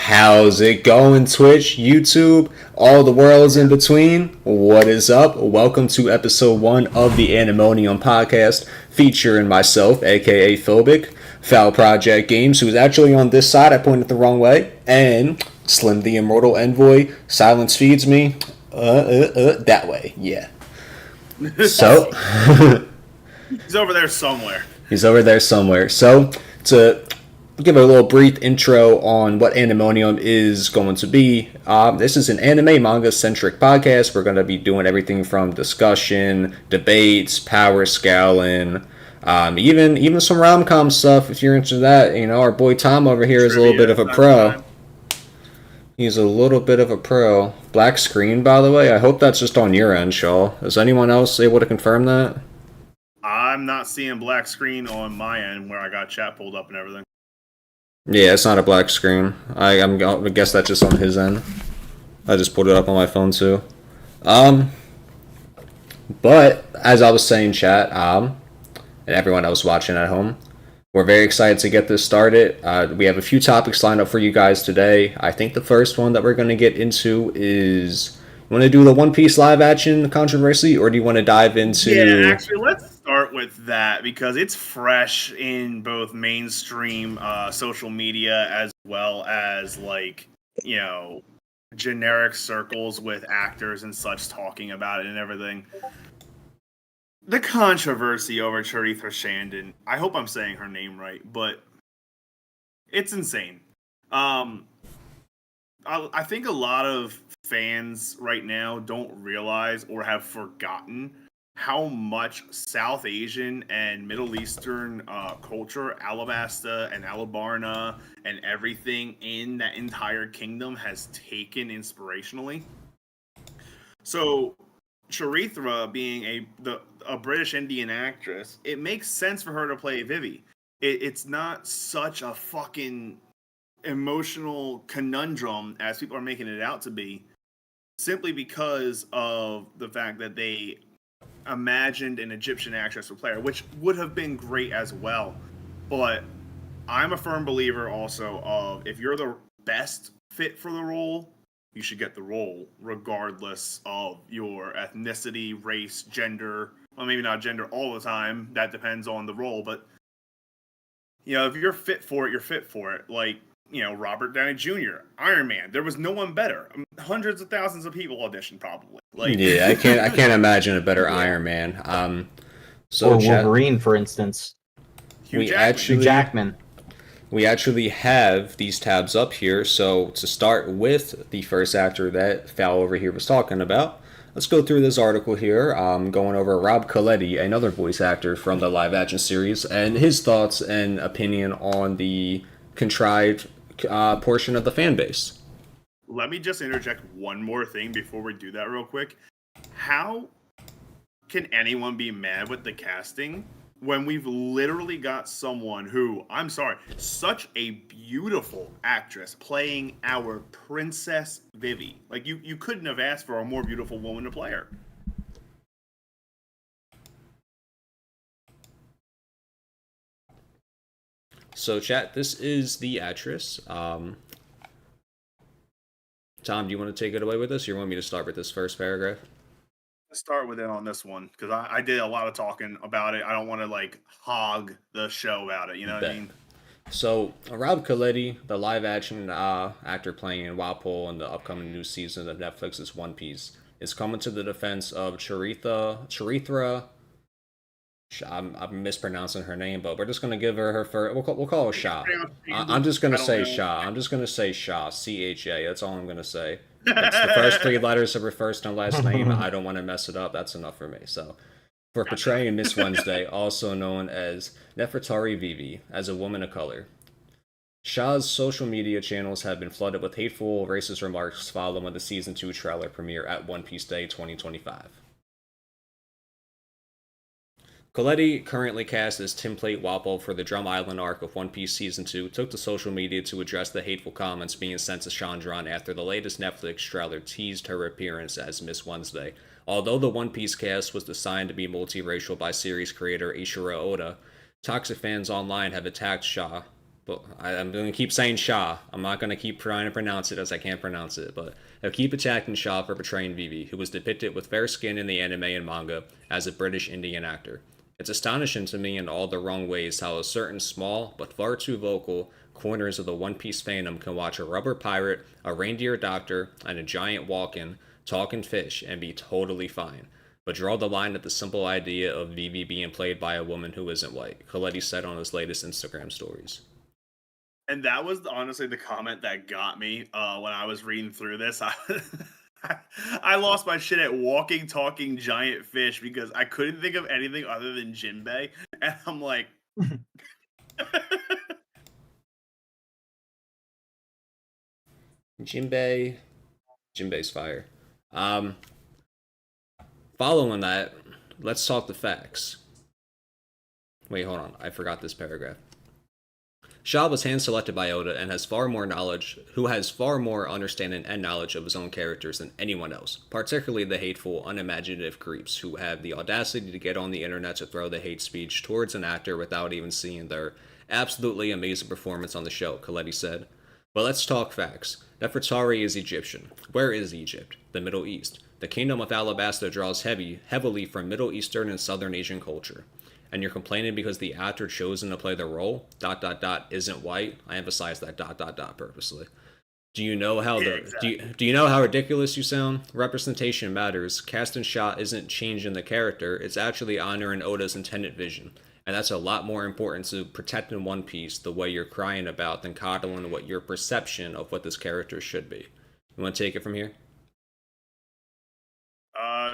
How's it going, Twitch, YouTube, all the worlds in between? What is up? Welcome to episode 1 of the Animonium podcast, featuring myself, aka Phobic, Foul Project Games, who's actually on this side, I pointed the wrong way, and Slim the Immortal Envoy, Silence Feeds Me, that way, yeah. So, he's over there somewhere. So, to give a little brief intro on what Animonium is going to be. This is an anime manga centric podcast. We're going to be doing everything from discussion, debates, power scaling, even some rom-com stuff if you're into that. You know, our boy Tom over here is a little bit of a pro. He's a little bit of a pro. Black screen, by the way. I hope that's just on your end, Shaw. Is anyone else able to confirm that? I'm not seeing black screen on my end where I got chat pulled up and everything. Yeah, it's not a black screen. I guess that's just on his end. I just pulled it up on my phone too. But as I was saying, chat, and everyone else watching at home, we're very excited to get this started. We have a few topics lined up for you guys today. I think the first one that we're going to get into is, you want to do the One Piece live action controversy, or do you want to dive into... Yeah, actually, let's start with that because it's fresh in both mainstream social media as well as, like, you know, generic circles with actors and such talking about it and everything. The controversy over Charithra Shandon, I hope I'm saying her name right, but it's insane. I think a lot of fans right now don't realize or have forgotten how much South Asian and Middle Eastern culture, Alabasta and Alabarna and everything in that entire kingdom has taken inspirationally. So Charithra being a British Indian actress, it makes sense for her to play Vivi. It's not such a fucking emotional conundrum as people are making it out to be, simply because of the fact that they imagined an Egyptian actress or player, which would have been great as well. But I'm a firm believer also of, if you're the best fit for the role, you should get the role regardless of your ethnicity, race, gender. Well, maybe not gender all the time. That depends on the role. But, you know, if you're fit for it, you're fit for it. Like, you know, Robert Downey Jr., Iron Man. There was no one better. Hundreds of thousands of people auditioned, probably. Like, yeah, I can't imagine a better Iron Man. Or Wolverine, for instance. Hugh Jackman. We actually have these tabs up here. So to start with the first actor that Foul over here was talking about, let's go through this article here. Going over Rob Coletti, another voice actor from the live action series, and his thoughts and opinion on the contrived portion of the fan base. Let me just interject one more thing before we do that real quick. How can anyone be mad with the casting when we've literally got someone who, I'm sorry, such a beautiful actress playing our Princess Vivi? Like, you couldn't have asked for a more beautiful woman to play her. So, chat, this is the actress. Tom, do you want to take it away with this, or you want me to start with this first paragraph? Let's start with it on this one, because I did a lot of talking about it. I don't want to, like, hog the show about it, you know what I mean? So, Rob Coletti, the live-action actor playing Walpole in the upcoming new season of Netflix's One Piece, is coming to the defense of Charithra. I'm mispronouncing her name, but we're just going to give her first. We'll call her Sha. I'm just going to say Sha. I'm just going to say Sha. C-H-A. That's all I'm going to say. It's the first 3 letters of her first and last name. I don't want to mess it up. That's enough for me. So, for portraying Miss Wednesday, also known as Nefertari Vivi, as a woman of color, Sha's social media channels have been flooded with hateful, racist remarks following the Season 2 trailer premiere at One Piece Day 2025. Coletti, currently cast as Template Walpole for the Drum Island arc of One Piece Season 2, took to social media to address the hateful comments being sent to Chandran after the latest Netflix trailer teased her appearance as Miss Wednesday. Although the One Piece cast was designed to be multiracial by series creator Eiichiro Oda, toxic fans online have attacked Shaw But I'm going to keep saying Shaw. I'm not going to keep trying to pronounce it as I can't pronounce it. But they'll keep attacking Shaw for portraying Vivi, who was depicted with fair skin in the anime and manga as a British Indian actor. It's astonishing to me in all the wrong ways how a certain small but far too vocal corners of the One Piece fandom can watch a rubber pirate, a reindeer doctor, and a giant walking, talking fish and be totally fine. But draw the line at the simple idea of Vivi being played by a woman who isn't white, Coletti said on his latest Instagram stories. And that was honestly the comment that got me when I was reading through this. I lost my shit at walking, talking giant fish because I couldn't think of anything other than Jinbei. And I'm like... Jinbei's fire. Following that, let's talk the facts. Wait, hold on. I forgot this paragraph. Shaw was hand selected by Oda and has far more knowledge, who has far more understanding and knowledge of his own characters than anyone else, particularly the hateful, unimaginative creeps who have the audacity to get on the internet to throw the hate speech towards an actor without even seeing their absolutely amazing performance on the show, Coletti said. But let's talk facts. Nefertari is Egyptian. Where is Egypt? The Middle East. The Kingdom of Alabasta draws heavily from Middle Eastern and Southern Asian culture. And you're complaining because the actor chosen to play the role, ... isn't white. I emphasize that ... purposely. Do you know how do you know how ridiculous you sound? Representation matters. Cast and shot isn't changing the character, it's actually honoring Oda's intended vision. And that's a lot more important to protecting One Piece the way you're crying about than coddling what your perception of what this character should be. You want to take it from here?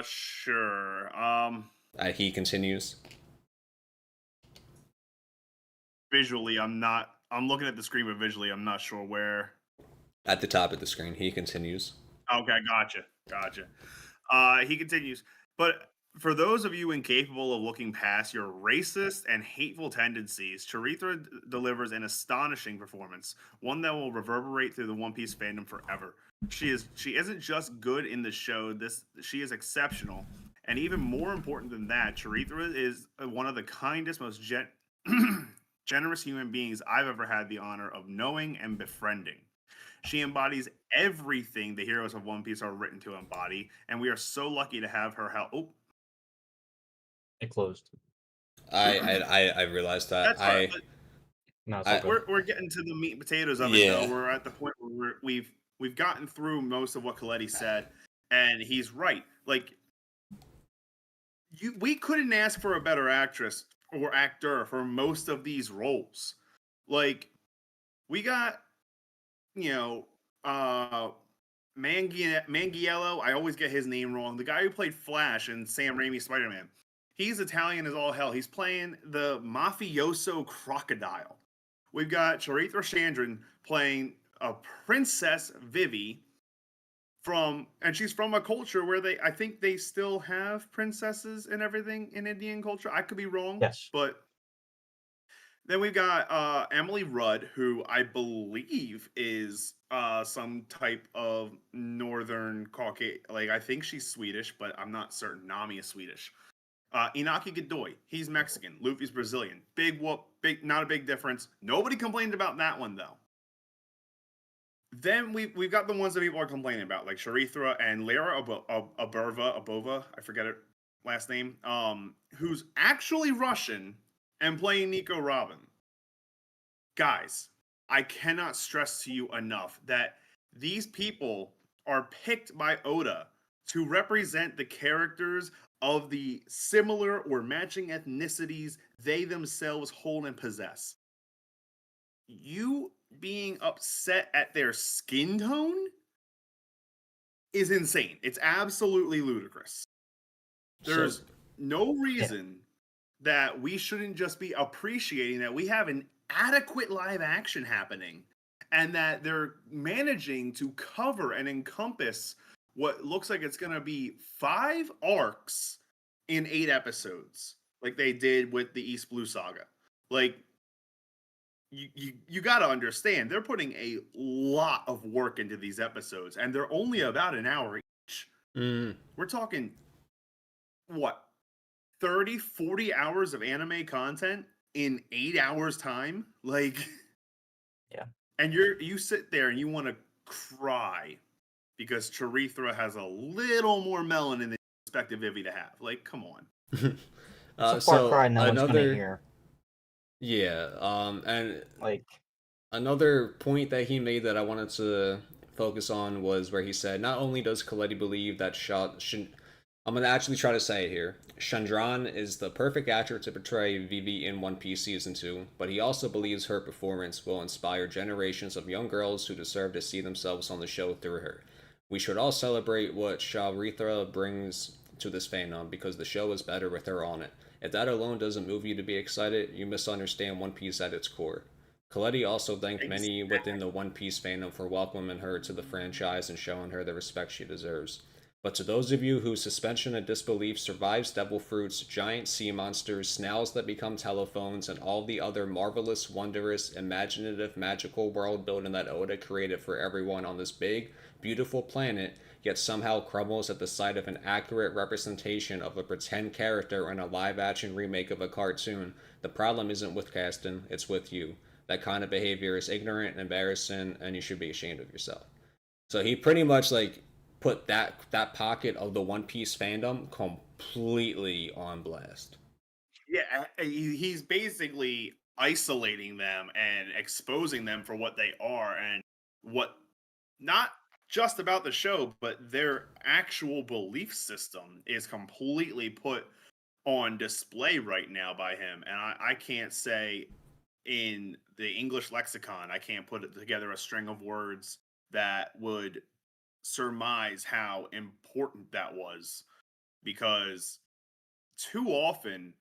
Sure. He continues. Visually, I'm looking at the screen, but visually, I'm not sure where. At the top of the screen, he continues. Okay, gotcha. He continues. But for those of you incapable of looking past your racist and hateful tendencies, Charithra delivers an astonishing performance, one that will reverberate through the One Piece fandom forever. She isn't just good in the show, she is exceptional. And even more important than that, Charithra is one of the kindest, most generous human beings I've ever had the honor of knowing and befriending. She embodies everything the heroes of One Piece are written to embody, and we are so lucky to have her help. Oh, it closed. I realized that. That's right. We're getting to the meat and potatoes of it, though. We're at the point where we've gotten through most of what Coletti said, and he's right. Like, we couldn't ask for a better actress or actor for most of these roles. Like, we got, Mangiello. I always get his name wrong. The guy who played Flash in Sam Raimi's Spider-Man. He's Italian as all hell. He's playing the mafioso crocodile. We've got Charithra Chandran playing a Princess Vivi and she's from a culture where I think they still have princesses and everything in Indian culture. I could be wrong. Yes. But then we've got Emily Rudd, who I believe is some type of Northern Caucasian. Like, I think she's Swedish, but I'm not certain. Nami is Swedish. Inaki Godoy, he's Mexican. Luffy's Brazilian. Big whoop, not a big difference. Nobody complained about that one, though. Then we've got the ones that people are complaining about, like Charithra and Lara Abova, I forget her last name, who's actually Russian and playing Nico Robin. Guys, I cannot stress to you enough that these people are picked by Oda to represent the characters of the similar or matching ethnicities they themselves hold and possess. You being upset at their skin tone is insane. It's absolutely ludicrous. There's no reason that we shouldn't just be appreciating that we have an adequate live action happening and that they're managing to cover and encompass what looks like it's going to be 5 arcs in 8 episodes, like they did with the East Blue Saga. Like, you got to understand, they're putting a lot of work into these episodes, and they're only about an hour each. We're talking, 30, 40 hours of anime content in 8 hours time? Like, Yeah. And you sit there and you want to cry because Charithra has a little more melanin than you expected Vivi to have. Like, come on. It's a far So cry no one's gonna another, hear. yeah, and Like, another point that he made that I wanted to focus on was where he said, not only does Coletti believe that I'm going to actually try to say it here. Chandran is the perfect actor to portray Vivi in One Piece Season 2, but he also believes her performance will inspire generations of young girls who deserve to see themselves on the show through her. We should all celebrate what Sharithra brings to this fandom because the show is better with her on it. If that alone doesn't move you to be excited, you misunderstand One Piece at its core. Coletti also thanked many within the One Piece fandom for welcoming her to the franchise and showing her the respect she deserves. But to those of you whose suspension of disbelief survives devil fruits, giant sea monsters, snails that become telephones, and all the other marvelous, wondrous, imaginative, magical world building that Oda created for everyone on this big, beautiful planet, yet somehow crumbles at the sight of an accurate representation of a pretend character in a live action remake of a cartoon, the problem isn't with casting, it's with you. That kind of behavior is ignorant and embarrassing, and you should be ashamed of yourself. So he pretty much like put that pocket of the One Piece fandom completely on blast. Yeah, he's basically isolating them and exposing them for what they are and what not just about the show, but their actual belief system is completely put on display right now by him. And I can't say in the English lexicon, I can't put it together a string of words that would surmise how important that was because too often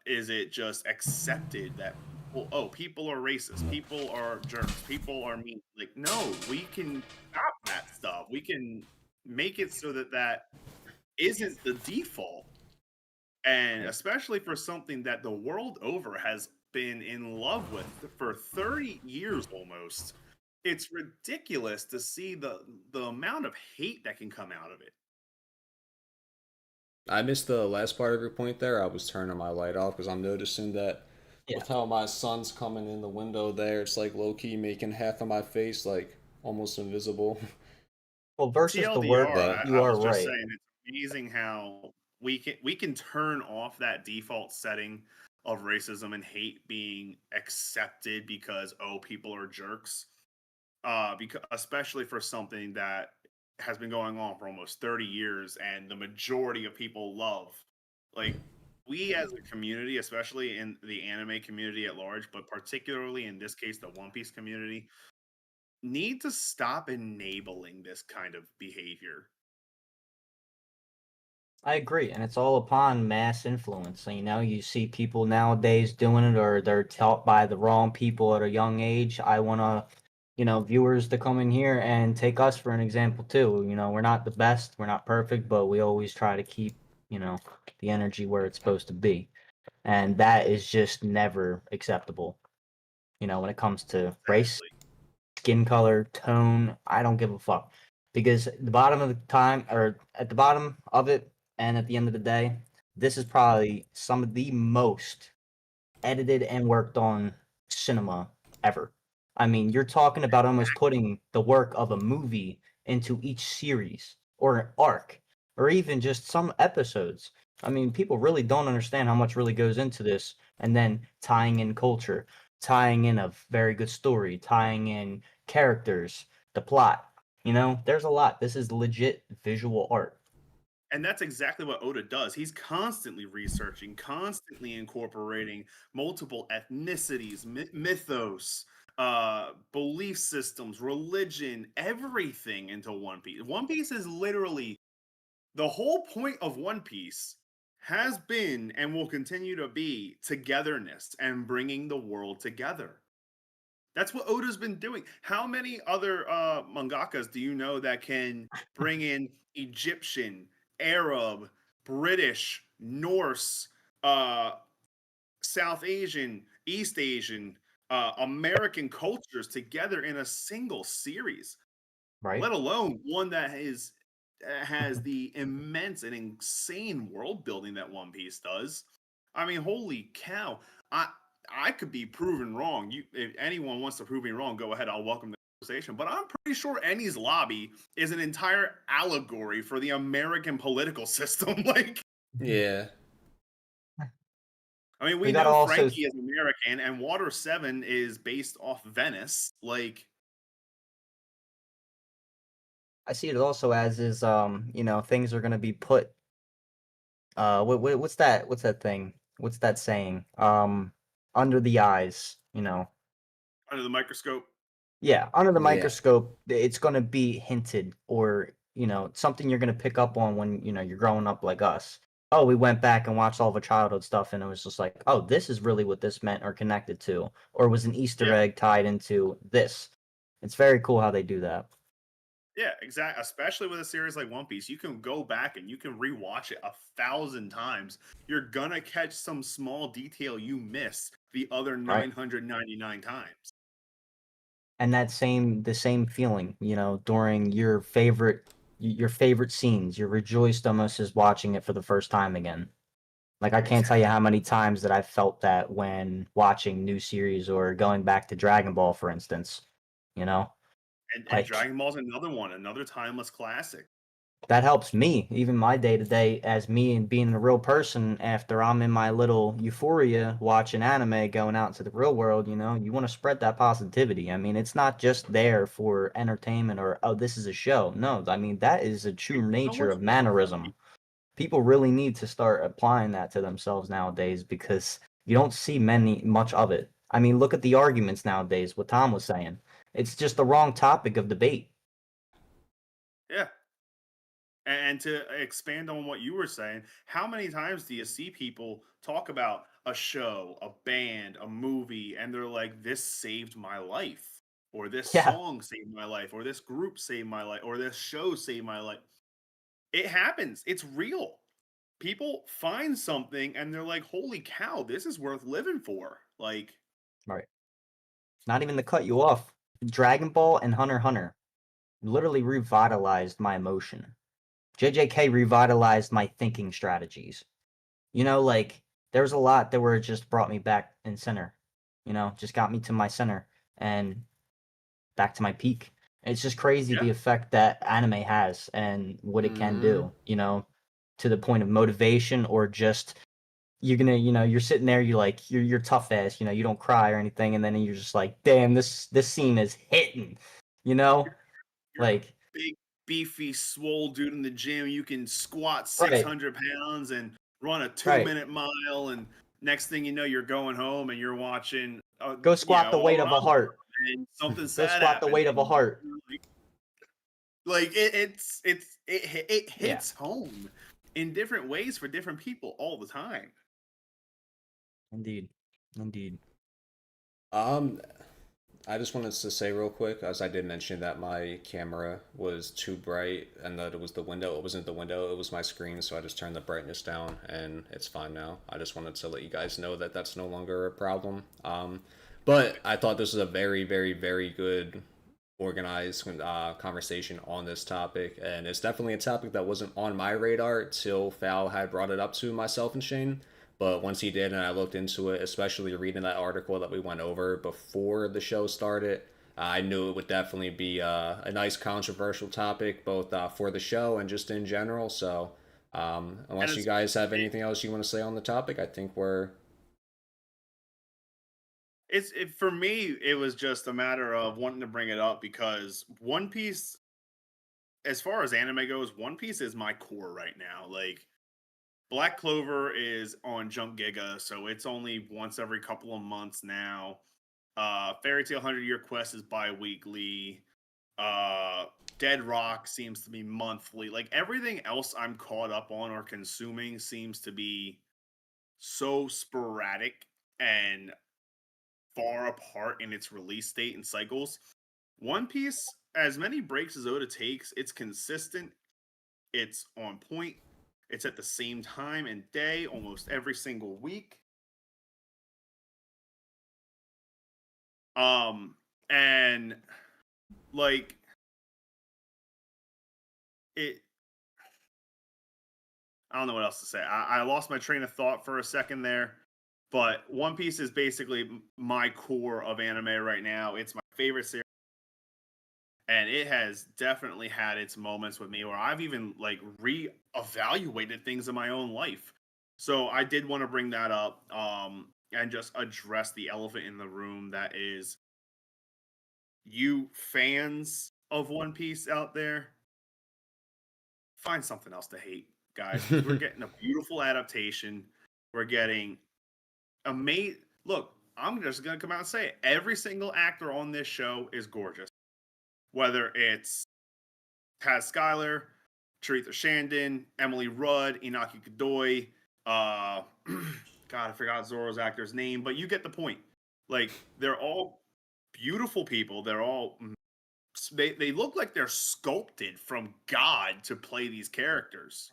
is it just accepted that people are racist, people are jerks, people are mean. Like, no, we can stop that stuff. We can make it so that that isn't the default. And Right. especially for something that the world over has been in love with for 30 years almost. It's ridiculous to see the amount of hate that can come out of it. I missed the last part of your point there. I was turning my light off because I'm noticing that yeah. with how my sun's coming in the window there, it's like low key making half of my face like almost invisible. Well, versus the TLDR, work, But you I are was just right. saying it's amazing how we can turn off that default setting of racism and hate being accepted because people are jerks. Because especially for something that has been going on for almost 30 years and the majority of people love. Like we as a community, especially in the anime community at large, but particularly in this case the One Piece community, need to stop enabling this kind of behavior. I agree, and it's all upon mass influence. So, you see people nowadays doing it, or they're taught by the wrong people at a young age. I want viewers to come in here and take us for an example too. We're not the best, we're not perfect, but we always try to keep, the energy where it's supposed to be, and that is just never acceptable. When it comes to race, Exactly. skin color, tone, I don't give a fuck. Because at the bottom of the time, or at the bottom of it, and at the end of the day, this is probably some of the most edited and worked on cinema ever. I mean, you're talking about almost putting the work of a movie into each series or an arc or even just some episodes. I mean, people really don't understand how much really goes into this, and then tying in culture, tying in a very good story, tying in characters, the plot. There's a lot. This is legit visual art. And that's exactly what Oda does. He's constantly researching, constantly incorporating multiple ethnicities, mythos, belief systems, religion, everything into One Piece. One Piece is literally the whole point of One Piece has been and will continue to be togetherness and bringing the world together. That's what Oda's been doing. How many other mangakas do you know that can bring in Egyptian, Arab, British, Norse, uh, South Asian, East Asian, American cultures together in a single series? Right? Let alone one that is has the immense and insane world building that One Piece does. I mean, holy cow! I I could be proven wrong. If anyone wants to prove me wrong, go ahead. I'll welcome the conversation. But I'm pretty sure Eni's lobby is an entire allegory for the American political system. Like, Yeah. I mean, we We gotta know also Frankie is American, and Water 7 is based off Venice. Like, I see it also as is things are gonna be put what's that thing? What's that saying? Under the eyes, under the microscope. Yeah, under the Yeah. microscope, it's gonna be hinted or, something you're gonna pick up on when, you're growing up like us. Oh, we went back and watched all the childhood stuff and it was just like, oh, this is really what this meant or connected to, or was an Easter Yeah. egg tied into this. It's very cool how they do that. Yeah, exactly. Especially with a series like One Piece, you can go back and you can rewatch it 1,000 times. You're gonna catch some small detail you miss the other Right. 999 times. And the same feeling, during your favorite scenes. You're rejoiced almost as watching it for the first time again. Like I can't tell you how many times that I felt that when watching new series or going back to Dragon Ball, for instance. You know, And like Dragon Ball's another one, another timeless classic. that helps me, even my day to day, as me and being a real person. After I'm in my little euphoria watching anime, going out into the real world, you want to spread that positivity. I mean, it's not just there for entertainment or oh, this is a show. No, I mean that is a true So nature much of more. mannerism. People really need to start applying that to themselves nowadays because you don't see much of it. I mean, look at the arguments nowadays. What Tom was saying, it's just the wrong topic of debate. Yeah. And to expand on what you were saying, how many times do you see people talk about a show, a band, a movie, and they're like, this saved my life, or this Yeah, song saved my life, or this group saved my life, or this show saved my life? It happens. It's real. People find something and they're like, holy cow, this is worth living for. Like, right. Not even to cut you off. Dragon Ball and Hunter x Hunter literally revitalized my emotion. JJK revitalized my thinking strategies. Like there was a lot that were just brought me back in center. Just got me to my center and back to my peak. It's just crazy yeah, the effect that anime has and what it can Mm-hmm. do, to the point of motivation or just you're gonna, you're sitting there, you're tough ass, you don't cry or anything, and then you're just like, damn, this scene is hitting, you know? you're a Like, big, beefy, swole dude in the gym. You can squat right, 600 pounds and run a two right. minute mile. And next thing you know, you're going home and you're watching, Go squat the a weight of a rom com, heart. and something Go sad squat the happens. weight of a And heart. you're like it Yeah, hits home in different ways for different people all the time. indeed. Indeed. Um, I just wanted to say real quick, as I did mention that my camera was too bright and that it was the window. It wasn't the window, it was my screen, so I just turned the brightness down and it's fine now. I just wanted to let you guys know that that's no longer a problem. But I thought this was a very, very, very good organized conversation on this topic, and it's definitely a topic that wasn't on my radar till Fal had brought it up to myself and Shane. But once he did, and I looked into it, especially reading that article that we went over before the show started, I knew it would definitely be a nice controversial topic, both for the show and just in general. So, And unless you guys have anything else you want to say on the topic, I think we're. for me, it was just a matter of wanting to bring it up because One Piece, as far as anime goes, One Piece is my core right now. Like, Black Clover is on Jump Giga, so it's only once every couple of months now. Fairy Tail 100 Year Quest is bi-weekly. Uh, Dead Rock seems to be monthly. Like, everything else I'm caught up on or consuming seems to be so sporadic and far apart in its release date and cycles. One Piece, as many breaks as Oda takes, it's consistent, it's on point, it's at the same time and day almost every single week. And like it, I don't know what else to say. I lost my train of thought for a second there. But One Piece is basically my core of anime right now. It's my favorite series, and it has definitely had its moments with me where I've even like re-evaluated things in my own life. So I did want to bring that up, and just address the elephant in the room that is you fans of One Piece out there. Find something else to hate, guys, because we're getting a beautiful adaptation. We're getting amazing. Look, I'm just gonna come out and say it. Every single actor on this show is gorgeous. Whether it's Taz Skylar, Charitha Shandon, Emily Rudd, Inaki Kadoy, God, I forgot Zoro's actor's name, but you get the point. Like, they're all beautiful people. They're all they look like they're sculpted from God to play these characters.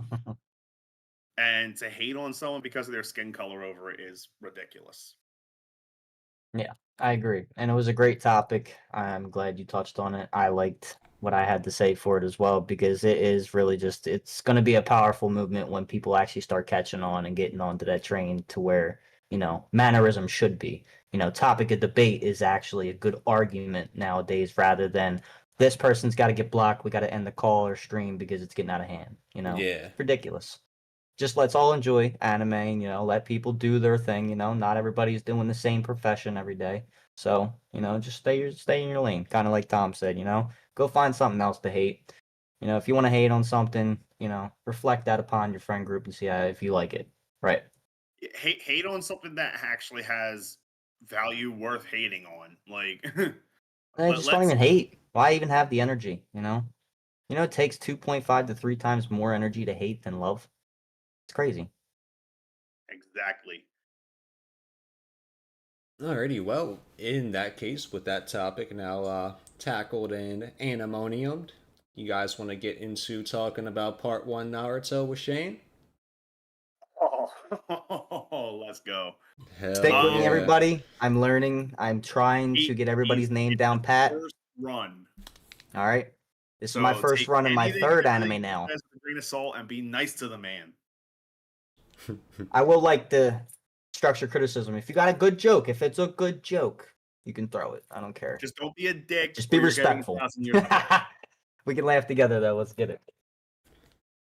And to hate on someone because of their skin color over it is ridiculous. Yeah, I agree. And it was a great topic. I'm glad you touched on it. I liked what I had to say for it as well because it is really just it's going to be a powerful movement when people actually start catching on and getting onto that train to where, mannerism should be. Topic of debate is actually a good argument nowadays rather than this person's got to get blocked, we got to end the call or stream because it's getting out of hand. Yeah. It's ridiculous. Just let's all enjoy anime and, let people do their thing. Not everybody's doing the same profession every day. So, just stay in your lane. Kind of like Tom said, go find something else to hate. If you want to hate on something, reflect that upon your friend group and see if you like it. Right. Hate on something that actually has value worth hating on. Like, And just don't let's even hate. Why even have the energy, it takes 2.5 to 3 times more energy to hate than love. It's crazy. exactly. Alrighty, well, in that case, with that topic now tackled and Animonium, you guys want to get into talking about part one Naruto with Shane? Oh, let's go. Stick Hell with me, yeah. everybody. I'm learning. I'm trying to get everybody's name down pat. First run. All right. This is my So first take run in my anything third and everything anime he now. says with a grain of salt and be nice to the man. I will like the structure criticism. If you got a good joke, if it's a good joke, you can throw it. I don't care. Just don't be a dick. Just be or you're getting respectful. 1,000 years of life. We can laugh together though. Let's get it.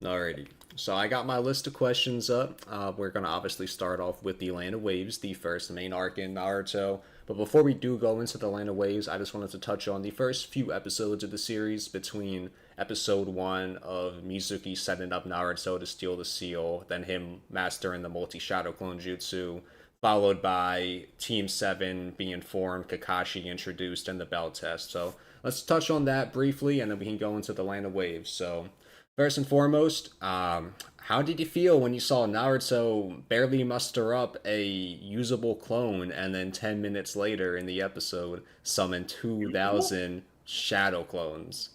Alrighty, so I got my list of questions up. We're going to obviously start off with the Land of Waves, the first main arc in Naruto. But before we do go into the Land of Waves, I just wanted to touch on the first few episodes of the series between episode 1 of Mizuki setting up Naruto to steal the seal, then him mastering the multi-shadow clone jutsu, followed by Team 7 being formed, Kakashi introduced, and the belt test. So let's touch on that briefly, and then we can go into the Land of Waves. So first and foremost, how did you feel when you saw Naruto barely muster up a usable clone and then 10 minutes later in the episode summon 2,000 shadow clones?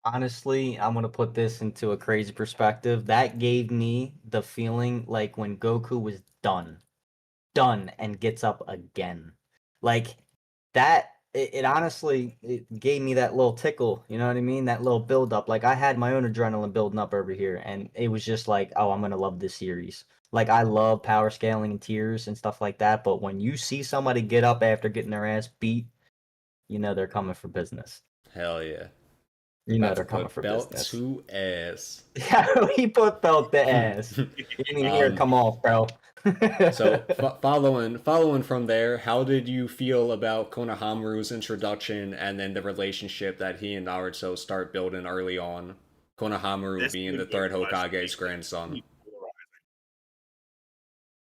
Honestly, I'm gonna put this into a crazy perspective. That gave me the feeling like when Goku was done, and gets up again. Like that it honestly it gave me that little tickle, you know what I mean? That little build up. Like I had my own adrenaline building up over here and it was just like, oh, I'm gonna love this series. Like I love power scaling and tears and stuff like that, but when you see somebody get up after getting their ass beat, they're coming for business. Hell yeah. About to They're coming put for belt business. to ass. Yeah, he put belt to ass. You didn't even hear it come off, bro. So following from there, how did you feel about Konohamaru's introduction and then the relationship that he and Naruto start building early on? Konohamaru This being is the a good third question. Hokage's grandson.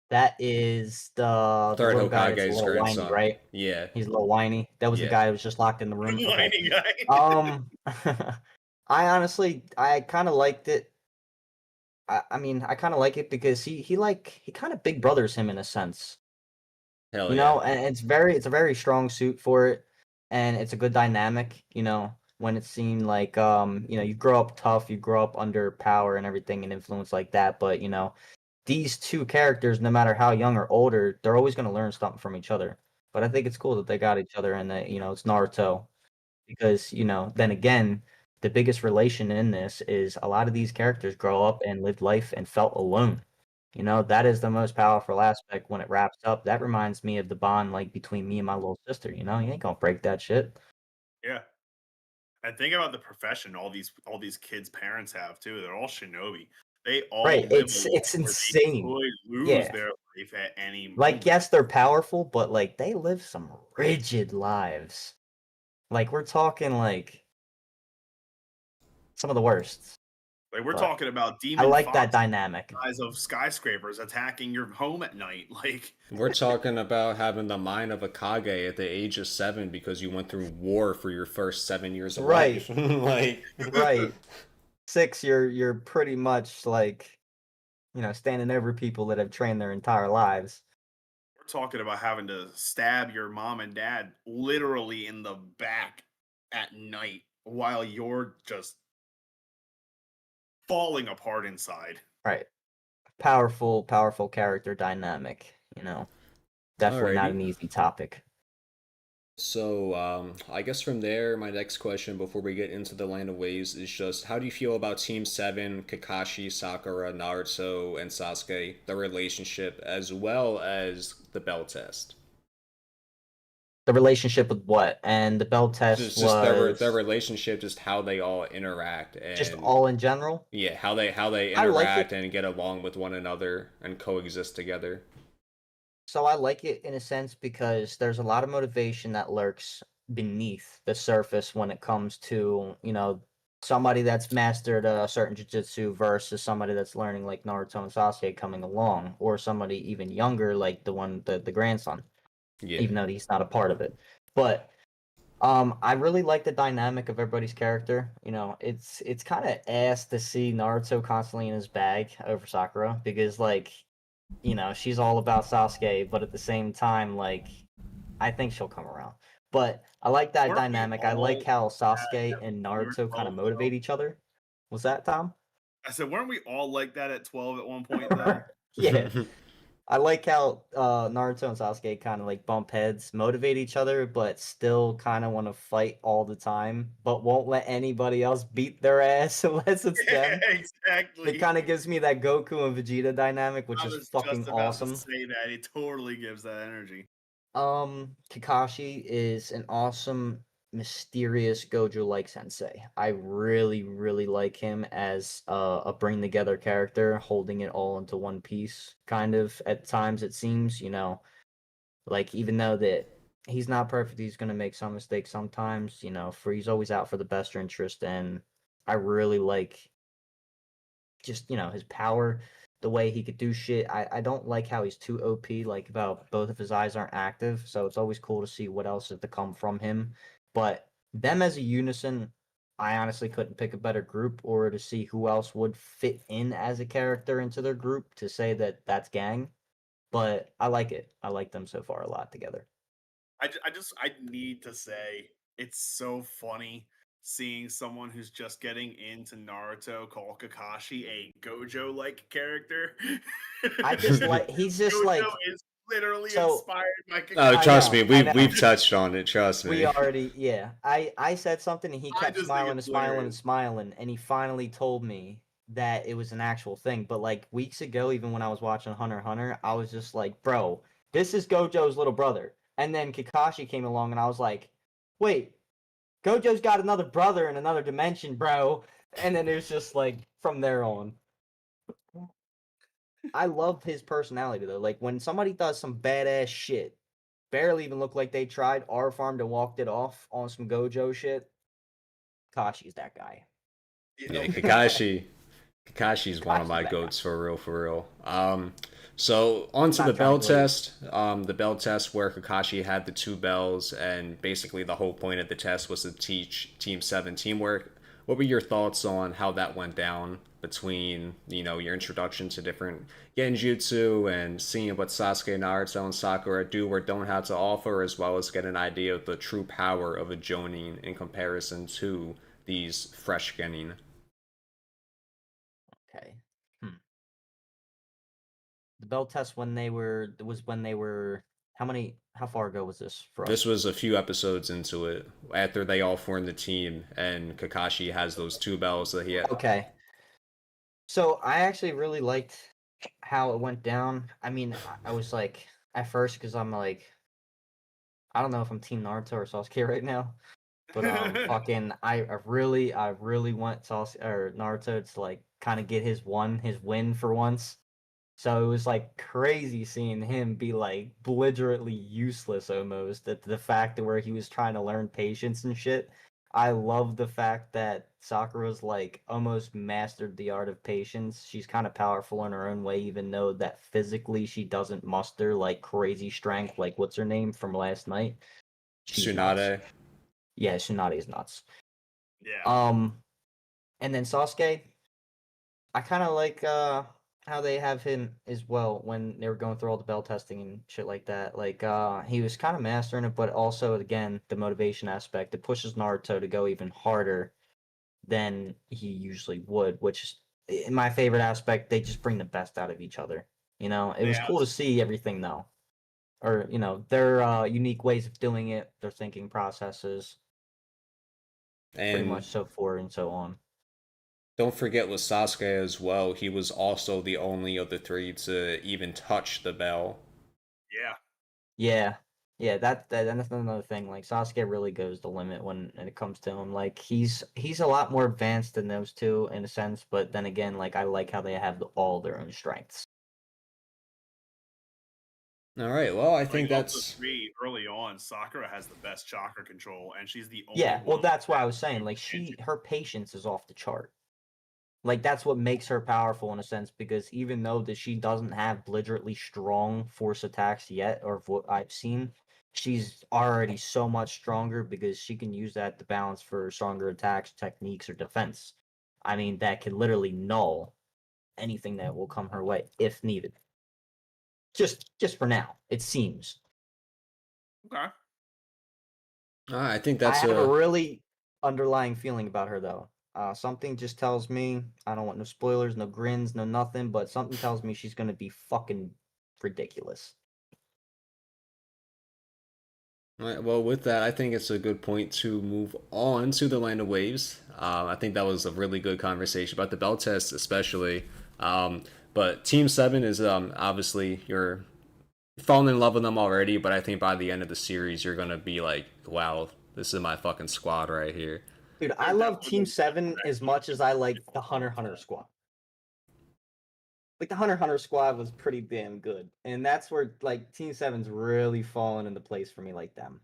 That is the Third little guy that's a Hokage's little whiny, grandson. right? Yeah, He's a little whiny. That was the yeah. guy who was just locked in the room. Okay. Whiny guy. I honestly, I kind of liked it. I mean, I kind of like it because he kind of big brothers him in a sense, Hell yeah. and it's a very strong suit for it, and it's a good dynamic, when it seemed like, you grow up tough, you grow up under power and everything and influence like that, but these two characters, no matter how young or older, they're always going to learn something from each other. But I think it's cool that they got each other and that, it's Naruto. Because, then again, the biggest relation in this is a lot of these characters grow up and lived life and felt alone. You know, that is the most powerful aspect when it wraps up. That reminds me of the bond like between me and my little sister, you know? You ain't gonna break that shit. Yeah. And think about the profession all these kids' parents have too. They're all shinobi. They Right. all live a life It's where they insane. could lose Yeah. their life at any Like, moment. yes, they're powerful, but like they live some rigid lives. Like we're talking like some of the worst. Like we're But talking about I demon like that fox dynamic. size of skyscrapers attacking your home at night. Like We're talking about having the mind of a Kage at the age of 7 because you went through war for your first 7 years of Right, life. Like, right. 6, you're pretty much like, you know, standing over people that have trained their entire lives. we're talking about having to stab your mom and dad literally in the back at night while you're just falling apart inside. Right. Powerful, powerful character dynamic, you know. Definitely not alrighty. an easy topic. So, I guess from there, my next question before we get into the Land of Waves is just how do you feel about Team 7, Kakashi, Sakura, Naruto, and Sasuke, the relationship, as well as the bell test? The relationship with what? And the bell test Just their was relationship, just how they all interact, just and all in general. yeah, how they I like interact it. and get along with one another and coexist together. So I like it in a sense because there's a lot of motivation that lurks beneath the surface when it comes to, you know, somebody that's mastered a certain jujitsu versus somebody that's learning like Naruto and Sasuke coming along, or somebody even younger like the grandson, Yeah. even though he's not a part of it. But I really like the dynamic of everybody's character. You know, it's kind of ass to see Naruto constantly in his bag over Sakura because like you know, she's all about Sasuke, but at the same time, like, I think she'll come around. But I like that Weren't we dynamic. I like all how at Sasuke and when we were Naruto kind of 12 motivate though? each other. Was that Tom? I said, weren't we all like that at 12 at one point though? Yeah. I like how Naruto and Sasuke kind of like bump heads, motivate each other, but still kind of want to fight all the time, but won't let anybody else beat their ass unless it's Yeah, them. It exactly. kind of gives me that Goku and Vegeta dynamic, which I is was fucking just about to awesome. say that. It totally gives that energy. Kakashi is an awesome, mysterious Gojo-like sensei. I really, really like him as a bring together character, holding it all into one piece. Kind of at times it seems, you know, like even though that he's not perfect, he's gonna make some mistakes sometimes. You know, for he's always out for the best interest, and I really like just you know his power, the way he could do shit. I don't like how he's too OP. Like about both of his eyes aren't active, so it's always cool to see what else is to come from him. But them as a unison, I honestly couldn't pick a better group or to see who else would fit in as a character into their group to say that that's gang. But I like it. I like them so far a lot together. I need to say it's so funny seeing someone who's just getting into Naruto call Kakashi a Gojo like character. I just like he's just Gojo like is literally so. inspired by Oh, I trust Kakashi. me, know, I we've know. touched on it. Trust We me. already, yeah. I said something and he I kept just think smiling it's and smiling and hilarious. smiling, and he finally told me that it was an actual thing. But like weeks ago, even when I was watching Hunter x Hunter, I was just like, bro, this is Gojo's little brother. And then Kakashi came along, and I was like, wait, Gojo's got another brother in another dimension, bro. And then it was just like from there on. I love his personality though. Like when somebody does some badass shit, barely even look like they tried, R farmed and walked it off on some Gojo shit. Kashi's that guy. You Yeah, know, Kakashi's one of Kashi's my that guy. goats for real, for real. So onto the Not trying to bell glade. test. The bell test where Kakashi had the two bells, and basically the whole point of the test was to teach Team Seven teamwork. What were your thoughts on how that went down between your introduction to different genjutsu and seeing what Sasuke, Naruto, and Sakura do or don't have to offer, as well as get an idea of the true power of a Jonin in comparison to these fresh genin? Okay. The bell test when they were was when they were how far ago was this for This us? was a few episodes into it after they all formed the team, and Kakashi has those two bells that he had. Okay. So I actually really liked how it went down, I mean, I was like at first because I'm like, I don't know if I'm Team Naruto or Sasuke right now, but fucking, I really want Sasuke or Naruto to like kind of get his win for once. So it was like crazy seeing him be like belligerently useless almost at the fact that where he was trying to learn patience and shit. I love the fact that Sakura's like almost mastered the art of patience. She's kind of powerful in her own way, even though that physically she doesn't muster like crazy strength. Like what's her name from last night? She's nuts. Tsunade. Yeah, Tsunade's nuts. Yeah. Um, and then Sasuke, I kind of like how they have him as well when they were going through all the bell testing and shit like that. Like he was kind of mastering it, but also again the motivation aspect. It pushes Naruto to go even harder than he usually would, which is in my favorite aspect. They just bring the best out of each other. You know, it was Yeah. cool to see everything though, or you know their unique ways of doing it, their thinking processes, pretty And much so forth and so on. don't forget with Sasuke as well, he was also the only of the three to even touch the bell. Yeah. Yeah. Yeah, that's another thing. Like Sasuke really goes the limit when it comes to him. Like he's a lot more advanced than those two in a sense, but then again, like I like how they have all their own strengths. All right, well, I Like think of the that's three early on, Sakura has the best chakra control, and she's the only Yeah, well one that's what I that was saying. you Like can. her patience is off the chart. Like that's what makes her powerful in a sense because even though that she doesn't have belligerently strong force attacks yet or what I've seen, she's already so much stronger because she can use that to balance for stronger attacks, techniques, or defense. I mean, that could literally null anything that will come her way if needed. Just for now, it seems. Okay. I think I that's have a a really underlying feeling about her though. Something just tells me I don't want no spoilers, no grins, no nothing, but something tells me she's gonna be fucking ridiculous. all right, well, with that, I think it's a good point to move on to the Land of Waves. I think that was a really good conversation about the bell test, especially. But Team Seven is obviously you're falling in love with them already, but I think by the end of the series, you're gonna be like, "Wow, this is my fucking squad right here." Dude, I They're love definitely Team gonna be Seven the as next much as I like the of Hunter all x Hunter time. squad. Like the Hunter x Hunter squad was pretty damn good, and that's where like Team Seven's really fallen into place for me, like them.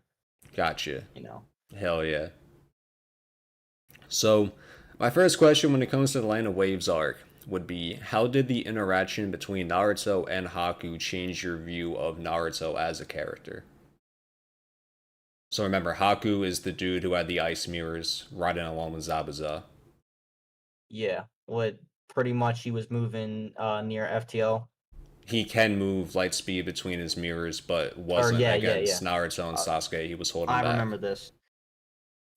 Gotcha. You know. Hell yeah. So, my first question when it comes to the Land of Waves arc would be how did the interaction between Naruto and Haku change your view of Naruto as a character? So remember, Haku is the dude who had the ice mirrors riding along with Zabuza. Yeah. What pretty much he was moving near FTL. He can move light speed between his mirrors, but Or wasn't yeah. against Naruto and Uh, Sasuke. He was holding I back. remember this.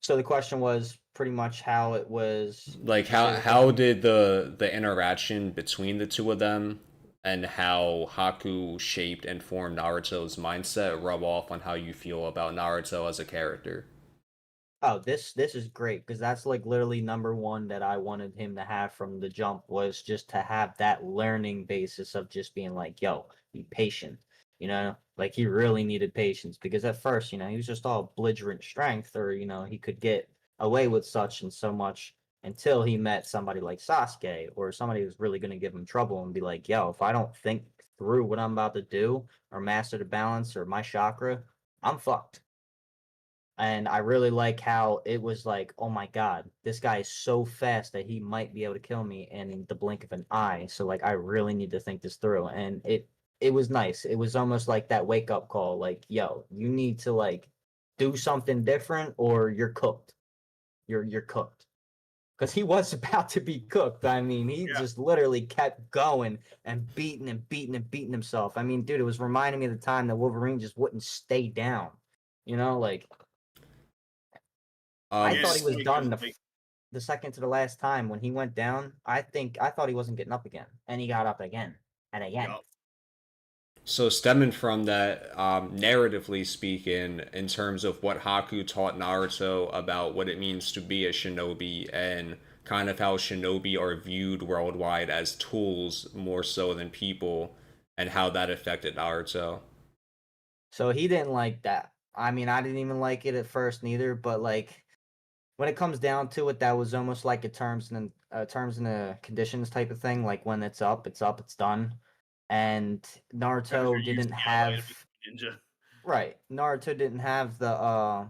So the question was pretty much how it was. Like Say how it how again. did the interaction between the two of them and how Haku shaped and formed Naruto's mindset rub off on how you feel about Naruto as a character? Oh, this is great because that's like literally number one that I wanted him to have from the jump was just to have that learning basis of just being like, yo, be patient. You know, like he really needed patience because at first, he was just all belligerent strength, or he could get away with such and so much until he met somebody like Sasuke or somebody who's really going to give him trouble and be like, yo, if I don't think through what I'm about to do or master the balance or my chakra, I'm fucked. And I really like how it was like, oh my god, this guy is so fast that he might be able to kill me in the blink of an eye. So like I really need to think this through. And it was nice. It was almost like that wake up call, like, yo, you need to like do something different or you're cooked. You're cooked. Because he was about to be cooked. I mean, he Yeah. just literally kept going and beating himself. I mean, dude, it was reminding me of the time that Wolverine just wouldn't stay down. Like I Um, Yeah, thought he it's was funny done because like the second to the last time when he went down. I thought he wasn't getting up again, and he got up again and again. yup. so stemming from that, narratively speaking, in terms of what Haku taught Naruto about what it means to be a shinobi and kind of how shinobi are viewed worldwide as tools more so than people, and how that affected Naruto. So he didn't like that. I mean, I didn't even like it at first neither, but like when it comes down to it, that was almost like a terms and conditions type of thing. Like when it's up, it's done. And Because Naruto you're used didn't to yellow have and ninja. right. Naruto didn't have the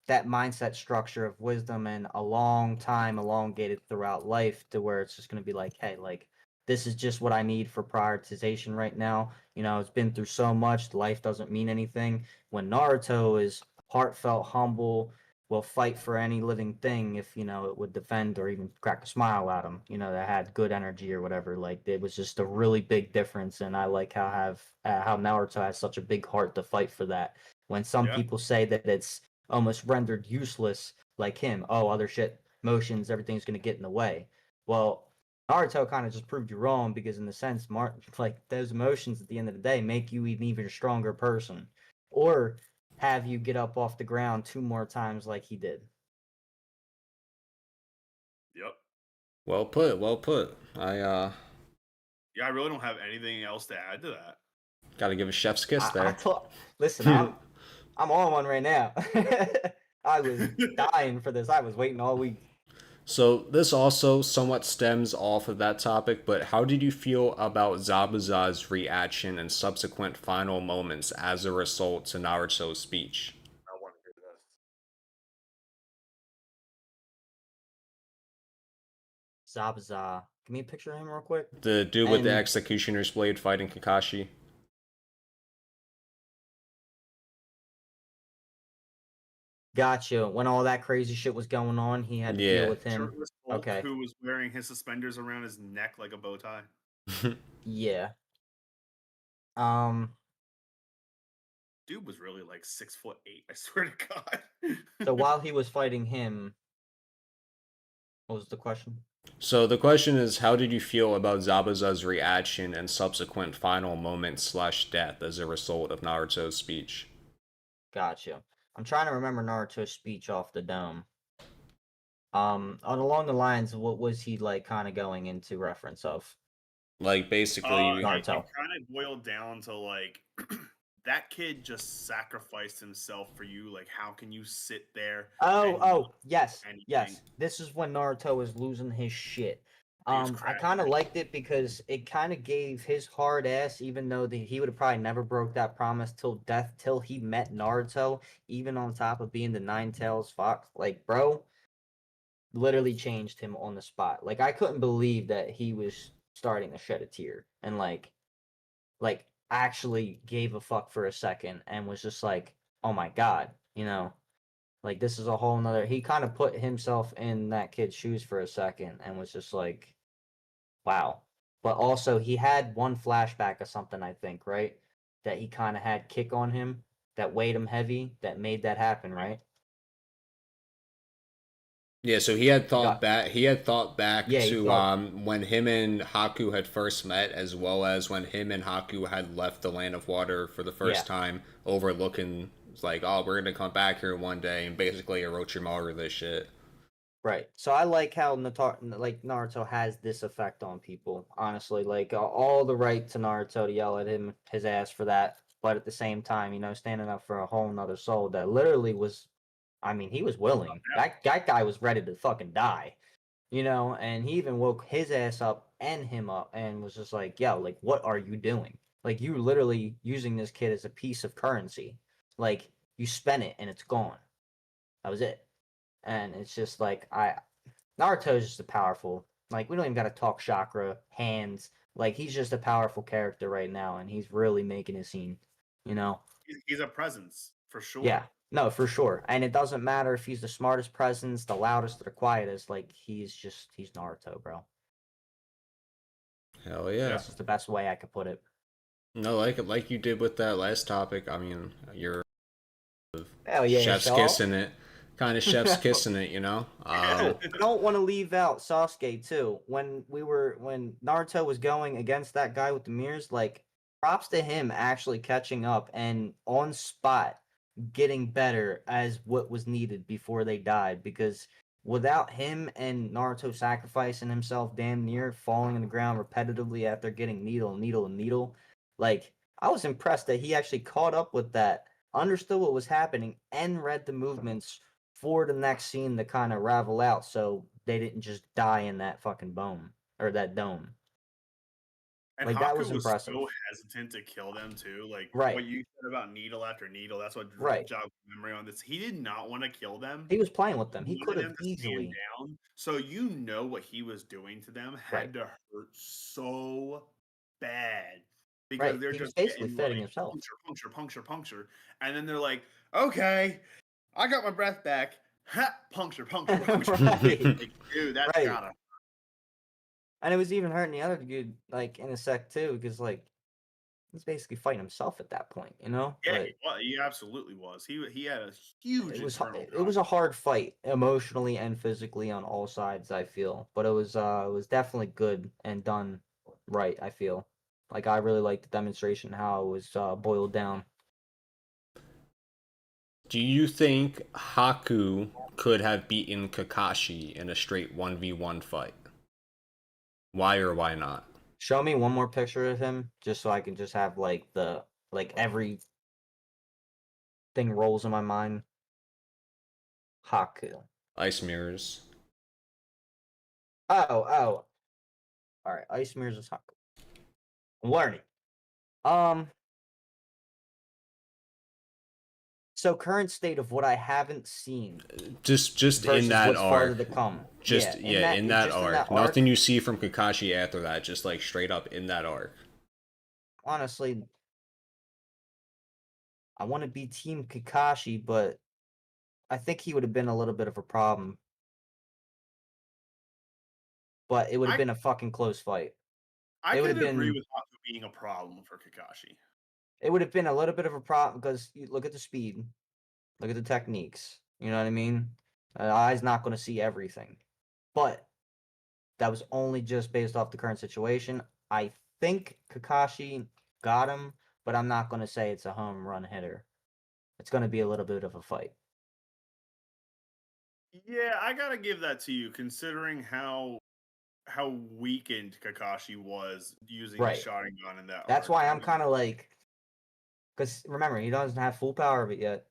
that mindset structure of wisdom and a long time elongated throughout life to where it's just gonna be like, hey, like this is just what I need for prioritization right now. You know, it's been through so much, life doesn't mean anything. When Naruto is heartfelt, humble, will fight for any living thing if, you know, it would defend or even crack a smile at him, you know, that had good energy or whatever. Like it was just a really big difference, and I like how Naruto has such a big heart to fight for that. When some Yeah. people say that it's almost rendered useless, like him, oh, other shit, motions, everything's gonna get in the way. Well, Naruto kind of just proved you wrong because, in the sense, like those emotions at the end of the day make you an even stronger person, or have you get up off the ground 2 more times like he did. Yep. Well put, well put. Yeah, I really don't have anything else to add to that. Gotta give a chef's kiss I there. thought, listen, I'm on one right now. I was dying for this. I was waiting all week. So this also somewhat stems off of that topic, but how did you feel about Zabuza's reaction and subsequent final moments as a result to Naruto's speech? I want to hear this. Zabuza, give me a picture of him real quick. The dude with the And executioner's blade fighting Kakashi. gotcha. When all that crazy shit was going on, he had to deal Yeah. with him. Shirtless Hulk Okay. who was wearing his suspenders around his neck like a bow tie. Yeah. Um. Dude was really like 6'8". I swear to God. So while he was fighting him, what was the question? So the question is, how did you feel about Zabuza's reaction and subsequent final moment slash death as a result of Naruto's speech? Gotcha. I'm trying to remember Naruto's speech off the dome. On along the lines of what was he like kind of going into reference of Like basically, it Naruto? kind of boiled down to like that kid just sacrificed himself for you. Like, how can you sit there and not Yes, do anything? yes. This is when Naruto was losing his shit. He was I cracking. kind of liked it because it kind of gave his hard ass, even though he would have probably never broke that promise till death, till he met Naruto, even on top of being the Nine Tails Fox. Like, bro, literally changed him on the spot. Like, I couldn't believe that he was starting to shed a tear and like actually gave a fuck for a second and was just like, oh my god, you know, like this is a whole nother. He kind of put himself in that kid's shoes for a second and was just like, wow. But also, he had one flashback of something, I think, right? That he kind of had kick on him that weighed him heavy that made that happen, right? yeah. So he had You thought got, back. He had thought back yeah, he to thought, when him and Haku had first met, as well as when him and Haku had left the Land of Water for the yeah, first time, overlooking. It's like, oh, we're gonna come back here one day, and basically Orochimaru this shit. right. So I like how Naruto has this effect on people. Honestly, like all the right to Naruto to yell at him his ass for that, but at the same time, you know, standing up for a whole nother soul that literally was. I mean, he was willing. That guy was ready to fucking die, you know, and he even woke his ass up and him up and was just like, yo, like, what are you doing? Like, you literally using this kid as a piece of currency. Like, you spent it and it's gone. That was it. And it's just like, Naruto's just a powerful, like, we don't even got to talk chakra, hands. Like, he's just a powerful character right now and he's really making a scene, you know? He's a presence for Yeah. sure. No, for sure. And it doesn't matter if he's the smartest presence, the loudest, or the quietest. Like, he's Naruto, bro. Hell yeah. Yeah. That's just the best way I could put it. No, like you did with that last topic. I mean, you're Hell yeah, chef's Shaw. kissing it, kind of chef's kissing it, you know. Oh, I don't want to leave out Sasuke too. When Naruto was going against that guy with the mirrors, like props to him actually catching up and on spot getting better as what was needed before they died because without him and Naruto sacrificing himself damn near falling on the ground repetitively after getting needle, like I was impressed that he actually caught up with that, understood what was happening, and read the movements for the next scene to kind of ravel out so they didn't just die in that fucking dome or that dome. And Like that Haku was was impressive. so hesitant to kill them too. Like what Right, you said about needle after needle, that's what right. jogged my memory on this. He did not want to kill them. He was playing with them. He He could wanted have them to stand easily. down. So you know what he was doing to them Right, had to hurt so bad because right. they're He was just basically getting fitting like himself. puncture, and then they're like, okay, I got my breath back. Ha, puncture. Right, Like, dude, that's right. gotta. And it was even hurting the other dude, like in a sec too, because like he's basically fighting himself at that point, you know. Yeah, Like he absolutely was. He had a huge internal it was a hard fight emotionally and physically on all sides. I feel, but it was definitely good and done right. I feel like I really liked the demonstration how it was boiled down. Do you think Haku could have beaten Kakashi in a straight 1v1 fight? Why or why not? Show me one more picture of him, just so I can just have like everything rolls in my mind. Haku. Ice mirrors. Oh. All right. Ice mirrors is Haku. I'm learning. Um. So current state of what I haven't seen Just in versus that what's farther arc. to come. Just yeah, in that just in that arc. arc. Nothing you see from Kakashi after that, just like straight up in that arc. Honestly, I want to be Team Kakashi, but I think he would have been a little bit of a problem. But it would have I been a fucking close fight. I It would could have agree been with Haku being a problem for Kakashi. it would have been a little bit of a problem because you look at the speed, look at the techniques. You know what I mean? Eye's not going to see everything, but that was only just based off the current situation. I think Kakashi got him, but I'm not going to say it's a home run hitter. It's going to be a little bit of a fight. Yeah, I gotta give that to you, considering how weakened Kakashi was using his Right. Sharingan in that That's arc. why I I'm mean, kind of like, because remember, he doesn't have full power of it yet,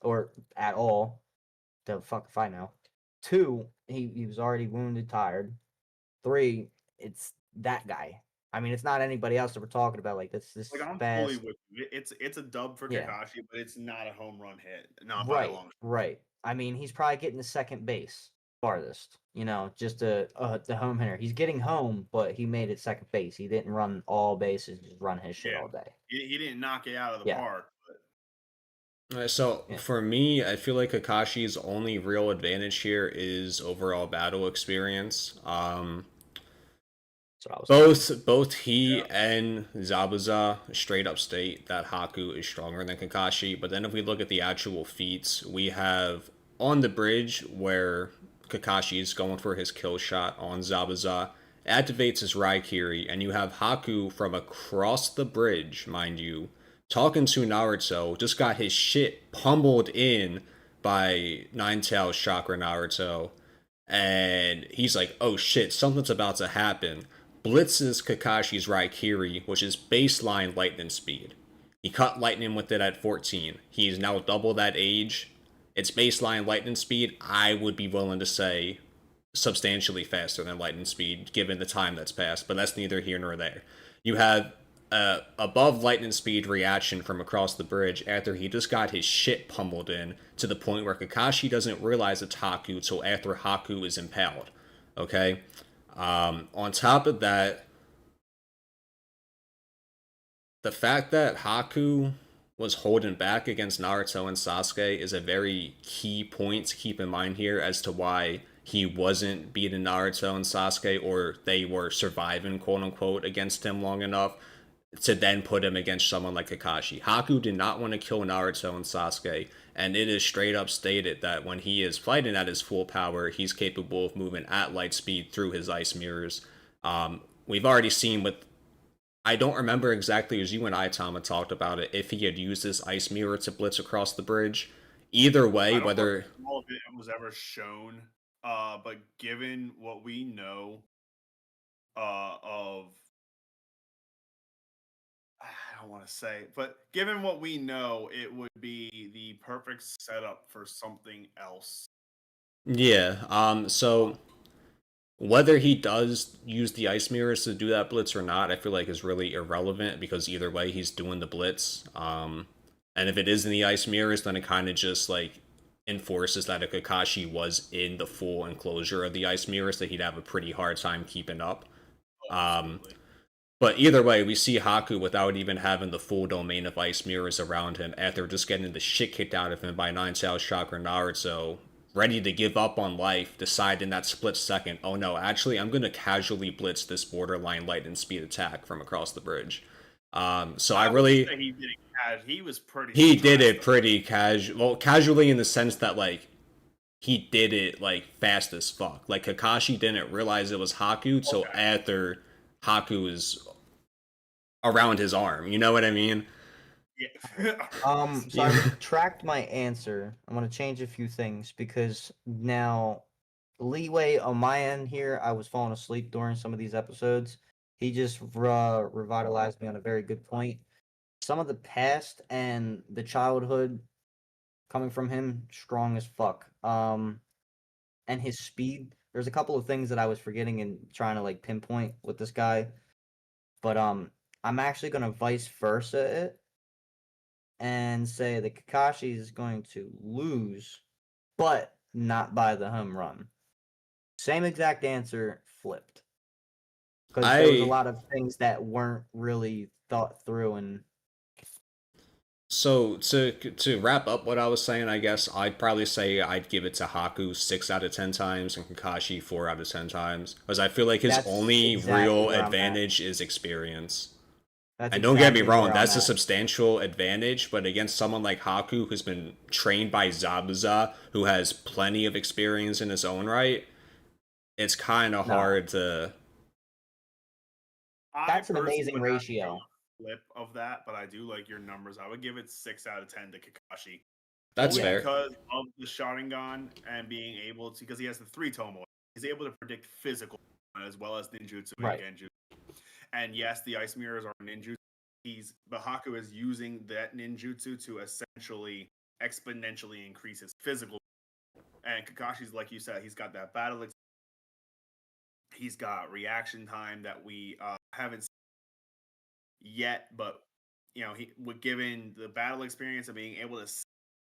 or at all. The fuck if I know. Two, he was already wounded, tired. Three, it's that guy. I mean, it's not anybody else that we're talking about. Like like this I'm fully fast. with you. It's a dub for Yeah. Kakashi, but it's not a home run hit, not by a Right. long shot. Right. I mean, he's probably getting to second base farthest. You know, just the home hitter. He's getting home, but he made it second base. He didn't run all bases, just run his shit Yeah, all day. he didn't knock it out of the Yeah. park, but So Yeah. for me, I feel like Kakashi's only real advantage here is overall battle experience. That's what I was thinking. Both he yeah, and Zabuza straight up state that Haku is stronger than Kakashi. But then if we look at the actual feats, we have on the bridge where Kakashi is going for his kill shot on Zabuza, activates his Raikiri, and you have Haku from across the bridge, mind you, talking to Naruto, just got his shit pummeled in by Nine Tails Chakra Naruto. And he's like, oh shit, something's about to happen. Blitzes Kakashi's Raikiri, which is baseline lightning speed. He cut lightning with it at 14. He's now double that age. It's baseline lightning speed. I would be willing to say substantially faster than lightning speed given the time that's passed, but that's neither here nor there. You have above lightning speed reaction from across the bridge after he just got his shit pummeled in to the point where Kakashi doesn't realize it's Haku till after Haku is impaled. Okay? On top of that, the fact that Haku was holding back against Naruto and Sasuke is a very key point to keep in mind here as to why he wasn't beating Naruto and Sasuke, or they were surviving, quote unquote, against him long enough to then put him against someone like Kakashi. Haku did not want to kill Naruto and Sasuke, and it is straight up stated that when he is fighting at his full power, he's capable of moving at light speed through his ice mirrors. We've already seen with I don't remember exactly as you and I, Tom, had talked about it, if he had used this ice mirror to blitz across the bridge. Either way, I don't whether recall if it was ever shown But given what we know of I don't want to say, but given what we know, it would be the perfect setup for something else. Yeah. So whether he does use the ice mirrors to do that blitz or not, I feel like is really irrelevant because either way, he's doing the blitz. And if it is in the ice mirrors, then it kind of just like enforces that if Kakashi was in the full enclosure of the ice mirrors, that he'd have a pretty hard time keeping up. Oh, Um, absolutely. but either way, we see Haku without even having the full domain of ice mirrors around him after just getting the shit kicked out of him by Nine Tails Chakra Naruto, ready to give up on life, decide in that split second, oh no, actually, I'm going to casually blitz this borderline lightning speed attack from across the bridge. So I I would really. say he did it. He was pretty. He did stressed it pretty casual. Well, casually in the sense that, like, he did it, like, fast as fuck. Like, Kakashi didn't realize it was Haku till Okay. after Haku was around his arm. You know what I mean? Yeah. So I retract my answer. I'm gonna change a few things because now leeway on my end here. I was falling asleep during some of these episodes. He just revitalized me on a very good point. Some of the past and the childhood coming from him, strong as fuck. And his speed. There's a couple of things that I was forgetting and trying to like pinpoint with this guy, but I'm actually gonna vice versa it and say that Kakashi is going to lose, but not by the home run. Same exact answer flipped. Because there was a I lot of things that weren't really thought through and So to wrap up what I was saying, I guess I'd probably say I'd give it to Haku 6 out of 10 times and Kakashi 4 out of 10 times because I feel like his that's only exactly real where I'm at. advantage is experience. That's And don't get me exactly wrong, where I'm that's a at. substantial advantage, but against someone like Haku who's been trained by Zabuza, who has plenty of experience in his own right, it's kind of No, hard to. I that's an personally amazing would have to go ratio. flip of that, but I do like your numbers. I would give it 6 out of 10 to Kakashi. That's Only Yeah, fair. because of the Sharingan and being able to, because he has the three Tomoe, he's able to predict physical as well as ninjutsu and right. genjutsu. And yes, the ice mirrors are ninjutsu. But Haku is using that ninjutsu to essentially exponentially increase his physical. And Kakashi's, like you said, he's got that battle. He's got reaction time that we haven't seen yet, but he would given the battle experience of being able to see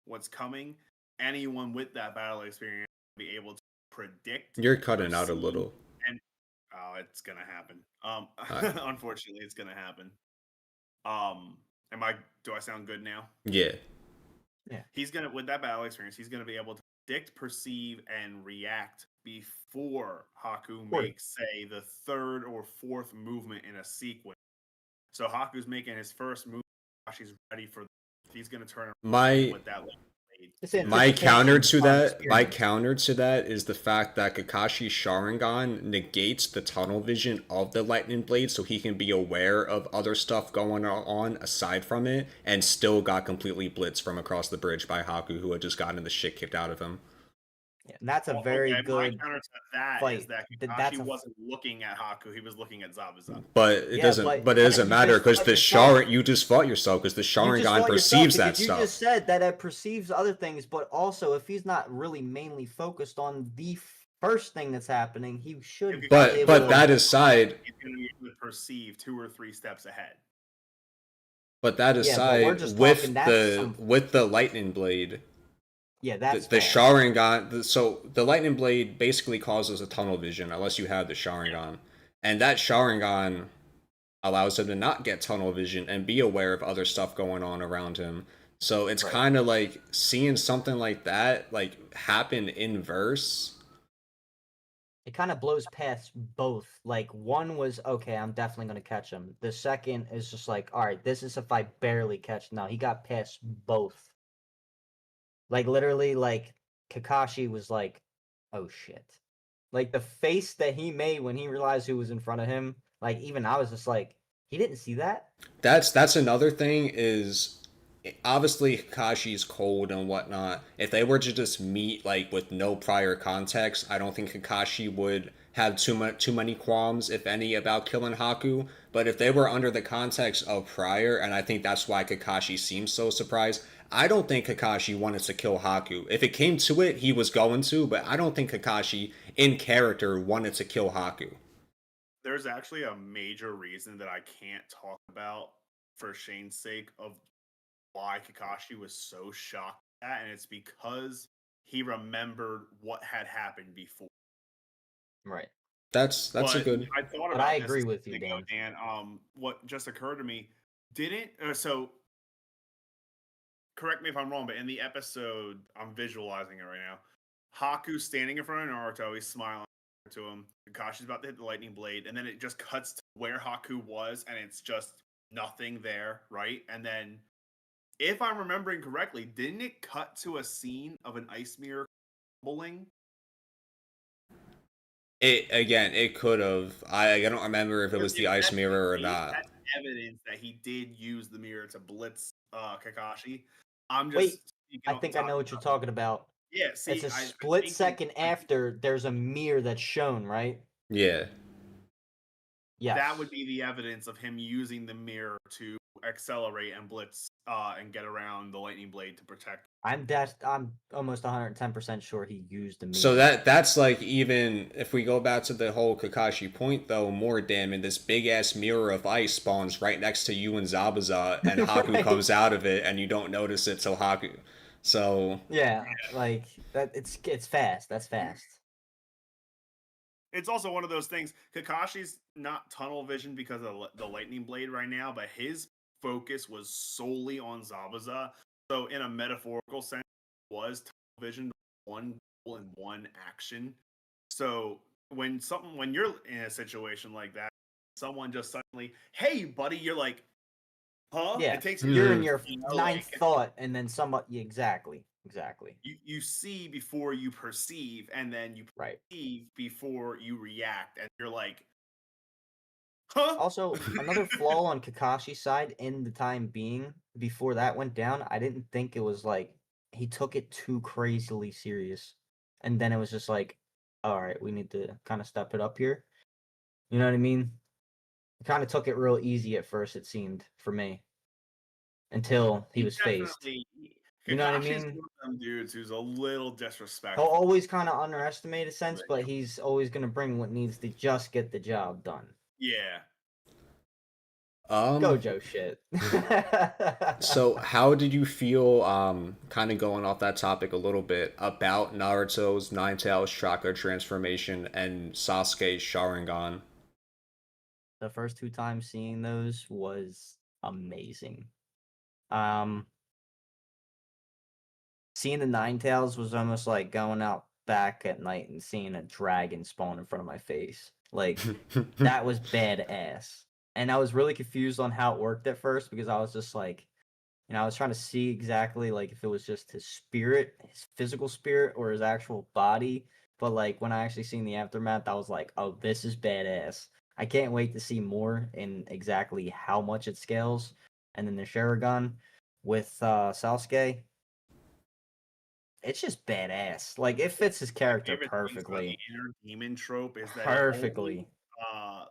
what's coming, anyone with that battle experience will be able to predict, You're cutting out a perceive, little. and oh, it's gonna happen. Uh, Unfortunately, it's gonna happen. Am I? Do I sound good now? yeah. Yeah. He's gonna with that battle experience, he's gonna be able to predict, perceive, and react before Haku Course. makes, say, the third or fourth movement in a sequence. So Haku's making his first move. She's ready for. He's gonna turn around My with that blade. It's My counter anticipation to from that, my experience. counter to that is the fact that Kakashi's Sharingan negates the tunnel vision of the lightning blade, so he can be aware of other stuff going on aside from it, and still got completely blitzed from across the bridge by Haku, who had just gotten the shit kicked out of him. Yeah, and that's a Well, very okay, my good counter to that is fight. that That's Kakashi a wasn't looking at Haku; he was looking at Zabuza. But it yeah, doesn't. But but it that doesn't you matter just because fought the yourself. Shar. You just fought yourself because the You just Sharingan fought yourself perceives that because you stuff. just said that it perceives other things, but also if he's not really mainly focused on the first thing that's happening, he If should be Kakashi But able was but to. that focused on it, aside, he's going to be able to perceive 2 or 3 steps ahead. but that Yeah, but we're aside, just talking. That's some. with the lightning blade, Yeah, the that's the fast. Sharingan. So the lightning blade basically causes a tunnel vision unless you have the Sharingan, and that Sharingan allows him to not get tunnel vision and be aware of other stuff going on around him. So it's Right. kind of like seeing something like that like happen in verse. It kind of blows past both. Like one was okay, I'm definitely gonna catch him. The second is just like, all right, this is if I barely catch. No, he got past both. Like literally, like Kakashi was like, "Oh shit!" Like the face that he made when he realized who was in front of him. Like even I was just like, he didn't see that. That's another thing is obviously Kakashi's cold and whatnot. If they were to just meet like with no prior context, I don't think Kakashi would have too many qualms, if any, about killing Haku. But if they were under the context of prior, and I think that's why Kakashi seems so surprised. I don't think Kakashi wanted to kill Haku. If it came to it, he was going to, but I don't think Kakashi in character wanted to kill Haku. There's actually a major reason that I can't talk about for Shane's sake of why Kakashi was so shocked at that, and it's because he remembered what had happened before. Right. That's a But good. I thought But I about this a agree with you, second ago, Dan. Dan. What just occurred to me, didn't so correct me if I'm wrong, but in the episode, I'm visualizing it right now. Haku's standing in front of Naruto, he's smiling to him. Kakashi's about to hit the lightning blade, and then it just cuts to where Haku was, and it's just nothing there, right? And then, if I'm remembering correctly, didn't it cut to a scene of an ice mirror crumbling? It again. It could have. I don't remember if it was the If ice that's the mirror or case, not. that's evidence that he did use the mirror to blitz Kakashi. I'm Wait, just speaking I off the think I top know of what you're my head. talking about. Yeah, It's see, a I split think it, second I after there's a mirror that's shown, right? Yeah. Yes. that would be the evidence of him using the mirror to accelerate and blitz and get around the lightning blade to protect. I'm almost 110% sure he used the So mirror. that's like, even if we go back to the whole Kakashi point though, more damn it, this big ass mirror of ice spawns right next to you and Zabuza, and Haku Right. comes out of it, and you don't notice it till Haku. So Yeah, like that it's fast. That's fast. It's also one of those things. Kakashi's not tunnel vision because of the lightning blade right now, but his focus was solely on Zabuza. So, in a metaphorical sense, it was tunnel vision, one goal and one action. So, when you're in a situation like that, someone just suddenly, hey, buddy, you're like, huh? Yeah. It takes You're in mhm. your you know, ninth like thought and then somebody exactly. Exactly. you see before you perceive, and then you Right. perceive before you react, and you're like, huh? Also, another flaw on Kakashi's side in the time being before that went down, I didn't think it was like he took it too crazily serious. And then it was just like, all right, we need to kind of step it up here. You know what I mean? He kind of took it real easy at first, it seemed, for me, until he He was faced. definitely You know what I Kakashi's mean? one of them dudes who's a little He'll disrespectful. always kind of underestimate a sense, but he's always going to bring what needs to just get the job done. Yeah. um, Gojo shit. so how did you feel? Kind of going off that topic a little bit about Naruto's Nine Tails chakra transformation and Sasuke's Sharingan. The first two times seeing those was amazing. Um, seeing the Nine Tails was almost like going out back at night and seeing a dragon spawn in front of my face. Like that was badass. And I was really confused on how it worked at first because I was just like, I was trying to see exactly like if it was just his spirit, his physical spirit, or his actual body. But like when I actually seen the aftermath, I was like, oh, this is badass. I can't wait to see more in exactly how much it scales. And then the Sharingan with Sasuke, it's just badass. Like it fits his My character favorite things about the perfectly. inner demon trope is that it only Perfectly.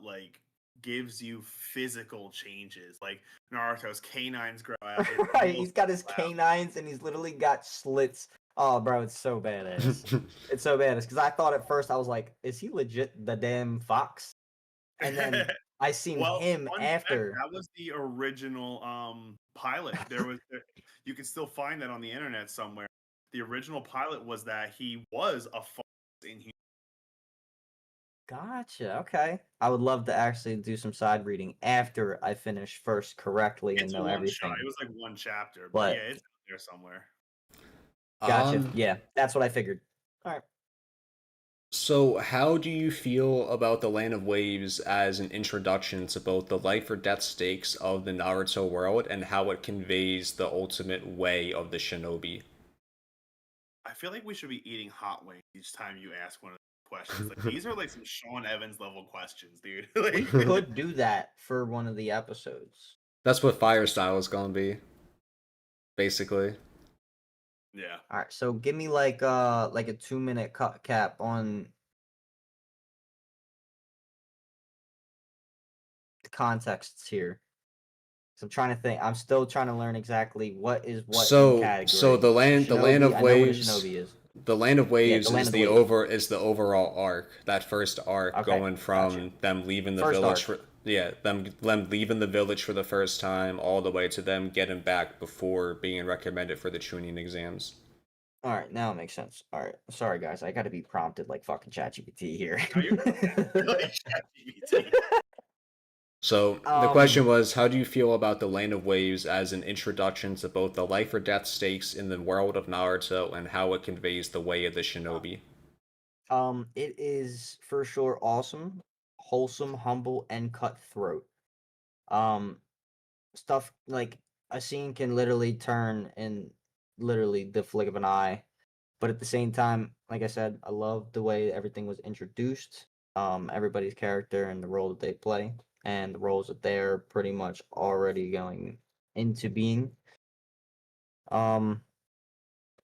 like gives you physical changes. Like Naruto's canines grow out, his Right, muscles he's got his grow out. canines and he's literally got slits. Oh, bro, it's so badass. It's so badass because I thought at first I was like, is he legit the damn fox? And then I seen Well, him fun fact, after. that was the original pilot. You can still find that on the internet somewhere. The original pilot was that he was a fox in human. Gotcha. Okay. I would love to actually do some side reading after I finish first correctly and It's a know one shot. everything. It was like one chapter, but yeah, But it's out there somewhere. gotcha. um, Yeah, that's what I figured. All right. So, how do you feel about the Land of Waves as an introduction to both the life or death stakes of the Naruto world and how it conveys the ultimate way of the shinobi? I feel like we should be eating hot wings each time you ask one of the questions. Like these are like some Sean Evans level questions, dude. We Like, could do that for one of the episodes. That's what Fire Style is going to be. basically. Yeah. All right, so give me like a 2-minute cap on the contexts here. So I'm trying to think. I'm still trying to learn exactly what is what in So category. the land Shinobi, of I know what a waves, shinobi is. the land of Yeah, waves the land is of the waves. is the overall arc. That first arc Okay, going gotcha. from them leaving the First village arc. for them leaving the village for the first time all the way to them getting back before being recommended for the Chunin exams. All right, now it makes sense. All right, sorry guys, I got to be prompted like fucking ChatGPT here. No, you're good, man. Like ChatGPT. So the question was, how do you feel about the Land of Waves as an introduction to both the life or death stakes in the world of Naruto and how it conveys the way of the shinobi? It is for sure awesome, wholesome, humble, and cutthroat. Um, Stuff like a scene can literally turn in literally the flick of an eye. But at the same time, like I said, I love the way everything was introduced. Everybody's character and the role that they play, and the roles that they're pretty much already going into being. Um,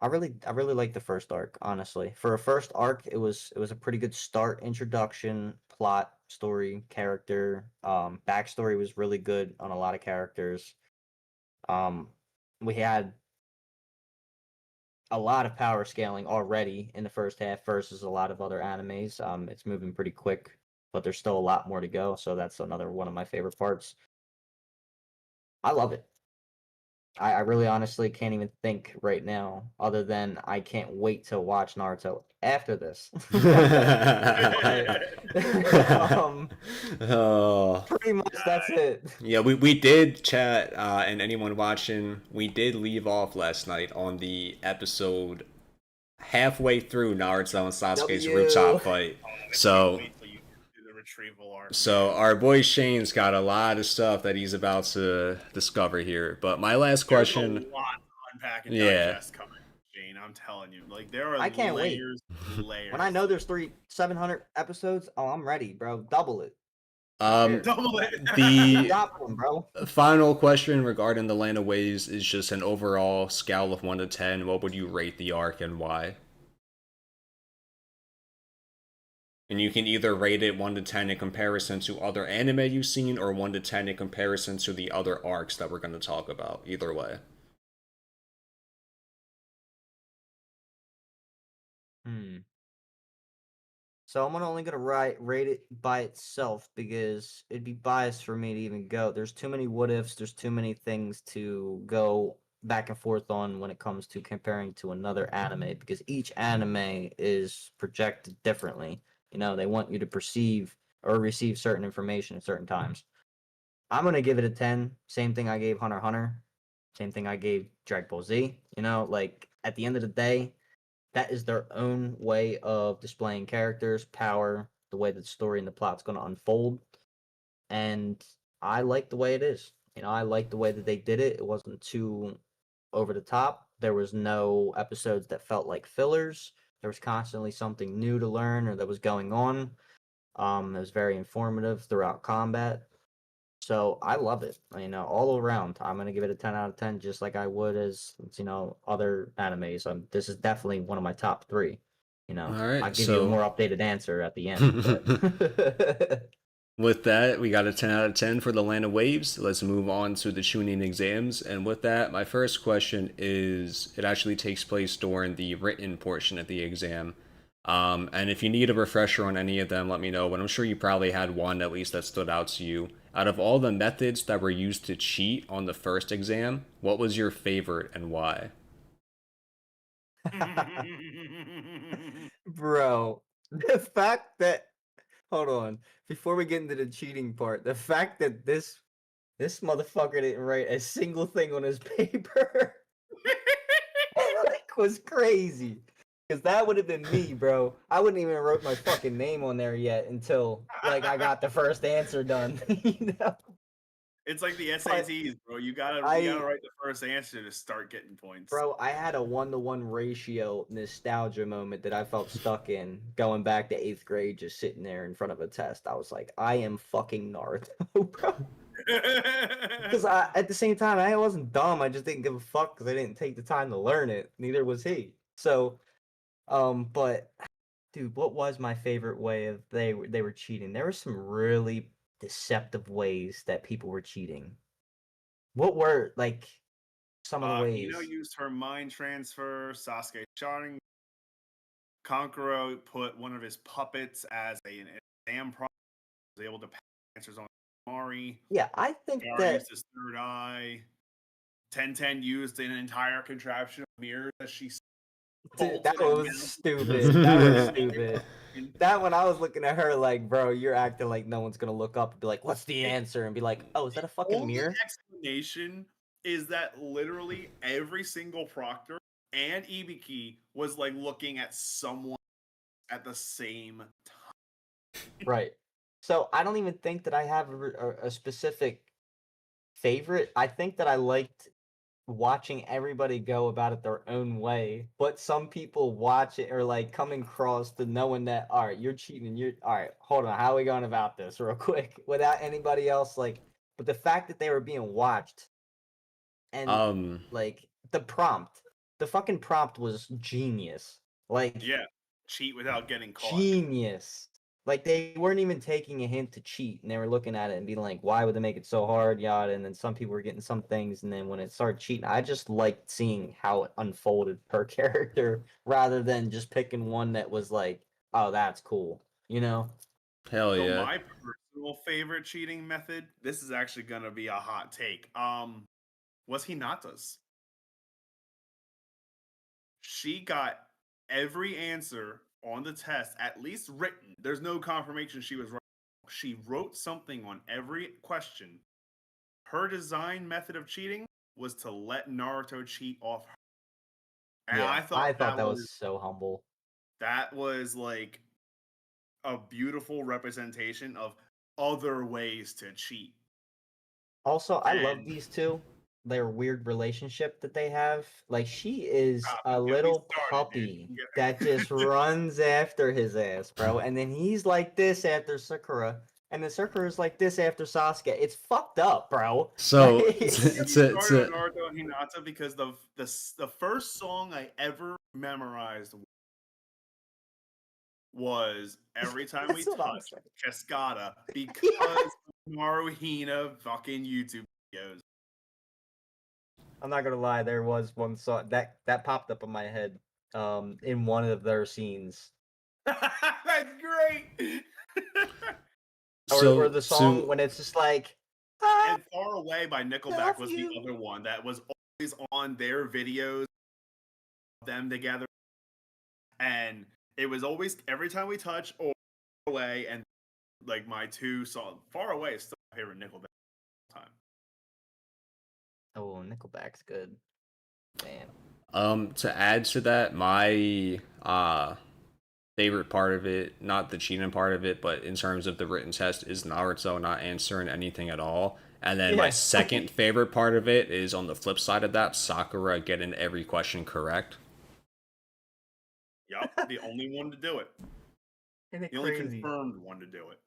I really like the first arc, honestly. For a first arc, it was a pretty good start, introduction, plot, story, character. Backstory was really good on a lot of characters. Um, we had a lot of power scaling already in the first half versus a lot of other animes. It's moving pretty quick, but there's still a lot more to go. So that's another one of my favorite parts. I love it. I really honestly can't even think right now, other than I can't wait to watch Naruto after this. But, Oh. pretty much that's it. Yeah, we did chat, and anyone watching, we did leave off last night on the episode halfway through Naruto and Sasuke's W. rooftop fight. Oh, I So, can't wait till you do the retrieval arc. so our boy Shane's got a lot of stuff that he's about to discover here. But my last There's question, a lot to unpack and yeah, digest coming, Shane. I'm telling you. Like there are I can't wait. layers, layers. When I know there's 700 episodes, oh, I'm ready, bro. Double it. um, double it. the Adopt one, bro. final question regarding the Land of Waves is just an overall scale of 1 to 10. What would you rate the arc and why? And you can either rate it 1 to 10 in comparison to other anime you've seen, or 1 to 10 in comparison to the other arcs that we're going to talk about. Either way. So I'm only gonna rate it by itself because it'd be biased for me to even go. There's too many what ifs. There's too many things to go back and forth on when it comes to comparing to another anime because each anime is projected differently. You know, they want you to perceive or receive certain information at certain times. I'm gonna give it a 10. Same thing I gave Hunter x Hunter. Same thing I gave Dragon Ball Z. You know, like at the end of the day, that is their own way of displaying characters, power, the way that the story and the plot's going to unfold. And I like the way it is. You know, I like the way that they did it. It wasn't too over the top. There was no episodes that felt like fillers. There was constantly something new to learn or that was going on. It was very informative throughout combat. So I love it. You know, all around. I'm gonna give it a 10 out of 10, just like I would as other animes. This is definitely one of my top three. You All know, I'll right, give you a so more updated answer at the end. But with that, we got a 10 out of 10 for the Land of Waves. Let's move on to the Chunin exams. And with that, my first question is it actually takes place during the written portion of the exam. And if you need a refresher on any of them, let me know. But I'm sure you probably had one at least that stood out to you. Out of all the methods that were used to cheat on the first exam, what was your favorite and why? bro, the fact that hold on, before we get into the cheating part, the fact that this motherfucker didn't write a single thing on his paper like was crazy. Cause that would have been me, bro. I wouldn't even wrote my fucking name on there yet until like I got the first answer done. You know? It's like the But SATs, bro. You gotta I write the first answer to start getting points. bro, I had a 1-to-1 ratio nostalgia moment that I felt stuck in going back to 8th grade, just sitting there in front of a test. I was like, I am fucking Naruto, bro. Because at the same time, I wasn't dumb. I just didn't give a fuck because I didn't take the time to learn it. Neither was he. So, but dude, what was my favorite way of they were cheating? There were some really deceptive ways that people were cheating. What were like some of the Hino ways? used her mind transfer. Sasuke sharding. Kankuro put one of his puppets as an exam problem. Was able to pass answers on Mari. Yeah, I think Gaara that used his third eye. 1010 used an entire contraption of mirrors that she dude, bolted that and was mounted. stupid. That was stupid. That when I was looking at her like, bro, you're acting like no one's gonna look up and be like, what's the answer? And be like, oh, is that a fucking Only mirror? explanation is that literally every single proctor and Ibiki was like looking at someone at the same time. Right. So I don't even think that I have a specific favorite. I think that I liked watching everybody go about it their own way, but some people watch it or like coming across to knowing that all right, you're cheating. And you're all right. Hold on, how are we going about this real quick without anybody else like? But the fact that they were being watched and Um, like the fucking prompt was genius. Like Yeah, cheat without getting caught. genius. Like they weren't even taking a hint to cheat, and they were looking at it and being like, "Why would they make it so hard?" Yada. And then some people were getting some things, and then when it started cheating, I just liked seeing how it unfolded per character, rather than just picking one that was like, "Oh, that's cool," you know? hell So yeah. my personal favorite cheating method, this is actually gonna be a hot take. Was Hinata's. She got every answer on the test, at least written. There's no confirmation she was right. She wrote something on every question. Her design method of cheating was to let Naruto cheat off her. And Yeah, I I thought thought that was so humble. that was like a beautiful representation of other ways to cheat. Also, I love And these two. Their weird relationship that they have. Like she is a don't get me little started, dude. puppy Don't that get just runs after his ass, bro. And then he's like this after Sakura, and then Sakura's like this after Sasuke. It's fucked up, bro. So Like, Get me started on Naruto and Hinata because the first song I ever memorized was Every Time We that's what I'm Touch saying. Cascada Yeah. because Maruhina fucking YouTube videos. I'm not gonna lie, there was one song that popped up in my head in one of their scenes. That's great. Or so the song to when it's just like I And Far Away by love Nickelback was the you. other one that was always on their videos, them together. And it was always Every Time We Touch or Far Away, and like my two songs. Far Away is still my favorite Nickelback time. Oh, Nickelback's good. Man. to add to that, my favorite part of it, not the cheating part of it, but in terms of the written test, is Naruto not answering anything at all. And then my Yeah. second favorite part of it is on the flip side of that, Sakura getting every question correct. Yup, the only one to do it. Isn't it The only crazy? confirmed one to do it.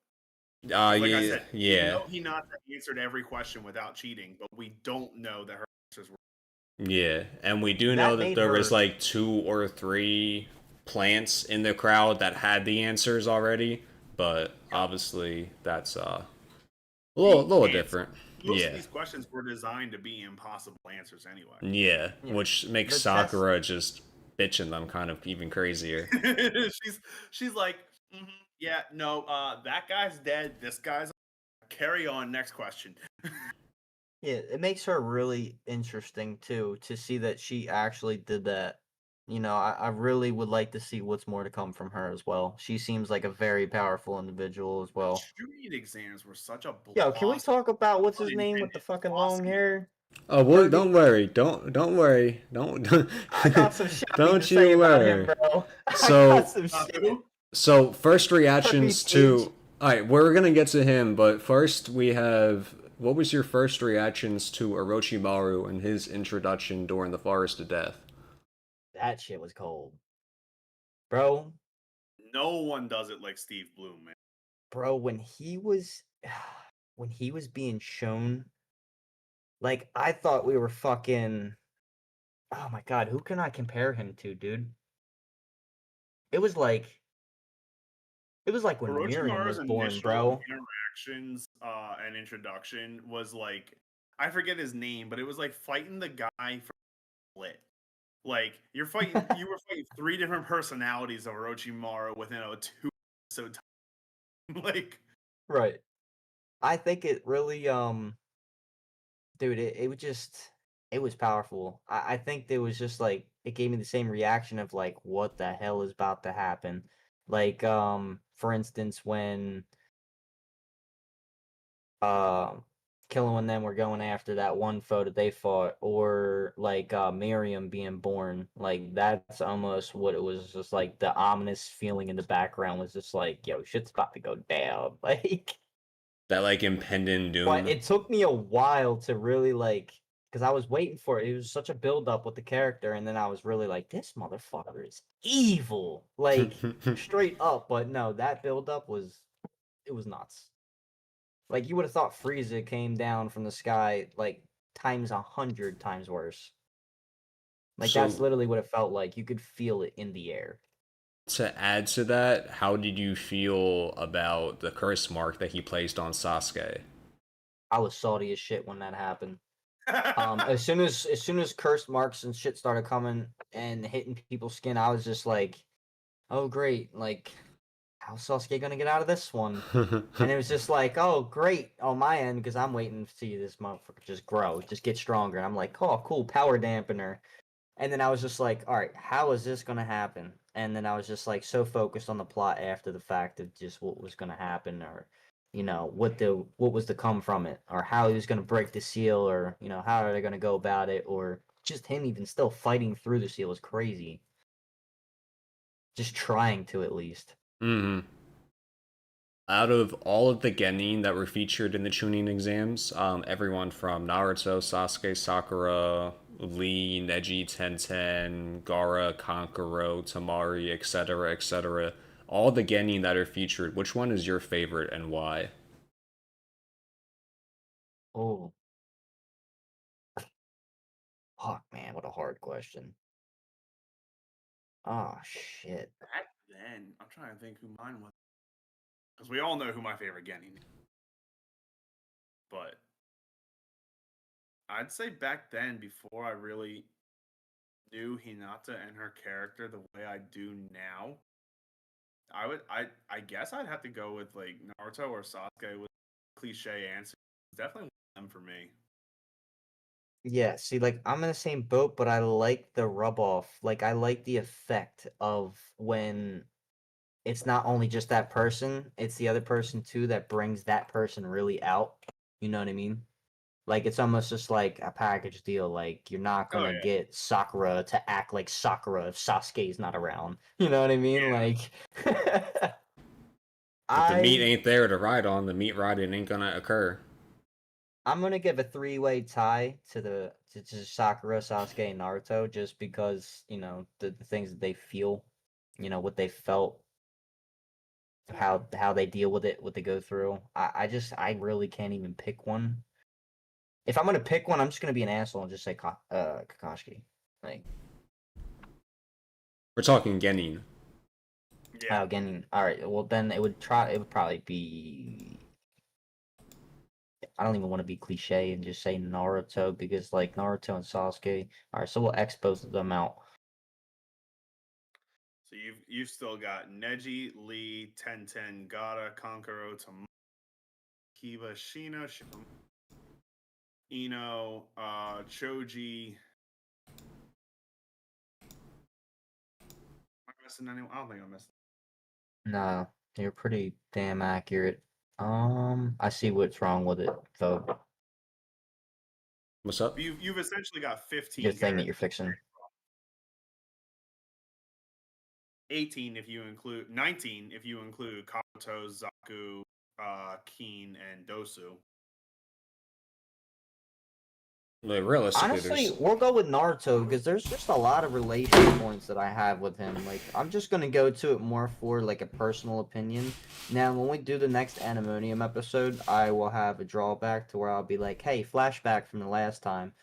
Because, like I Yeah, said, we yeah, know Hinata answered every question without cheating, but we don't know that her answers were. yeah. And we do know That that made there was her like 2 or 3 plants in the crowd that had the answers already, but Yup. obviously that's a The little answer. different. Most of Yeah. these questions were designed to be impossible answers anyway. Yeah, yeah. which makes The test Sakura just bitching them kind of even crazier. she's like, "Mhm, yeah, no, that guy's dead. This guy's carry on. Next question. yeah, it makes her really interesting too to see that she actually did that. You know, I really would like to see what's more to come from her as well. She seems like a very powerful individual as well. Chunin exams were such a Yo, can we blast, talk about what's his name with the unintended fucking long philosophy. hair? Oh, well, don't Kirby? worry. Don't worry. Don't I got some shit I need to don't say you about him, worry. bro. I got So some shit. Who? so first Kirby reactions Sage. to. All right, we're gonna get to him, but first we have. What was your first reactions to Orochimaru and his introduction during the Forest of Death? That shit was cold. Bro, No one does it like Steve Bloom, man. bro, when he was when he was being shown, like I thought we were fucking. Oh my god, who can I compare him to, dude? It was like when Miriam Orochimaru's was born, initial bro. interactions and introduction was like, I forget his name, but it was like fighting the guy for Split. Like you were fighting 3 different personalities of Orochimaru within a 2 episode time. Like, Right. I think it really dude, it was just it was powerful. I think there was just like it gave me the same reaction of like what the hell is about to happen. Like for instance when uh Killua and them were going after that one foe that they fought, or like Miriam being born, like that's almost what it was. Just like the ominous feeling in the background was just like, yo, shit's about to go down. Like, That like impending but doom. it took me a while to really like, because I was waiting for it. It was such a build up with the character, and then I was really like, this motherfucker is evil, like straight up. But no, that build up was it was nuts. Like you would have thought Frieza came down from the sky like times 100 times worse. Like that's So literally what it felt like. You could feel it in the air. to add to that, how did you feel about the curse mark that he placed on Sasuke? I was salty as shit when that happened. As soon as cursed marks and shit started coming and hitting people's skin, I was just like, oh great, like how's Sasuke gonna get out of this one? And it was just like, oh great on my end because I'm waiting to see this motherfucker just grow, just get stronger. And I'm like, oh cool, power dampener. And then I was just like, all right, how is this going to happen? And then I was just like so focused on the plot after the fact of just what was going to happen, or what was to come from it, or how he was going to break the seal, or how are they going to go about it, or just him even still fighting through the seal was crazy. Just trying to at least. Hmm. Out of all of the genin that were featured in the Chunin exams, everyone from Naruto, Sasuke, Sakura, Lee, Neji, Tenten, Gaara, Kankuro, Tamari, etc., all the genin that are featured, which one is your favorite and why? Oh, fuck, man, what a hard question. Oh shit. back then, I'm trying to think who mine was. Because we all know who my favorite Genin is. But I'd say back then, before I really knew Hinata and her character the way I do now, I guess I'd have to go with like Naruto or Sasuke with cliche answer. It's definitely one of them for me. Yeah, see, like I'm in the same boat, but I like the rub off. Like I like the effect of when it's not only just that person, it's the other person too that brings that person really out. You know what I mean? Like it's almost just like a package deal. Like you're not Oh gonna yeah, get Sakura to act like Sakura if Sasuke's not around. You know what I mean? yeah. Like If the meat I ain't there to ride on, the meat riding ain't gonna occur. I'm gonna give a three-way tie to Sakura, Sasuke, and Naruto just because, the things that they feel, what they felt, how they deal with it, what they go through. I really can't even pick one. If I'm gonna pick one, I'm just gonna be an asshole and just say Kakashi. Like, We're talking genin. Yeah. again, all right, well then it would probably be. I don't even want to be cliche and just say Naruto because like Naruto and Sasuke. All right, so we'll X both of them out. So you've still got Neji, Lee, Tenten, Gaara, Kankuro, Kiba, Shino, Ino, Choji. Am I missing anyone? I don't think I'm missing. No, you're pretty damn accurate. I see what's wrong with it, though. What's up? You've essentially got The 15 thing that characters. you're fixing. 18 if you include 19 if you include Kabuto, Zaku, Keen, and Dosu. Like, realistically, Honestly, there's we'll go with Naruto because there's just a lot of relation points that I have with him. Like, I'm just gonna go to it more for like a personal opinion. Now, when we do the next Animonium episode, I will have a drawback to where I'll be like, "Hey, flashback from the last time."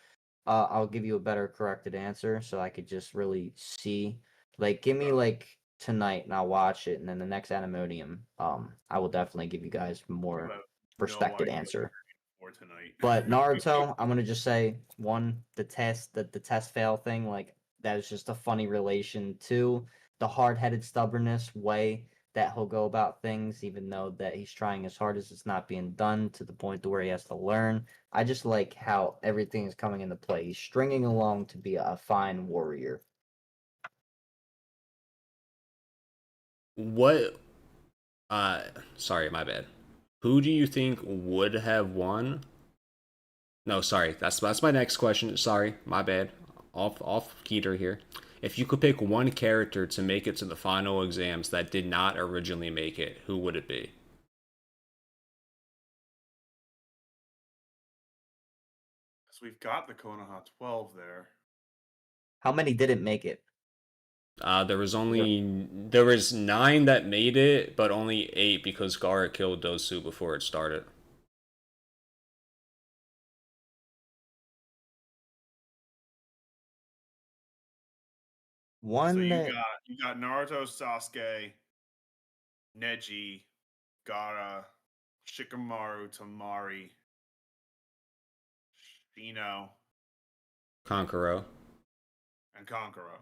I'll give you a better corrected answer so I could just really see. Like, give me like tonight and I'll watch it, and then the next Animonium, I will definitely give you guys You more have no respected idea what answer. you're for tonight. But Naruto, I'm gonna just say one, the test fail thing, like that is just a funny relation. Two, the hard headed stubbornness way that he'll go about things, even though that he's trying as hard as it's not being done to the point to where he has to learn. I just like how everything is coming into play. He's stringing along to be a fine warrior. what. Sorry, my bad. Who do you think would have won? No, sorry. That's my next question. Sorry, my bad. Off Keter here. If you could pick one character to make it to the final exams that did not originally make it, who would it be? So we've got the Konoha 12 there. How many didn't make it? There was 9 that made it, but only 8 because Gara killed Dosu before it started. So One that you got Naruto, Sasuke, Neji, Gara, Shikamaru, Tamari, Shino, Kankuro. and Kankuro.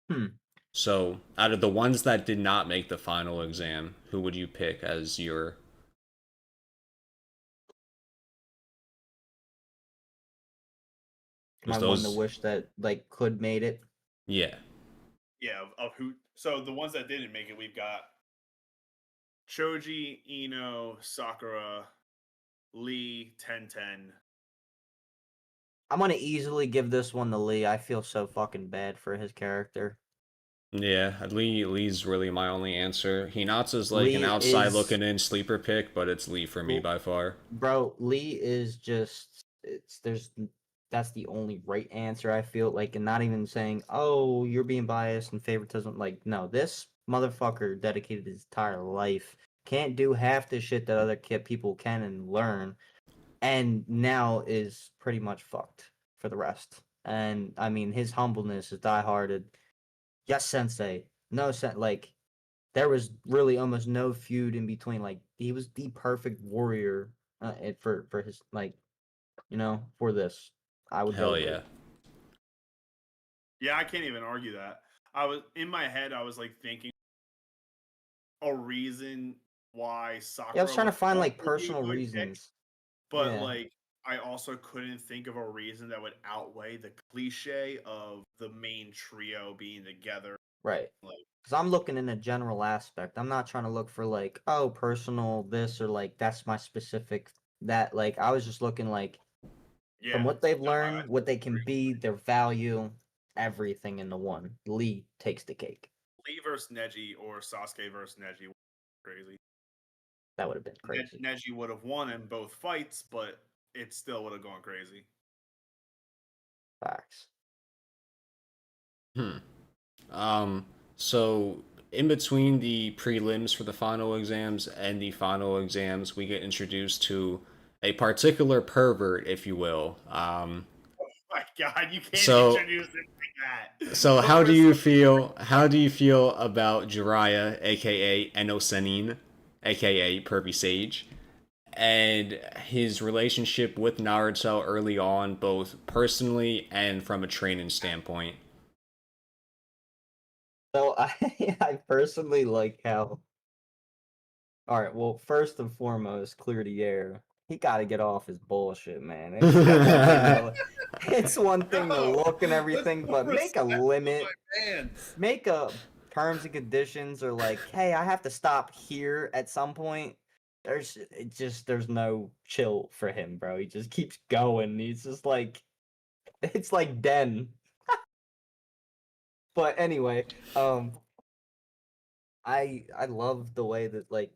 hmm. So, out of the ones that did not make the final exam, who would you pick as your? Was My one to those? wish that like could made it. Yeah, Yeah, of who? So the ones that didn't make it, we've got Choji, Ino, Sakura, Lee, Tenten. I'm gonna easily give this one to Lee. I feel so fucking bad for his character. yeah. Lee's really my only answer. Hinata's like an Lee outside is, looking in sleeper pick, but it's Lee for me by far. bro. Lee is just. It's there's. That's the only right answer. I feel like, and not even saying, "Oh, you're being biased and favoritism." Like, no, this motherfucker dedicated his entire life. Can't do half the shit that other kid people can and learn, and now is pretty much fucked for the rest. And I mean, his humbleness is dieharded. Yes, sensei. No, like there was really almost no feud in between. Like he was the perfect warrior for his like for this. I would go Hell yeah. Lee. Yeah, I can't even argue that. I was in my head. I was like thinking a reason why Yeah, I was Sakura trying to would find like also be a personal good pick, reasons. but Yeah, like I also couldn't think of a reason that would outweigh the cliche of the main trio being together. right. Like, Because I'm looking in a general aspect. I'm not trying to look for like, oh, personal this or like that's my specific that. Like I was just looking like from yeah, what they've no, learned, what they can be, their value, everything into one. Lee takes the cake. Lee versus Neji or Sasuke versus Neji would be crazy. That would have been crazy. Neji would have won in both fights, but it still would have gone crazy. Facts. Hmm. Um. So in between the prelims for the final exams and the final exams, we get introduced to a particular pervert, if you will. My God, you can't So introduce it like that. So Of how do course, you feel? How do you feel about Jiraiya, aka Enosenin, aka Pervy Sage, and his relationship with Naruto early on, both personally and from a training standpoint? So I I personally like how. All right, well, first and foremost, clear the air. He got to get off his bullshit, man. It's one thing to it's one thing to no, look and let's everything, put but make a respect on limit, my man. make a terms and conditions, or like, hey, I have to stop here at some point. There's no chill for him, bro. He just keeps going. He's just like it's like Den. But anyway, I love the way that like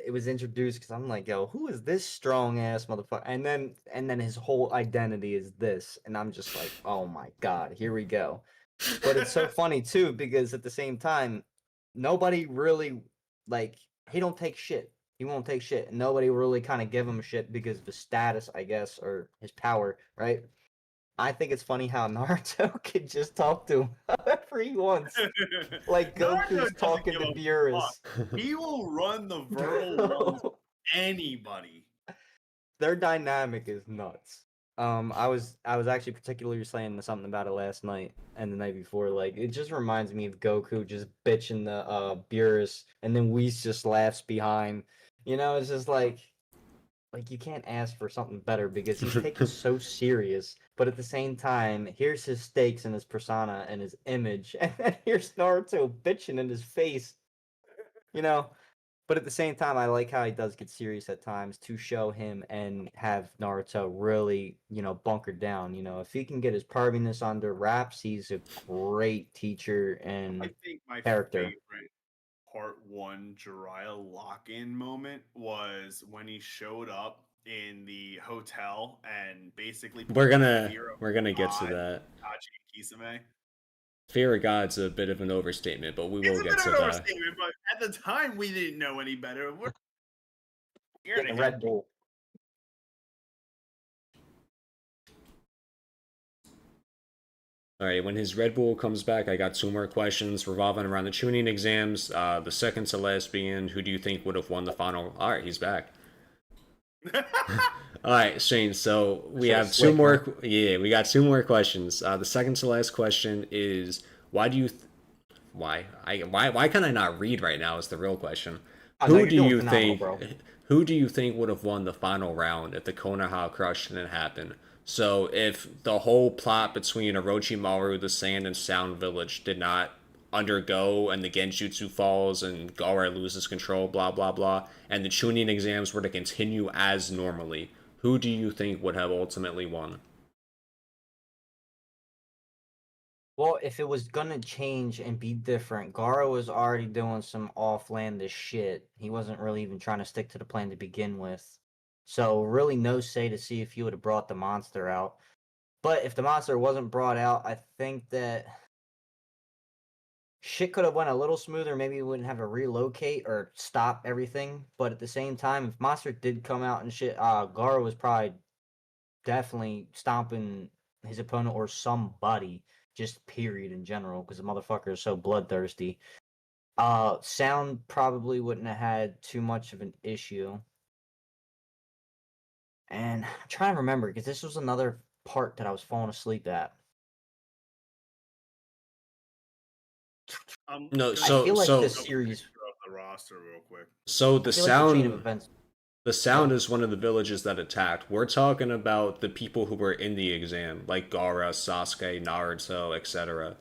it was introduced because I'm like, yo, who is this strong ass motherfucker? And then his whole identity is this, and I'm just like, oh my god, here we go. But it's so funny too because at the same time, nobody really like he don't take shit. He won't take shit. And nobody really kind of give him shit because of his status, I guess, or his power, right? I think it's funny how Naruto could just talk to him however he wants. Like Naruto Goku's doesn't talking give to a fuck. Beerus. He will run the verbal ones anybody. Their dynamic is nuts. I was actually particularly saying something about it last night and the night before. Like it just reminds me of Goku just bitching the Beerus, and then Whis just laughs behind. It's just like you can't ask for something better because he's taken so serious. But at the same time, here's his stakes and his persona and his image, and then here's Naruto bitching in his face. You know, but at the same time, I like how he does get serious at times to show him and have Naruto really, bunker down. If he can get his perviness under wraps, he's a great teacher and I think my character. favorite part one Jiraiya lock-in moment was when he showed up in the hotel and basically We're put gonna fear of we're gonna get to God, that. Itachi and Kisame. Fear of God's a bit of an overstatement, but we It's will a get bit of to an that. overstatement, but at the time we didn't know any better. We're scared Getting of a him. Red Bull. All right, when his Red Bull comes back, I got two more questions revolving around the Chunin exams. The second to last being, who do you think would have won the final? All right, he's back. All right, Shane. So we Should've have two slick, more. man. Yeah, we got two more questions. The second to last question is, why do you? Why can I not read right now? Is the real question. I know Who you're do doing you phenomenal, think? bro. Who do you think would have won the final round if the Konoha crush didn't happen? So if the whole plot between Orochimaru, the Sand and Sound Village did not undergo and the Genjutsu falls and Gaara loses control, blah blah blah, and the Chunin exams were to continue as normally, who do you think would have ultimately won? Well, if it was gonna change and be different, Gara was already doing some offlandish shit. He wasn't really even trying to stick to the plan to begin with. So really no say to see if he would have brought the monster out. But if the monster wasn't brought out, I think that shit could have went a little smoother. Maybe we wouldn't have to relocate or stop everything. But at the same time, if monster did come out and shit, Gara was probably definitely stomping his opponent or somebody, just period in general, because the motherfucker is so bloodthirsty. Sound probably wouldn't have had too much of an issue. And I'm trying to remember because this was another part that I was falling asleep at. No, I so feel like so this Double series. picture of the roster real quick. so I the feel like the chain of sound events. the sound Yeah, is one of the villages that attacked. We're talking about the people who were in the exam, like Gaara, Sasuke, Naruto, etc.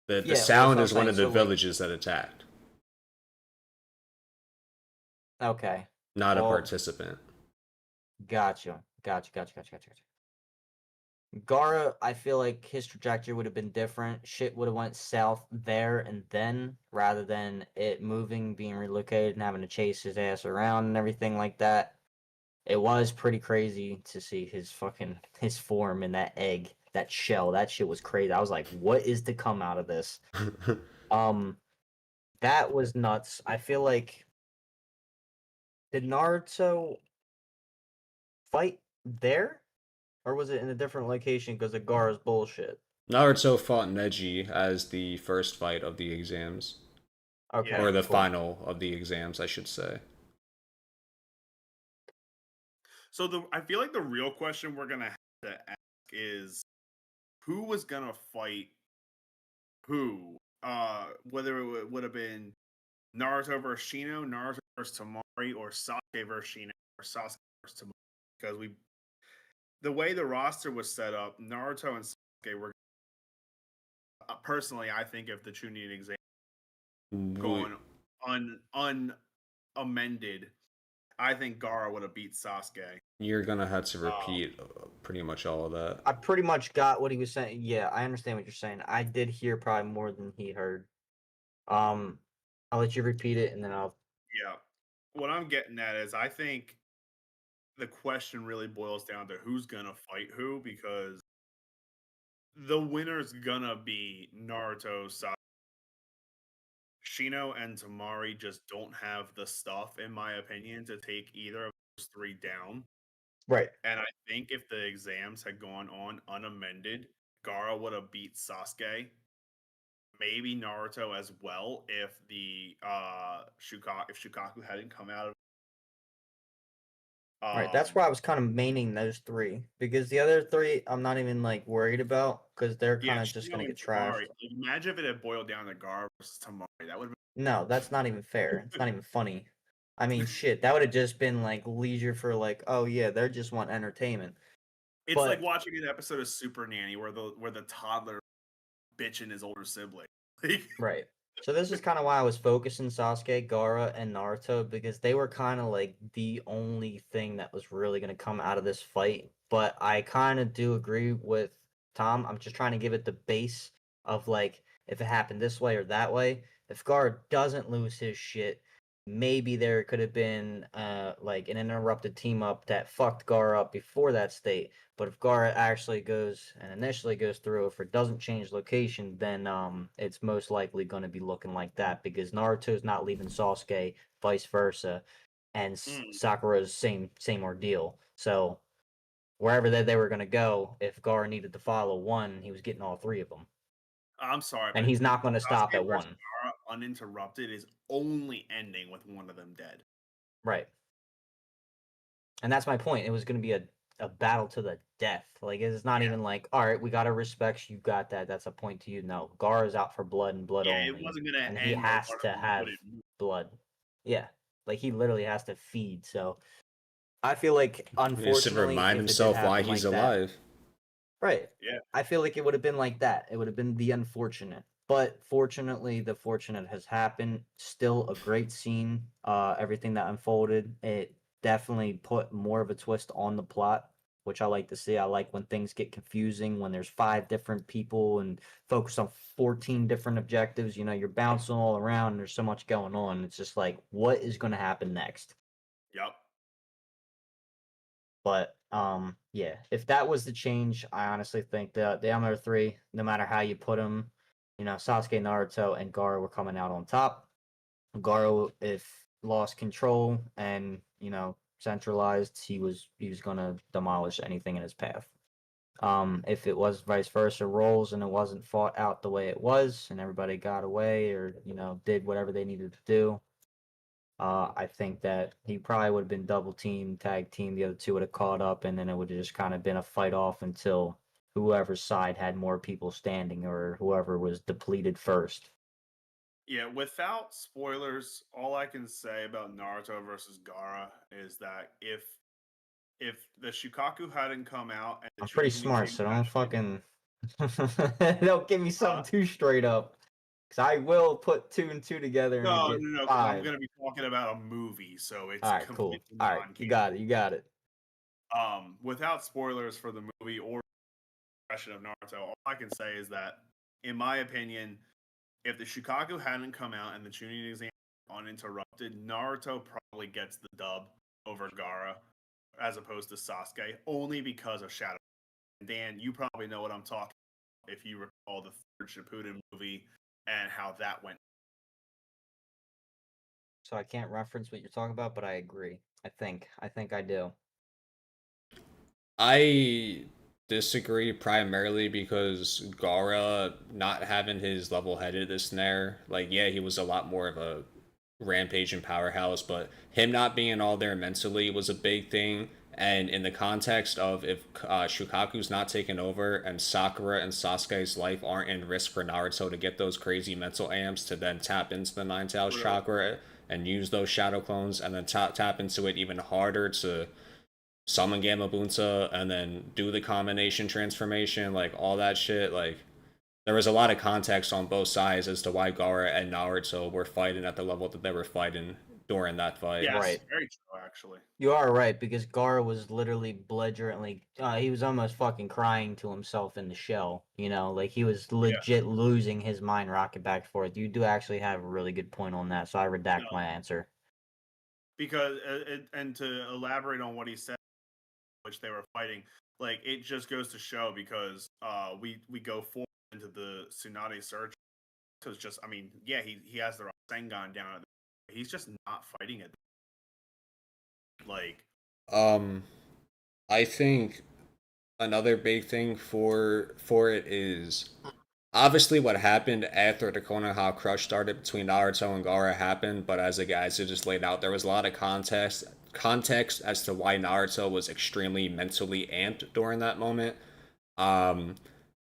The yeah. Well, that's sound what I'm is one saying. of the So like, villages that attacked, okay. not a Well, participant. gotcha. Gara, I feel like his trajectory would have been different. Shit would have went south there and then, rather than it moving, being relocated, and having to chase his ass around and everything like that. It was pretty crazy to see his form in that egg, that shell. That shit was crazy. I was like, what is to come out of this? Um, that was nuts. I feel like did Naruto fight there, or was it in a different location because of Gara's bullshit? Naruto fought Neji as the first fight of the exams, Yeah. or Okay, the cool. final of the exams, I should say. So I feel like the real question we're gonna have to ask is who was gonna fight who? Whether would have been Naruto versus Shino, Naruto versus Tamari, or Sasuke versus Shino, or Sasuke versus Tamari. Because the way the roster was set up, Naruto and Sasuke were personally, I think if the Chunin exam going unamended, I think Gara would have beat Sasuke. You're gonna have to Um, repeat pretty much all of that. I pretty much got what he was saying. Yeah, I understand what you're saying. I did hear probably more than he heard. Um, I'll let you repeat it and then I'll. yeah. what I'm getting at is I think the question really boils down to who's gonna fight who, because the winner's gonna be Naruto. Shino and Tamari just don't have the stuff, in my opinion, to take either of those three down. Right. And I think if the exams had gone on unamended, Gaara would have beat Sasuke. Maybe Naruto as well if the Shukaku hadn't come out of Right. That's why I was kind of maining those three because the other three I'm not even like worried about because they're yeah, kind of just Shino gonna and get Tamari. trashed. Like, imagine if it had boiled down to Gaara versus Tamari. That would have No, that's not even fair. It's not even funny. I mean, shit, that would have just been like leisure for like, oh yeah, they just want entertainment. it's like But watching an episode of Super Nanny where the toddler bitching his older sibling. Like, right. So this is kind of why I was focusing Sasuke, Gaara, and Naruto because they were kind of like the only thing that was really going to come out of this fight. But I kind of do agree with Tom. I'm just trying to give it the base of like if it happened this way or that way. If Gaara doesn't lose his shit, maybe there could have been like an interrupted team up that fucked Gaara up before that state. But if Gaara actually goes and initially goes through, if it doesn't change location, then it's most likely going to be looking like that because Naruto's not leaving Sasuke, vice versa, and Sakura's same ordeal. So wherever they were going to go, if Gaara needed to follow one, he was getting all three of them, I'm sorry, and but he's not going to stop Sasuke at versus one. Gaara uninterrupted is only ending with one of them dead. Right. And that's my point. It was going to be a battle to the death. Like it's not Yeah. even like, all right, we got to respect you. Got that. That's a point to you. No, Gar is out for blood and blood Yeah, it only, wasn't gonna and he end as has one to of them have wouldn't move. blood. Yeah, like he literally has to feed. So I feel like, He needs to unfortunately, remind if it did himself why happen he's like that, alive. right? Yeah. I feel like it would have been like that. It would have been the unfortunate. But fortunately, the fortunate has happened. Still a great scene. Everything that unfolded, it definitely put more of a twist on the plot, which I like to see. I like when things get confusing, when there's 5 different people and focus on 14 different objectives. You know, you're bouncing all around and there's so much going on. It's just like, what is going to happen next? Yep. But yeah, if that was the change, I honestly think the other three, no matter how you put them, you know, Sasuke, Naruto, and Gaara were coming out on top. Gaara, if lost control and centralized, he was gonna demolish anything in his path. If it was vice versa roles and it wasn't fought out the way it was, and everybody got away or did whatever they needed to do, I think that he probably would have been double team, tag team. The other two would have caught up, and then it would have just kind of been a fight off until whoever's side had more people standing or whoever was depleted first. Yeah, without spoilers, all I can say about Naruto versus Gaara is that if the Shukaku hadn't come out and the I'm pretty Chunin smart, exam so don't hadn't fucking don't give me uh, something too straight up, because I will put two and two together and no, get no, no, because I'm 5. gonna be talking about a movie, so it's All right, cool. completely All right, you non-canon. got it. You got it. Without spoilers for the movie or impression of Naruto, all I can say is that, in my opinion, if the Shukaku hadn't come out and the Chunin exam uninterrupted, Naruto probably gets the dub over Gaara as opposed to Sasuke, only because of Shadow. Dan, you probably know what I'm talking about if you recall the third Shippuden movie and how that went. So I can't reference what you're talking about, but I agree. I think I do. I disagree primarily because Gara not having his level headedness there, like, yeah, he was a lot more of a rampaging powerhouse, but him not being all there mentally was a big thing. And in the context of if Shukaku's not taken over and Sakura and Sasuke's life aren't in risk for Naruto to get those crazy mental amps to then tap into the Nine Tails chakra and use those shadow clones and then tap into it even harder to summon Gamma Bunta and then do the combination transformation, like all that shit. Like there was a lot of context on both sides as to why Gaara and Naruto were fighting at the level that they were fighting during that fight. Yes, Right. very true, actually. You are right because Gar was literally belligerently. He was almost fucking crying to himself in the shell. Like he was legit losing his mind, rocking back and forth. You do actually have a really good point on that, so I No, redact my answer. because and to elaborate on what he said, which they were fighting, like it just goes to show because we go forward into the Tsunade Surge. Because just I mean, yeah, he has the Rasengan down. He's just not fighting it. Like, I think another big thing for it is obviously what happened after the Konoha crush started between Naruto and Gaara happened, but as the guys had just laid out, there was a lot of context as to why Naruto was extremely mentally amped during that moment. Um,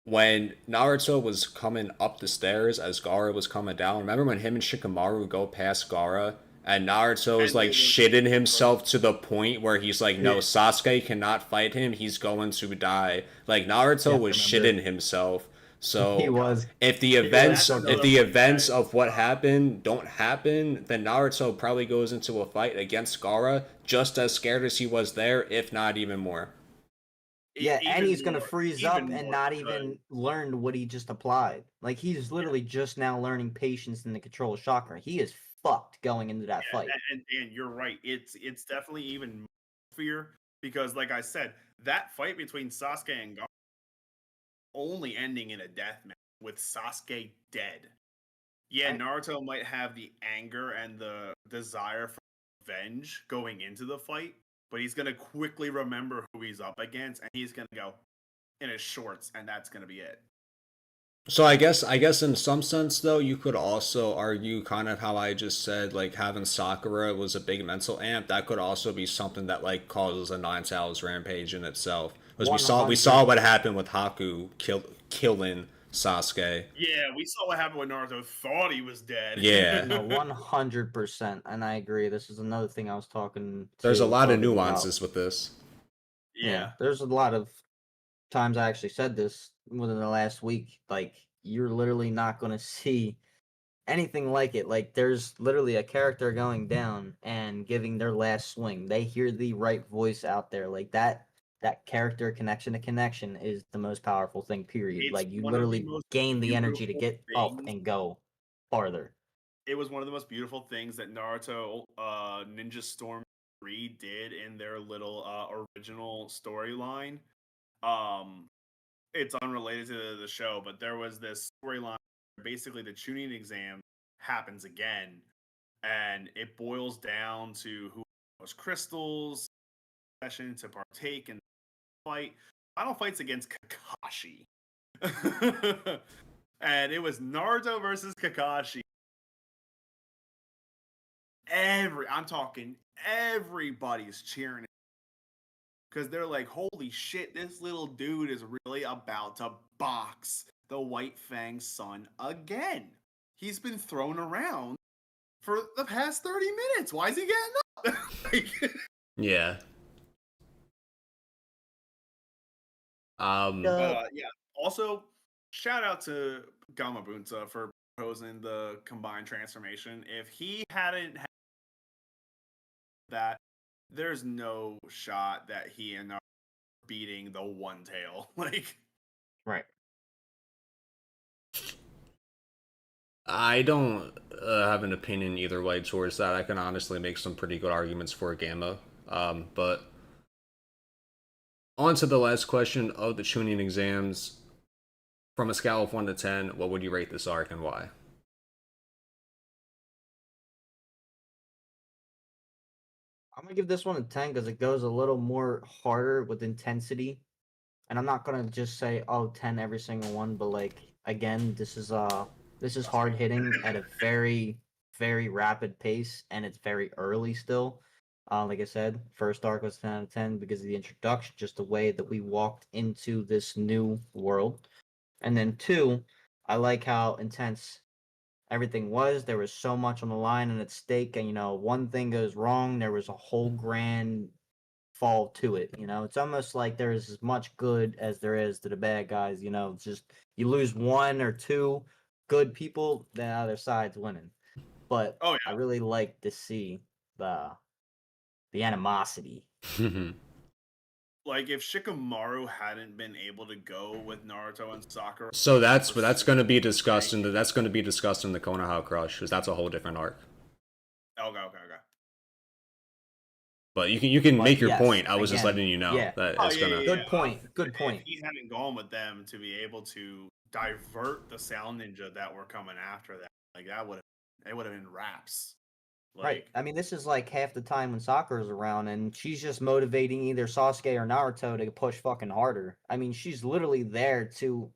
when Naruto was coming up the stairs as Gaara was coming down, remember when him and Shikamaru go past Gaara and Naruto is and like they shitting himself to the point where he's like, no, Yeah. Sasuke cannot fight him, he's going to die. Like Naruto Yeah, I was remember. shitting himself. He So was. if the Yeah, events that's so if another good. the point events that of what happened don't happen, then Naruto probably goes into a fight against Gaara just as scared as he was there, if not even more. Yeah, and even he's gonna more, freeze up even and more not because even learn what he just applied. Like he's literally just now learning patience and the control of chakra. He is fucked going into that fight. and you're right. It's definitely even more fear because, like I said, that fight between Sasuke and Gaara only ending in a death match with Sasuke dead. Yeah, Right. Naruto might have the anger and the desire for revenge going into the fight, but he's gonna quickly remember who he's up against, and he's gonna go in his shorts, and that's gonna be it. So I guess in some sense though, you could also argue kind of how I just said, like having Sakura was a big mental amp. That could also be something that like causes a Nine Tails rampage in itself. Because we One saw hundred. what happened with Haku killing Sasuke. Yeah, we saw what happened when Naruto thought he was dead. Yeah. No, 100%, and I agree. This is another thing I was talking There's a to lot of Logan about. nuances with this. Yeah, Yeah. there's a lot of times I actually said this within the last week. Like you're literally not gonna see anything like it. Like there's literally a character going down and giving their last swing. They hear the right voice out there. Like that character connection to connection is the most powerful thing, period. It's Like you one of the literally most gain the energy to beautiful get up things. and go farther. It was one of the most beautiful things that Naruto Ninja Storm 3 did in their little original storyline. Um it's unrelated to the show, but there was this storyline where basically the Chunin exam happens again, and it boils down to who was crystals session to partake in the fight. Final fights against Kakashi. And it was Naruto versus Kakashi. I'm talking everybody's cheering because they're like, holy shit, this little dude is really about to box the White Fang's son again. He's been thrown around for the past 30 minutes. Why is he getting up? Like, Yeah. Uh, yeah. Also, shout out to Gamabunta for proposing the combined transformation. If he hadn't had that, there's no shot that he and are beating the One Tail. Like, right. I don't have an opinion either way towards that. I can honestly make some pretty good arguments for Gamma. But on to the last question of the Chunin exams. From a scale of 1 to 10, what would you rate this arc and why? I'm gonna give this one a 10 because it goes a little more harder with intensity. And I'm not gonna just say, oh, 10 every single one, but like again, this is hard hitting at a very, very rapid pace, and it's very early still. Like I said, first arc was 10 out of 10 because of the introduction, just the way that we walked into this new world. And then two, I like how intense everything was. There was so much on the line and at stake, and one thing goes wrong, there was a whole grand fall to it. It's almost like there's as much good as there is to the bad guys. It's just you lose one or two good people, the other side's winning. But oh I yeah, really like to see the animosity. like if Shikamaru hadn't been able to go with Naruto and Sakura, So that's for that's so going to be many- discussed in the Konoha crush, because that's a whole different arc. okay, okay, okay. But you can But make your yes, point. I was just again, letting you know yeah. that Oh it's yeah, gonna. yeah, Good yeah. point. Good If point. he hadn't gone with them to be able to divert the Sound Ninja that were coming after that, like that would have, it would have been raps. Right. Like, I mean, this is like half the time when Sakura's around, and she's just motivating either Sasuke or Naruto to push fucking harder. I mean, she's literally there to.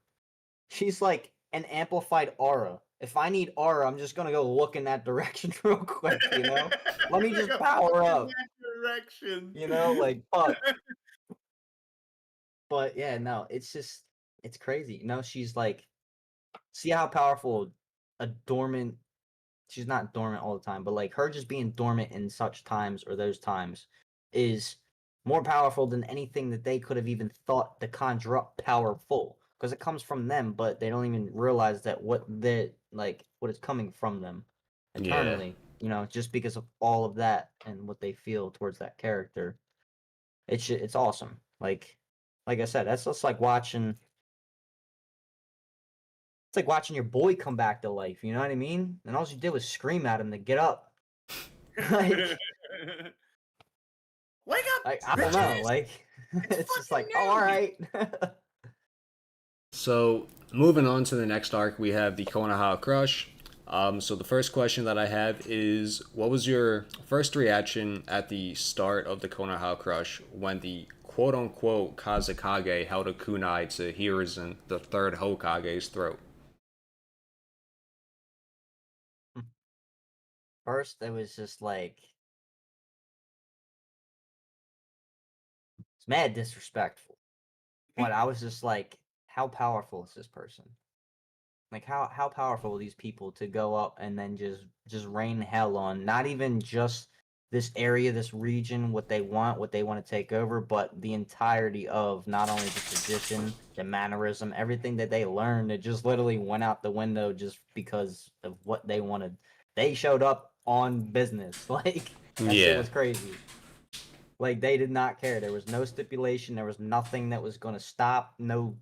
She's like an amplified aura. If I need aura, I'm just gonna go look in that direction real quick. You know, let me just power in up. that direction. You know, like fuck. But yeah, no, it's crazy. You know, she's like, see how powerful a dormant. She's not dormant all the time, but like her just being dormant in such times or those times is more powerful than anything that they could have even thought to conjure up powerful because it comes from them, but they don't even realize that what is coming from them Yeah. eternally. You know, just because of all of that and what they feel towards that character. It's awesome. Like I said, that's just like watching. It's like watching your boy come back to life. You know what I mean? And all you did was scream at him to get up. Like, Wake up, I don't know. bitches! Like, It's it's just fucking like, oh, all now! right. So moving on to the next arc, we have the Konoha Crush. So the first question that I have is, what was your first reaction at the start of the Konoha Crush when the quote-unquote Kazekage held a kunai to Hiruzen, the third Hokage's throat? First, it was just like, it's mad disrespectful. But I was just like, how powerful is this person? Like, how powerful are these people to go up and then just rain hell on not even just this area, this region, what they want to take over, but the entirety of not only the tradition, the mannerism, everything that they learned. It just literally went out the window just because of what they wanted. They showed up on business. Like that shit Yeah. was crazy. Like they did not care. There was no stipulation. There was nothing that was going to stop. No,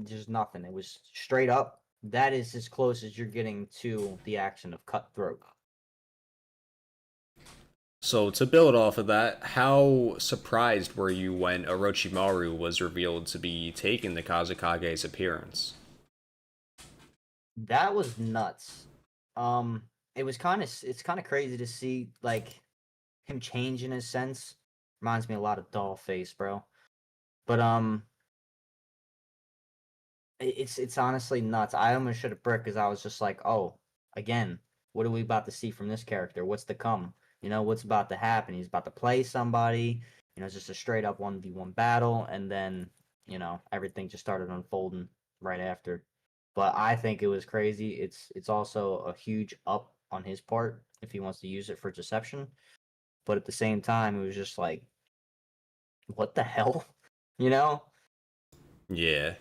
just nothing. It was straight up. That is as close as you're getting to the action of cutthroat. So to build off of that, how surprised were you when Orochimaru was revealed to be taking the Kazekage's appearance? That was nuts. Um, it's kind of crazy to see like him change in his sense. Reminds me a lot of Dollface, bro. But it's honestly nuts. I almost should have bricked because I was just like, oh, again, what are we about to see from this character? What's to come? You know, what's about to happen? He's about to play somebody. You know, it's just a straight up 1v1 battle, and then everything just started unfolding right after. But I think it was crazy. It's also a huge up on his part if he wants to use it for deception. But at the same time, it was just like, what the hell? You know? Yeah.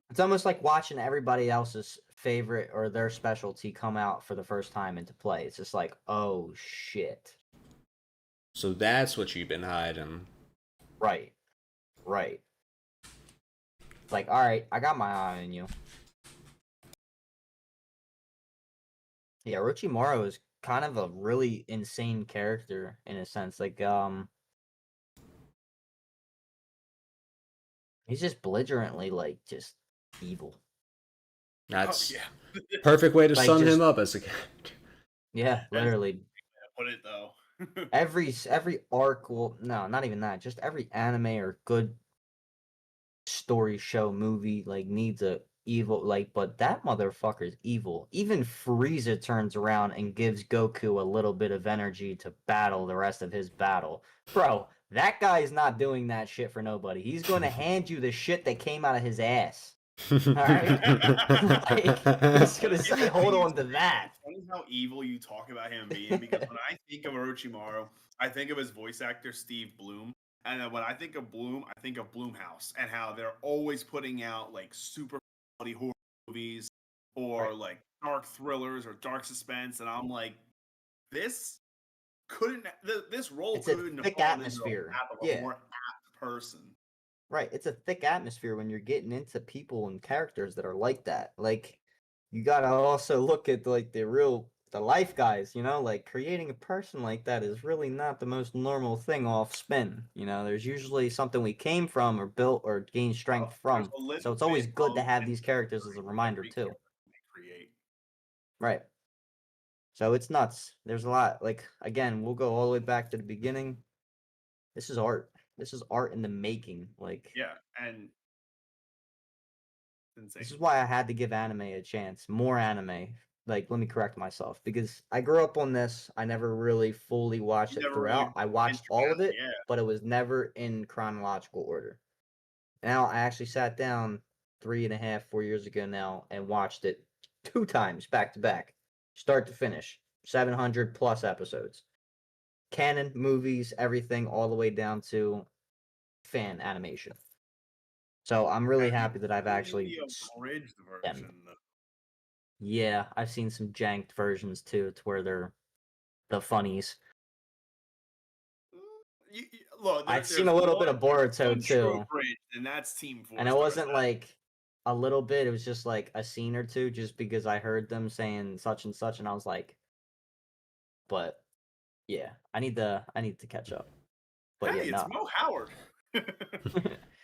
It's almost like watching everybody else's favorite or their specialty come out for the first time into play. It's just like, oh shit. So that's what you've been hiding. Right. Right. It's like, all right, I got my eye on you. Yeah, Orochimaru is kind of a really insane character in a sense. Like, he's just belligerently like just evil. Oh That's yeah. perfect way to Like sum him just up as a character. yeah, That's literally. put it though. Every arc will no, not even that. Just every anime or good story show movie like needs a evil like but that motherfucker's evil. Even Frieza turns around and gives Goku a little bit of energy to battle the rest of his battle. Bro, that guy's not doing that shit for nobody. He's going to hand you the shit that came out of his ass. All right? Like he's going to say hold on to that. It's funny how evil you talk about him being because when I think of Orochimaru, I think of his voice actor Steve Bloom, and then when I think of Bloom, I think of Bloomhouse and how they're always putting out like super quality horror movies or Right. like dark thrillers or dark suspense, and I'm like, this this role It's a couldn't have thick fallen into the atmosphere. lap of a Yeah. more apt person. Right. It's a thick atmosphere when you're getting into people and characters that are like that. Like you gotta also look at like the real the life guys, like creating a person like that is really not the most normal thing off spin. There's usually something we came from or built or gained strength from. So it's always good to have these characters as a reminder too. Create. Right. So it's nuts. There's a lot. Like, again, we'll go all the way back to the beginning. This is art. This is art in the making. Like, Yeah, and insane. this is why I had to give anime a chance. More anime. Like, let me correct myself. Because I grew up on this. I never really fully watched it throughout. I watched all of it, but it was never in chronological order. Now, I actually sat down 3.5, 4 years ago now and watched it 2 times back to back, start to finish. 700 plus episodes. Canon, movies, everything, all the way down to fan animation. So I'm really happy that I've actually. The abridged version, though. Yeah, I've seen some janked versions too, to where they're the funnies. Look, I've seen a little bit of Boruto too, and that's Team 4. and it wasn't like a little bit. It was just like a scene or two, just because I heard them saying such and such, and I was like, but yeah, I need to catch up. But hey, it's Mo Howard.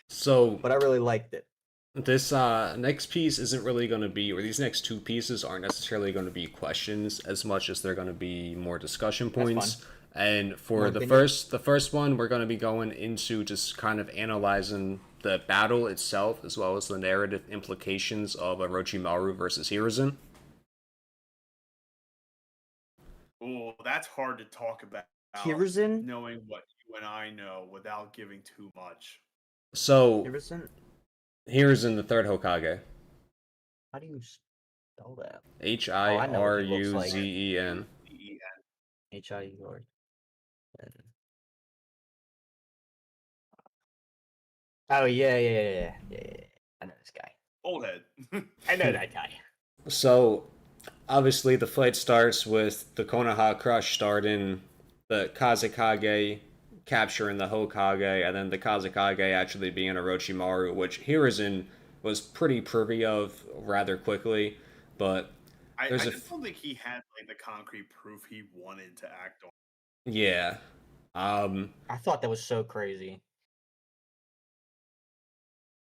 So, but I really liked it. This next piece isn't really going to be, or these next 2 pieces aren't necessarily going to be questions as much as they're going to be more discussion points. And for the first one, we're going to be going into just kind of analyzing the battle itself, as well as the narrative implications of Orochimaru versus Hiruzen. Oh, that's hard to talk about. Hiruzen? Knowing what you and I know without giving too much. So, Hiruzen, the third Hokage. How do you spell that? Hiruzen. Hiruzen. Oh yeah. I know this guy. Old head. I know that guy. So, obviously, the fight starts with the Konoha crush starting, the Kazekage capturing the Hokage, and then the Kazekage actually being Orochimaru, which Hiruzen was pretty privy of rather quickly, but I just don't think he had like the concrete proof he wanted to act on. Yeah. I thought that was so crazy.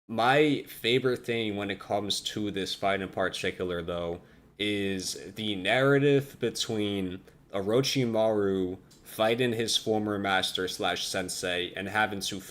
My favorite thing when it comes to this fight in particular, though, is the narrative between Orochimaru fighting his former master slash sensei and having to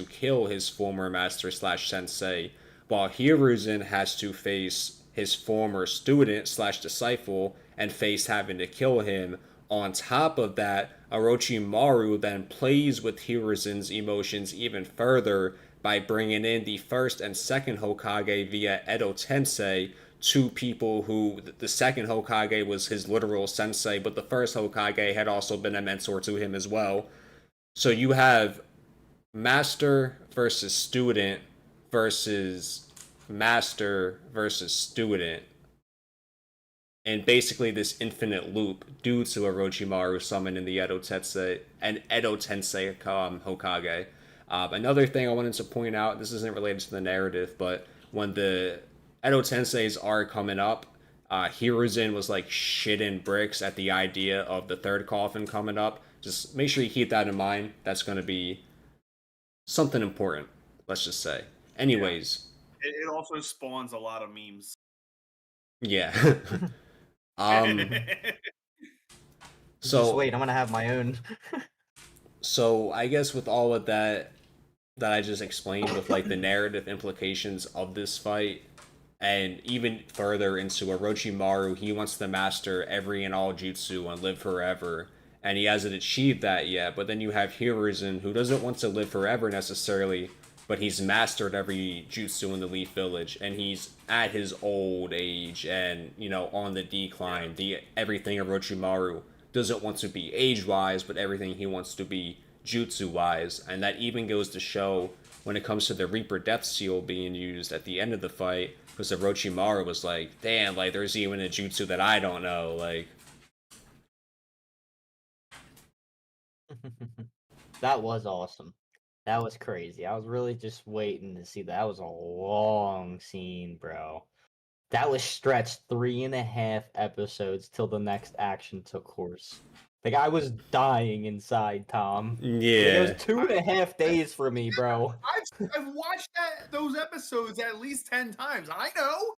kill his former master slash sensei, while Hiruzen has to face his former student slash disciple and face having to kill him. On top of that, Orochimaru then plays with Hiruzen's emotions even further by bringing in the first and second Hokage via Edo Tensei, 2 people who the second Hokage was his literal sensei, but the first Hokage had also been a mentor to him as well. So you have master versus student versus master versus student, and basically this infinite loop due to Orochimaru summoning the Edo Tensei Hokage. Another thing I wanted to point out, this isn't related to the narrative, but when the Edo Tenseis are coming up, Hiruzen was like shitting bricks at the idea of the third coffin coming up. Just make sure you keep that in mind. That's going to be something important, let's just say. Anyways. Yeah. It also spawns a lot of memes. Yeah. So just wait, I'm going to have my own. So I guess with all of that I just explained, with like the narrative implications of this fight, and even further into Orochimaru, he wants to master every and all jutsu and live forever, and he hasn't achieved that yet. But then you have Hiruzen, who doesn't want to live forever necessarily, but he's mastered every jutsu in the Leaf Village, and he's at his old age and, on the decline. Everything Orochimaru doesn't want to be age-wise, but everything he wants to be jutsu-wise. And that even goes to show when it comes to the Reaper Death Seal being used at the end of the fight, because Orochimaru was like, damn, like, there's even a jutsu that I don't know, like. That was awesome. That was crazy. I was really just waiting to see that. That was a long scene, bro. That was stretched 3.5 episodes till the next action took course. Like I was dying inside, Tom. Like it was Yeah. 2.5 days for me, bro. I've watched those episodes at least 10 times. I know.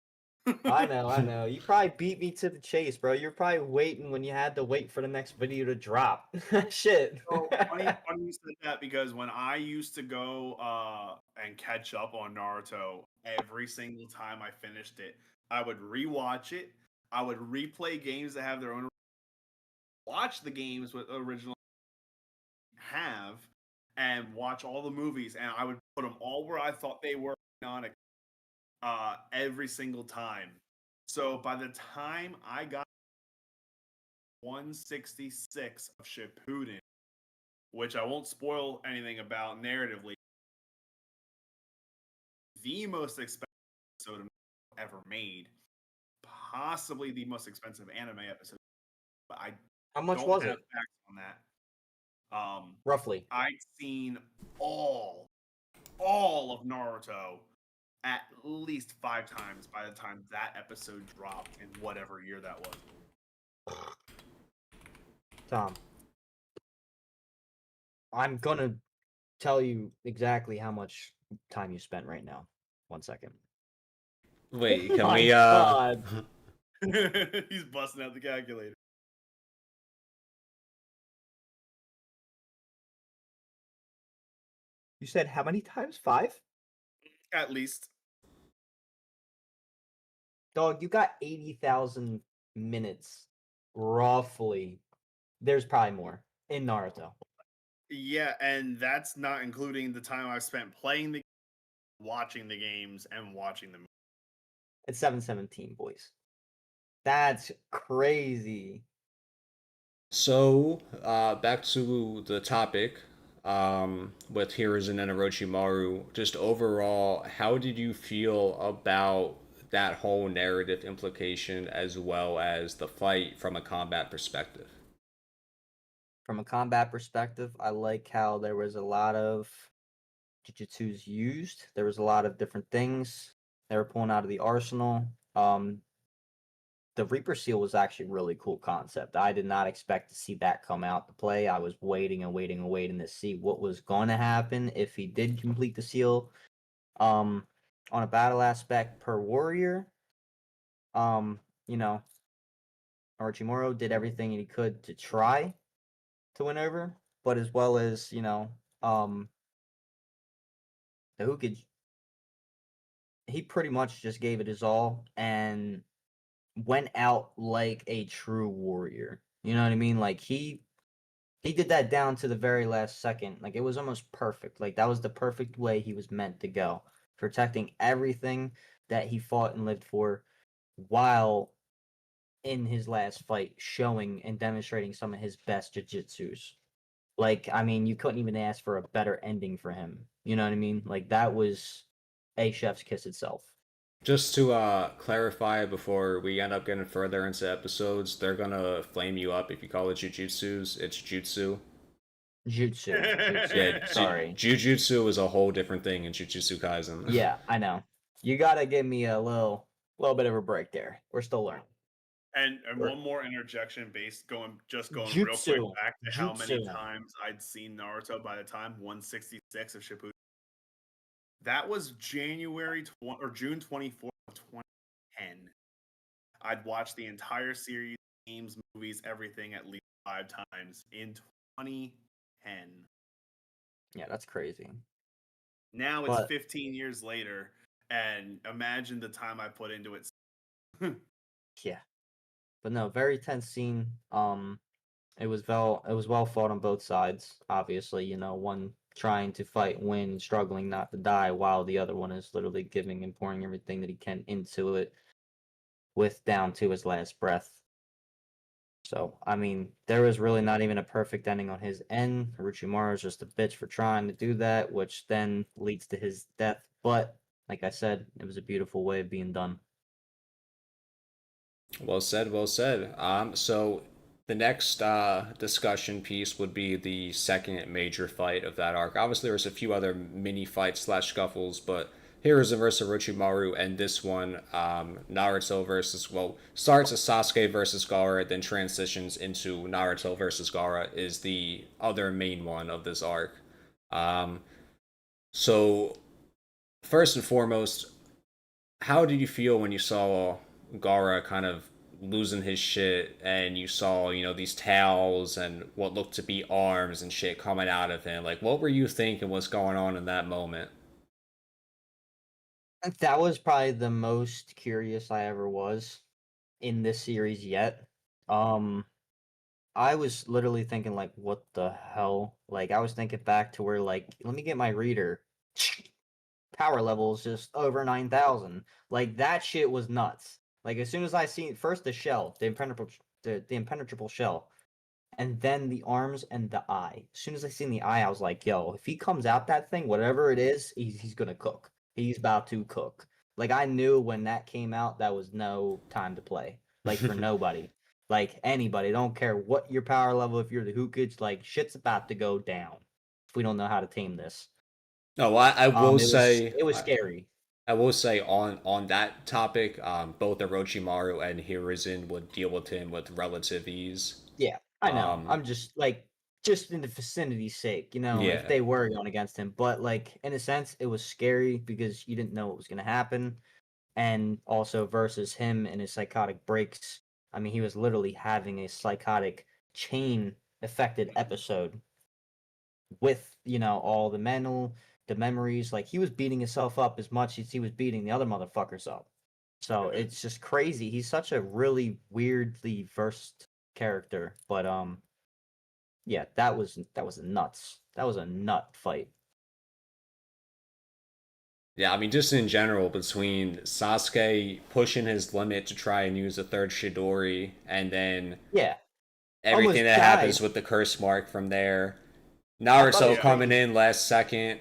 I know. You probably beat me to the chase, bro. You're probably waiting when you had to wait for the next video to drop. Shit. So funny you said that because when I used to go and catch up on Naruto, every single time I finished it, I would rewatch it. I would replay games that have their own, watch the games with original have, and watch all the movies, and I would put them all where I thought they were on it every single time. So by the time I got 166 of Shippuden, which I won't spoil anything about narratively, the most expensive episode ever made, possibly the most expensive anime episode. But I How much don't was have it? facts on that. Roughly. I'd seen all of Naruto at least 5 times by the time that episode dropped in whatever year that was. Tom. I'm gonna tell you exactly how much time you spent right now. 1 second. Wait, Oh can my we God. He's busting out the calculator. You said how many times? 5? At least. Dog, you got 80,000 minutes, roughly. There's probably more in Naruto. Yeah, and that's not including the time I've spent playing the watching the games and watching them. It's 717, boys. That's crazy. So, back to the topic with Hiruzen and Orochimaru. Just overall, how did you feel about that whole narrative implication as well as the fight from a combat perspective? From a combat perspective, I like how there was a lot of jujutsus used. There was a lot of different things they were pulling out of the arsenal. The Reaper Seal was actually a really cool concept. I did not expect to see that come out to play. I was waiting to see what was going to happen if he did complete the seal. On a battle aspect per warrior, you know, Orochimaru did everything he could to try to win over, but as well as, the Hokage, he pretty much just gave it his all and went out like a true warrior. You know what I mean? Like he did that down to the very last second. Like it was almost perfect. Like that was the perfect way he was meant to go, protecting everything that he fought and lived for while in his last fight showing and demonstrating some of his best jujitsus. Like I mean, you couldn't even ask for a better ending for him. You know what I mean? Like that was a chef's kiss itself. Just to clarify before we end up getting further into episodes, they're gonna flame you up if you call it jujutsus. It's jutsu. Jutsu. Yeah, Jutsu. Sorry. jujutsu is a whole different thing in Jujutsu Kaisen. Yeah, I know. You gotta give me a little bit of a break there. We're still learning. And Or- one more interjection based going real quick Jutsu. back to how many Jutsu. times I'd seen Naruto by the time 166 of Shippuden. That was June 24th of 2010. I'd watched the entire series, games, movies, everything at least 5 times in 2010. Yeah, that's crazy. Now it's But 15 years later, and imagine the time I put into it. yeah. But no, very tense scene. It was well fought on both sides. Obviously, one trying to fight, win, struggling not to die, while the other one is literally giving and pouring everything that he can into it, with down to his last breath. So, I mean, there was really not even a perfect ending on his end. Orochimaru is just a bitch for trying to do that, which then leads to his death. But, like I said, it was a beautiful way of being done. Well said, well said. So the next discussion piece would be the second major fight of that arc. Obviously, there's a few other mini fights slash scuffles, but Hiruzen versus Orochimaru, and this one, Naruto versus, well, starts as Sasuke versus Gaara, then transitions into Naruto versus Gaara, is the other main one of this arc. Um, so, first and foremost, how did you feel when you saw Gaara kind of losing his shit and you saw, these towels and what looked to be arms and shit coming out of him? Like, what were you thinking was going on in that moment? That was probably the most curious I ever was in this series yet. Um, I was literally thinking like, what the hell? Like, I was thinking back to where like, let me get my reader. Power levels just over 9,000. Like that shit was nuts. Like as soon as I seen first the shell, the impenetrable shell, and then the arms and the eye. As soon as I seen the eye, I was like, yo, if he comes out that thing, whatever it is, he's gonna cook. He's about to cook. Like I knew when that came out, that was no time to play. Like for nobody. Like anybody. Don't care what your power level, if you're the Hookage, like shit's about to go down if we don't know how to tame this. No, I will It was say, it was scary. I will say on that topic, both Orochimaru and Hiruzen would deal with him with relative ease. Yeah, I know. Um, I'm just like just in the vicinity's sake, if yeah, they were going against him. But like in a sense, it was scary because you didn't know what was gonna happen. And also versus him and his psychotic breaks. I mean, he was literally having a psychotic chain affected episode with, all the memories. Like he was beating himself up as much as he was beating the other motherfuckers up. So it's just crazy. He's such a really weirdly versed character. But yeah, that was nuts. That was a nut fight. yeah. I mean, just in general, between Sasuke pushing his limit to try and use a third Chidori, and then Yeah, everything almost that happens died. with the curse mark from there. I thought it Naruto was Yeah. coming crazy. in last second,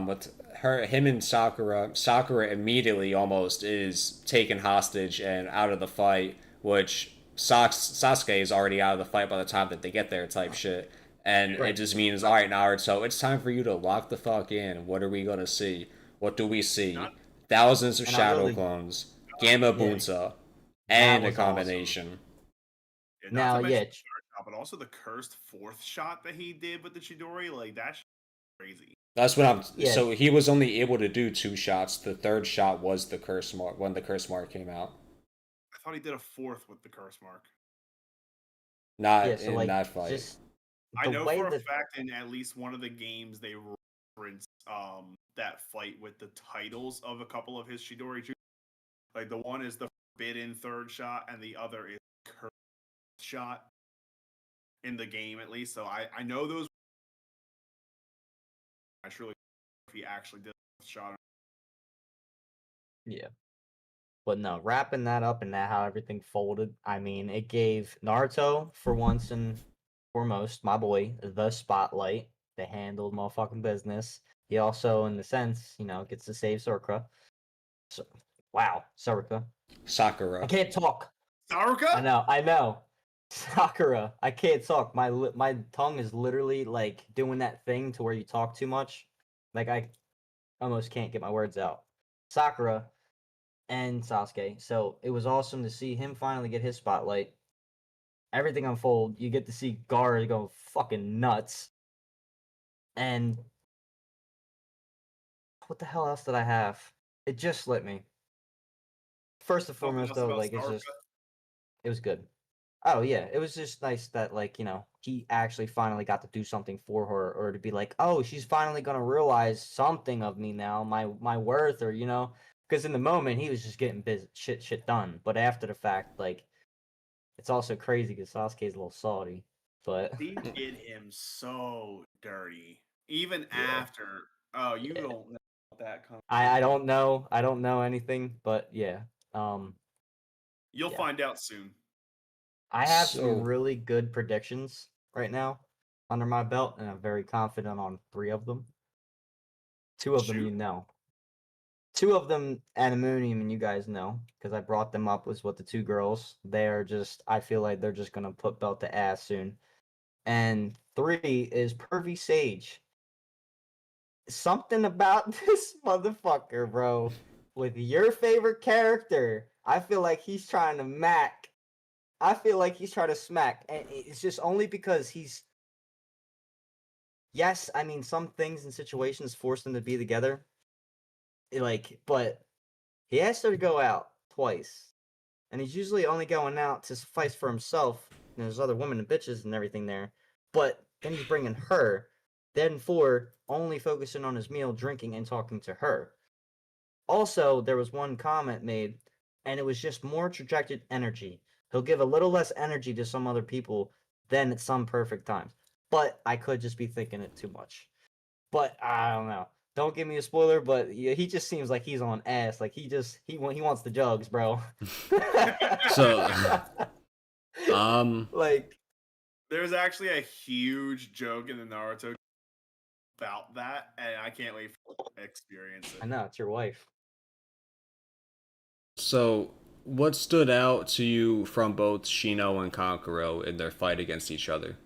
with him and Sakura. Sakura immediately almost is taken hostage and out of the fight, which Sasuke is already out of the fight by the time that they get there, type shit. And Yeah. it Right. just means, all right, Naruto, it's time for you to lock the fuck in. What are we gonna see? What do we see? Not Thousands of And I shadow really, clones, Gamma yeah, Bunta, that and a was awesome. combination. not to Now, mention yeah, the third shot, but also the cursed fourth shot that he did with the Chidori. Like that's crazy. That's what I'm. yeah, So he was only able to do two shots. The third shot was the curse mark when the curse mark came out. I thought he did a fourth with the curse mark. yeah. Not So in like, that fight. just I the know way for a that, fact in at least one of the games they reference that fight with the titles of a couple of his Chidori. Like the one is the forbidden third shot, and the other is cursed shot in the game at least. So I know those. I truly if he actually did a shot. yeah. But no, wrapping that up and that how everything folded. I mean, it gave Naruto for once and foremost, my boy, the spotlight. They handled motherfucking business. He also, in the sense, gets to save Sakura. So, wow, Sakura. I Sakura. can't talk. I Saruka? know, I know. Sakura, I can't talk. My tongue is literally like doing that thing to where you talk too much. Like I almost can't get my words out. Sakura and Sasuke. So it was awesome to see him finally get his spotlight. Everything unfold. You get to see Gaara go fucking nuts. And what the hell else did I have? It just slipped me. First and Something foremost, else though, about like Saruka? it was good. Oh yeah, it was just nice that like he actually finally got to do something for her, or to be like, oh, she's finally gonna realize something of me now, my worth, or because in the moment he was just getting shit done, but after the fact, like it's also crazy because Sasuke's a little salty, but He did him so dirty. Even yeah, after. Oh, you yeah. don't know that I conversation. don't know anything, but yeah, um, You'll yeah. find out soon. I have some So really good predictions right now under my belt, and I'm very confident on three of them. Two of them, Shoot. two of them, Animonium, and you guys know because I brought them up was with the two girls. They're just, I feel like they're just gonna put belt to ass soon. And three is Pervy Sage. something about this motherfucker, bro. With your favorite character, I feel like he's trying to mac. I feel like he's trying to smack, and it's just only because he's. Yes, I mean some things and situations force them to be together. Like, but he has to go out twice, and he's usually only going out to suffice for himself. And there's other women and bitches and everything there, but then he's bringing her. Then for only focusing on his meal, drinking, and talking to her. Also, there was one comment made, and it was just more trajected energy. He'll give a little less energy to some other people than at some perfect times. But I could just be thinking it too much. But I don't know. Don't give me a spoiler, but yeah, he just seems like he's on ass. Like he wants the jugs, bro. So, like There's actually a huge joke in the Naruto about that, and I can't wait to experience I it. know it's your wife. so what stood out to you from both Shino and Kankuro in their fight against each other?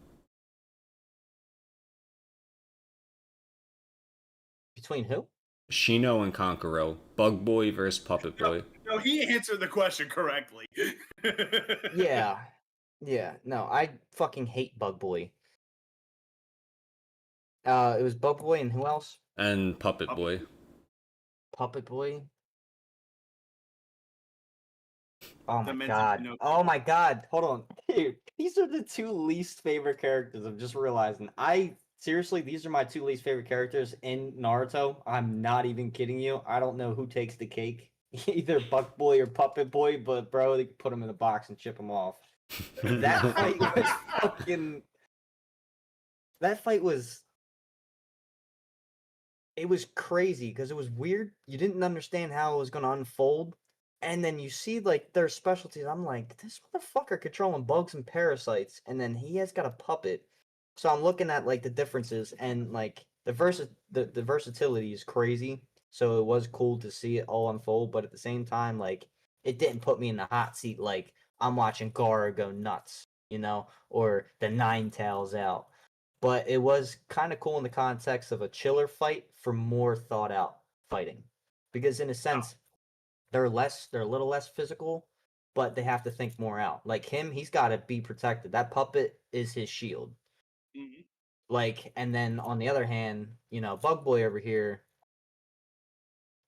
Between who? Shino and Kankuro, Bug Boy versus Puppet Boy. No, he answered the question correctly. Yeah. Yeah. No, I fucking hate Bug Boy. It was Bug Boy and who else? And Puppet Boy. Puppet Boy. Oh my Dimension god. Pinocchio. Oh my god. Hold on. Dude, these are the two least favorite characters. I'm just realizing. Seriously, these are my two least favorite characters in Naruto. I'm not even kidding you. I don't know who takes the cake. Either Buck Boy or Puppet Boy, but bro, they could put them in the box and chip them off. That fight was fucking. That fight was. It was crazy because it was weird. You didn't understand how it was going to unfold. And then you see like their specialties. I'm like, this motherfucker controlling bugs and parasites, and then he has got a puppet. So I'm looking at like the differences and like the versatility is crazy. So it was cool to see it all unfold, but at the same time, like it didn't put me in the hot seat like I'm watching Gara go nuts, or the Nine Tails out. But it was kind of cool in the context of a chiller fight for more thought out fighting. Because in a sense, they're a little less physical, but they have to think more out. Like him, he's got to be protected. That puppet is his shield. Mhm. Like, and then on the other hand, Bug Boy over here,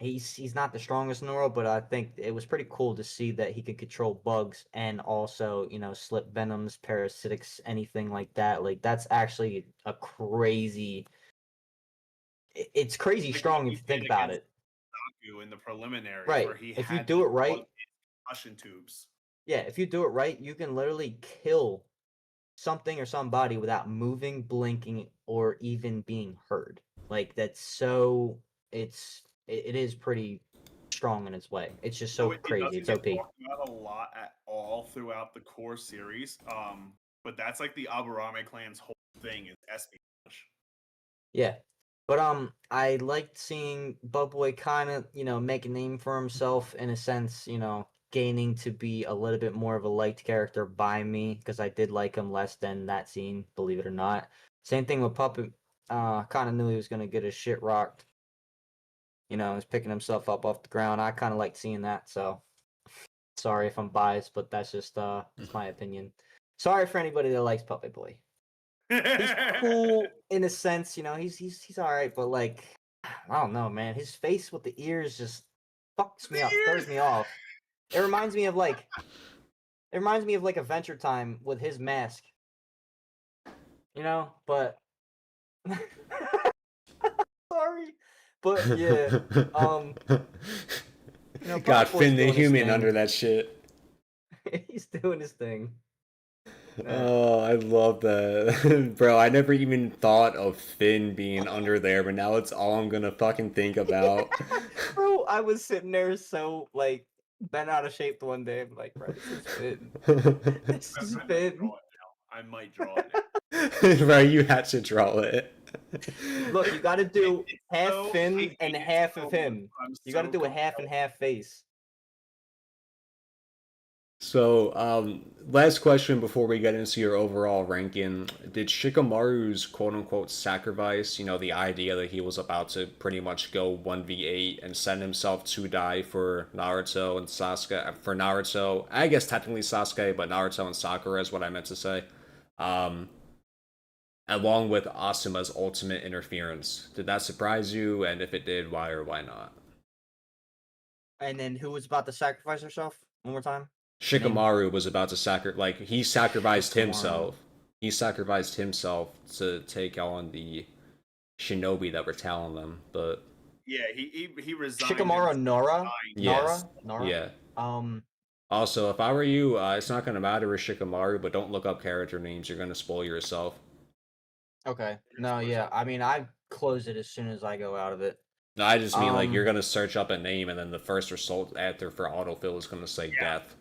he's not the strongest in the world, but I think it was pretty cool to see that he could control bugs and also, slip venoms, parasitics, anything like that. Like that's actually a crazy. It's crazy Like what strong if he you think did about against it. Saku in the preliminaries, Right. where he If you had do them it plug right, in concussion tubes. yeah, if you do it right, you can literally kill something or somebody without moving, blinking, or even being heard. Like that's so it is pretty strong in its way. It's just so It crazy. doesn't It's get OP. talked about a lot at all throughout the core series. But that's like the Aburame clan's whole thing is espionage. Yeah. But I liked seeing Bubboy kind of, make a name for himself in a sense, gaining to be a little bit more of a liked character by me because I did like him less than that scene, believe it or not. Same thing with Puppet. Kind of knew he was gonna get his shit rocked. He's picking himself up off the ground. I kind of liked seeing that. So sorry if I'm biased, but that's just it's my opinion. Sorry for anybody that likes Puppet Boy. He's cool in a sense, he's all right, but like I don't know, man. His face with the ears just fucks me up, throws me off. It reminds me of like Adventure Time with his mask, but sorry. But yeah, Got Puppet Boy's Finn the doing his Human thing. under that shit. He's doing his thing. Oh, I love that. Bro, I never even thought of Finn being under there, but now it's all I'm gonna fucking think about. Bro, I was sitting there so like bent out of shape one day. I'm like, bro, this is Finn. This I is might Finn. draw it now. I might draw it now. Bro, you had to draw it. Look, you got to do half So, Finn I and hate it half so of much, him. I'm You got to so do a half compelled. and half face. So, last question before we get into your overall ranking. Did Shikamaru's quote unquote sacrifice, the idea that he was about to pretty much go 1v8 and send himself to die for Naruto and Sasuke, for Naruto, I guess technically Sasuke, but Naruto and Sakura is what I meant to say, um, along with Asuma's ultimate interference. Did that surprise you? And if it did, why or why not? And then who was about to sacrifice herself? One more time. Name Shikamaru was about to he sacrificed Shikamaru. himself. He sacrificed himself to take on the shinobi that were telling them. But Yeah, he resigned Shikamaru himself Nora. dying. yes, Nora. yeah. Um. Also, if I were you, it's not gonna matter with Shikamaru, but don't look up character names. You're gonna spoil yourself. Okay. No. Yeah. I mean, I close it as soon as I go out of it. No, I just mean like you're Um. gonna search up a name and then the first result after for autofill is gonna say Yeah, death.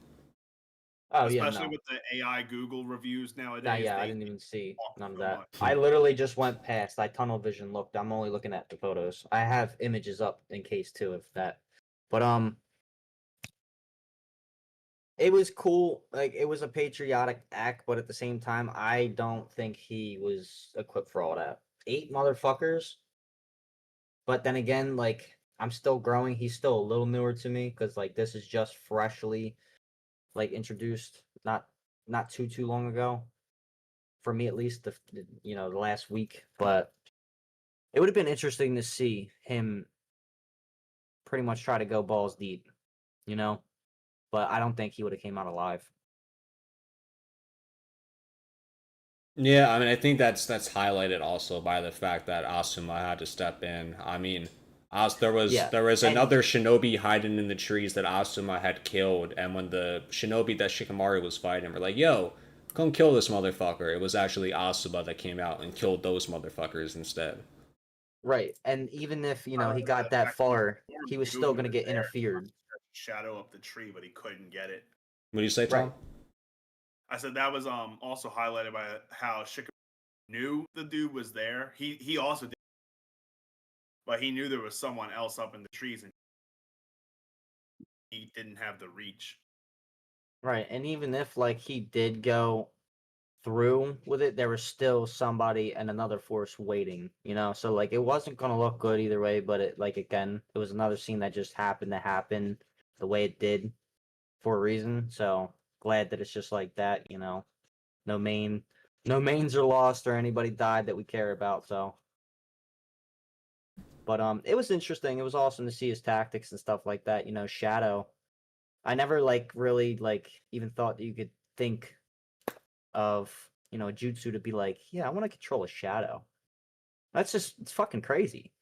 Oh yeah. especially No. with the AI Google reviews Nah, nowadays, yeah. I they didn't even see talk none of so that. much. I literally just went past. I tunnel vision looked. I'm only looking at the photos. I have images up in case too of that. But it was cool. Like it was a patriotic act, but at the same time, I don't think he was equipped for all that. 8 motherfuckers. But then again, like I'm still growing. He's still a little newer to me because like this is just freshly like introduced, not too long ago for me at least. The last week, but it would have been interesting to see him pretty much try to go balls deep, you know. But I don't think he would have came out alive. Yeah, I mean, I think that's highlighted also by the fact that Asuma had to step in. I mean, there was Yeah, there was and another shinobi hiding in the trees that Asuma had killed, and when the shinobi that Shikamaru was fighting were like, "Yo, come kill this motherfucker," it was actually Asuma that came out and killed those motherfuckers instead. right, and even if he The got that actual far, form he was still movement gonna is get there. interfered. Shadow up the tree, but he couldn't get it. What do you say, Right, Tom? I said that was also highlighted by how Shikamaru knew the dude was there. He also did, but he knew there was someone else up in the trees, and he didn't have the reach. right, and even if like he did go through with it, there was still somebody and another force waiting, so like it wasn't gonna look good either way, but it like again, it was another scene that just happened to happen the way it did for a reason. So glad that it's just like that. No main no mains are lost or anybody died that we care about. So but it was interesting. It was awesome to see his tactics and stuff like that. Shadow. I never like really like even thought that you could think of a jutsu to be like, yeah, I want to control a shadow. It's fucking crazy.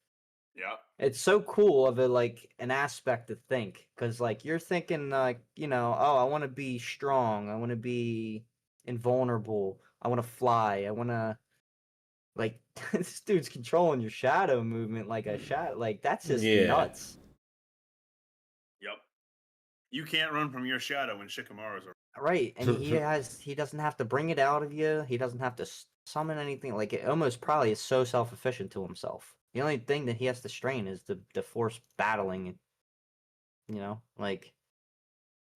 Yeah. It's so cool of a like an aspect to think because like you're thinking like oh, I want to be strong, I want to be invulnerable, I want to fly, I want to like this dude's controlling your shadow movement like a shadow, like that's just Yeah. nuts. Yep. You can't run from your shadow when Shikamaru's around. Right, and he doesn't have to bring it out of you. He doesn't have to summon anything. Like it almost probably is so self-efficient to himself. The only thing that he has to strain is the force battling it. Like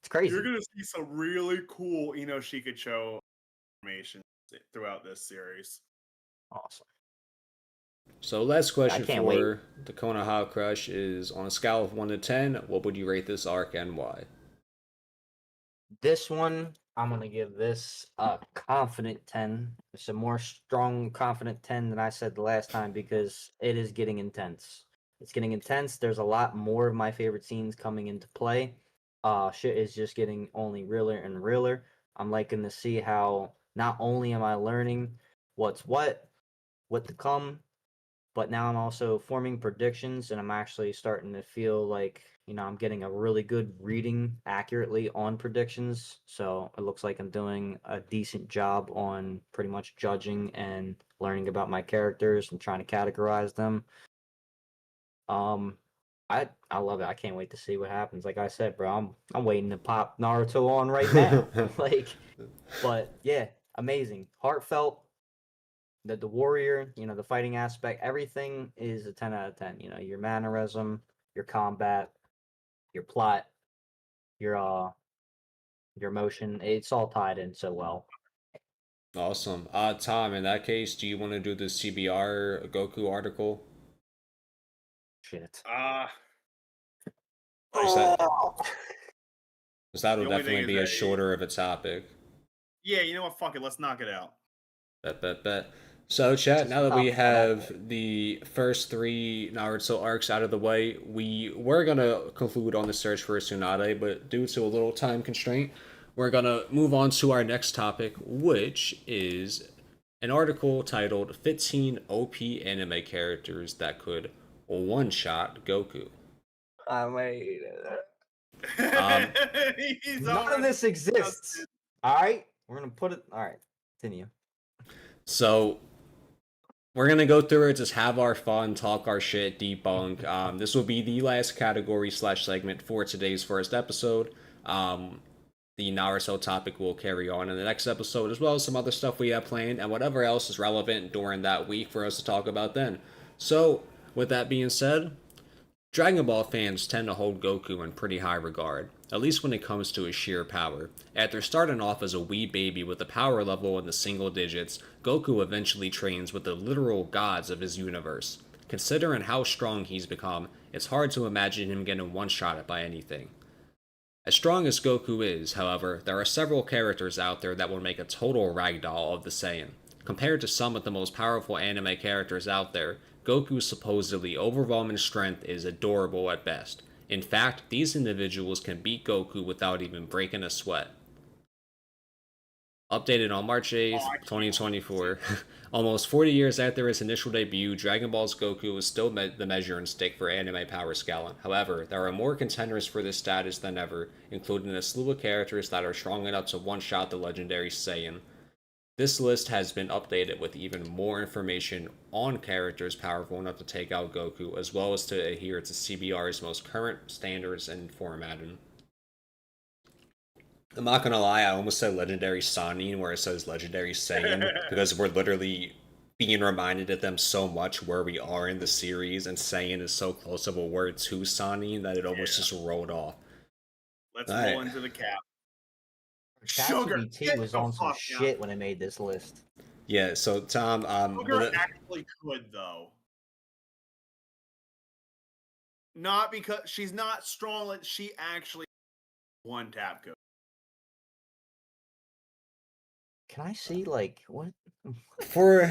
it's You're crazy. gonna see some really cool Inoshikacho animations throughout this series. Awesome. So, last I question can't wait. for the Konoha Crush is on a scale of 1 to 10, what would you rate this arc and why? This one, I'm gonna give this a confident 10. It's a more strong, confident 10 than I said the last time because it is getting intense. It's getting intense. There's a lot more of my favorite scenes coming into play. Shit is just getting only realer and realer. I'm liking to see how not only am I learning what's what to come, but now I'm also forming predictions and I'm actually starting to feel like, I'm getting a really good reading accurately on predictions. So it looks like I'm doing a decent job on pretty much judging and learning about my characters and trying to categorize them. Um I love it. I can't wait to see what happens. Like I said, bro, I'm waiting to pop Naruto on right now. Like, but yeah, amazing. Heartfelt, the warrior, the fighting aspect, everything is a 10 out of 10. Your mannerism, your combat, your plot, your your motion. It's all tied in so well. Awesome. Tom, in that case, do you want to do the CBR Goku article? Shit. Is that Oh! because that'll The only thing definitely is be a that shorter of a topic. yeah, you know what? Fuck it. Let's knock it out. Bet. So, chat, Just now that we top one out. have the first three Naruto arcs out of the way, we were going to conclude on the search for a Tsunade, but due to a little time constraint, we're going to move on to our next topic, which is an article titled 15 OP anime characters that could one-shot Goku. Wait. Um, He's None of already this exists. disgusted. All right, we're gonna put it. All right, continue. So we're gonna go through it, just have our fun, talk our shit, debunk. This will be the last category / segment for today's first episode. The Naruto topic will carry on in the next episode, as well as some other stuff we have planned and whatever else is relevant during that week for us to talk about then. So, with that being said, Dragon Ball fans tend to hold Goku in pretty high regard, at least when it comes to his sheer power. After starting off as a wee baby with a power level in the single digits, Goku eventually trains with the literal gods of his universe. Considering how strong he's become, it's hard to imagine him getting one-shotted by anything. As strong as Goku is, however, there are several characters out there that will make a total ragdoll of the Saiyan. Compared to some of the most powerful anime characters out there, Goku's supposedly overwhelming strength is adorable at best. In fact, these individuals can beat Goku without even breaking a sweat. Updated on March 8th, 2024. Almost 40 years after its initial debut, Dragon Ball's Goku is still the measuring stick for anime power scaling. However, there are more contenders for this status than ever, including a slew of characters that are strong enough to one-shot the legendary Saiyan. This list has been updated with even more information on characters powerful enough to take out Goku, as well as to adhere to CBR's most current standards and formatting. I'm not gonna lie, I almost said Legendary Sanin where it says Legendary Saiyan, because we're literally being reminded of them so much where we are in the series, and Saiyan is so close of a word to Sanin that it almost just rolled off. Let's Alright. roll into the cap. Sugar, ChatGPT get was the on some fuck shit out. when it made this list. Yeah, so Tom, Sugar actually could though. Not because she's not strong. Like she actually one tap go. Can I see like what? for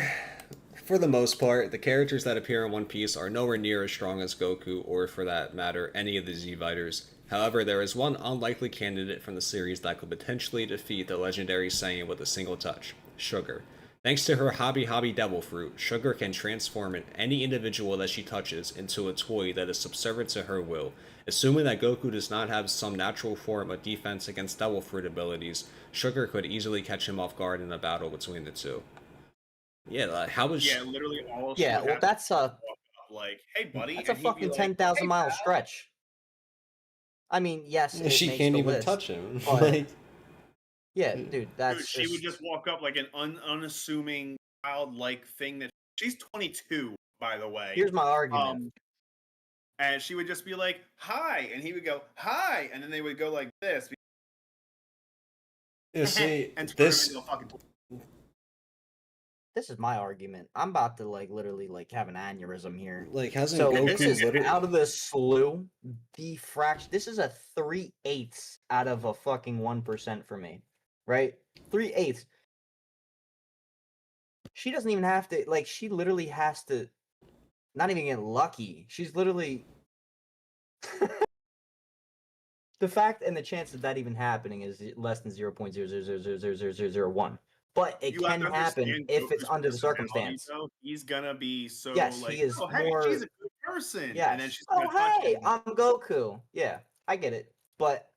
the most part, the characters that appear in One Piece are nowhere near as strong as Goku, or for that matter, any of the Z-Fighters. However, there is one unlikely candidate from the series that could potentially defeat the legendary Saiyan with a single touch: Sugar. Thanks to her Hobby Devil Fruit, Sugar can transform any individual that she touches into a toy that is subservient to her will. Assuming that Goku does not have some natural form of defense against Devil Fruit abilities, Sugar could easily catch him off guard in a battle between the two. Yeah, like, how was? Yeah, literally all. Yeah, well, that's like, hey buddy, that's a and he'd be fucking like, 10,000 hey, mile pal. stretch. I mean, yes, it She makes can't the even list, touch him. but Like, yeah, dude, Dude, that's she would just walk up like an unassuming childlike thing. That she's 22, by the way. here's my argument. And she would just be like, "Hi," and he would go, "Hi," and then they would go like this. you see, and turn this him into a fucking. This is my argument. I'm about to like literally like have an aneurysm here. like hasn't So Goku this is literally? out of the slew, the fraction. This is a 3/8 out of a fucking 1% for me, right? 3/8. She doesn't even have to like. She literally has to not even get lucky. She's literally the fact and the chance of that even happening is less than 0.000000001. But it You have can to happen understand if it's Goku's under the personality, circumstance. though. He's gonna be so Yes, like, he is "Oh, hey, more. she's a good person," and then Yes. she's Oh, gonna touch hey, him. I'm Goku. Yeah, I get it. But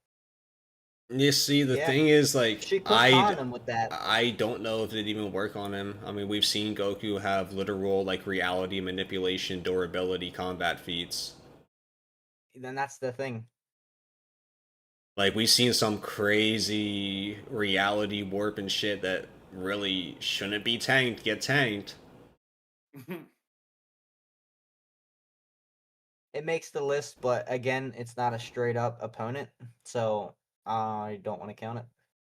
You see, the yeah, thing is, like, she could con him with that. I don't know if it'd even work on him. I mean, we've seen Goku have literal like reality manipulation, durability, combat feats. Then that's the thing. Like we've seen some crazy reality warp and shit that really shouldn't be tanked get tanked. It makes the list, but again, it's not a straight up opponent. So I don't want to count it.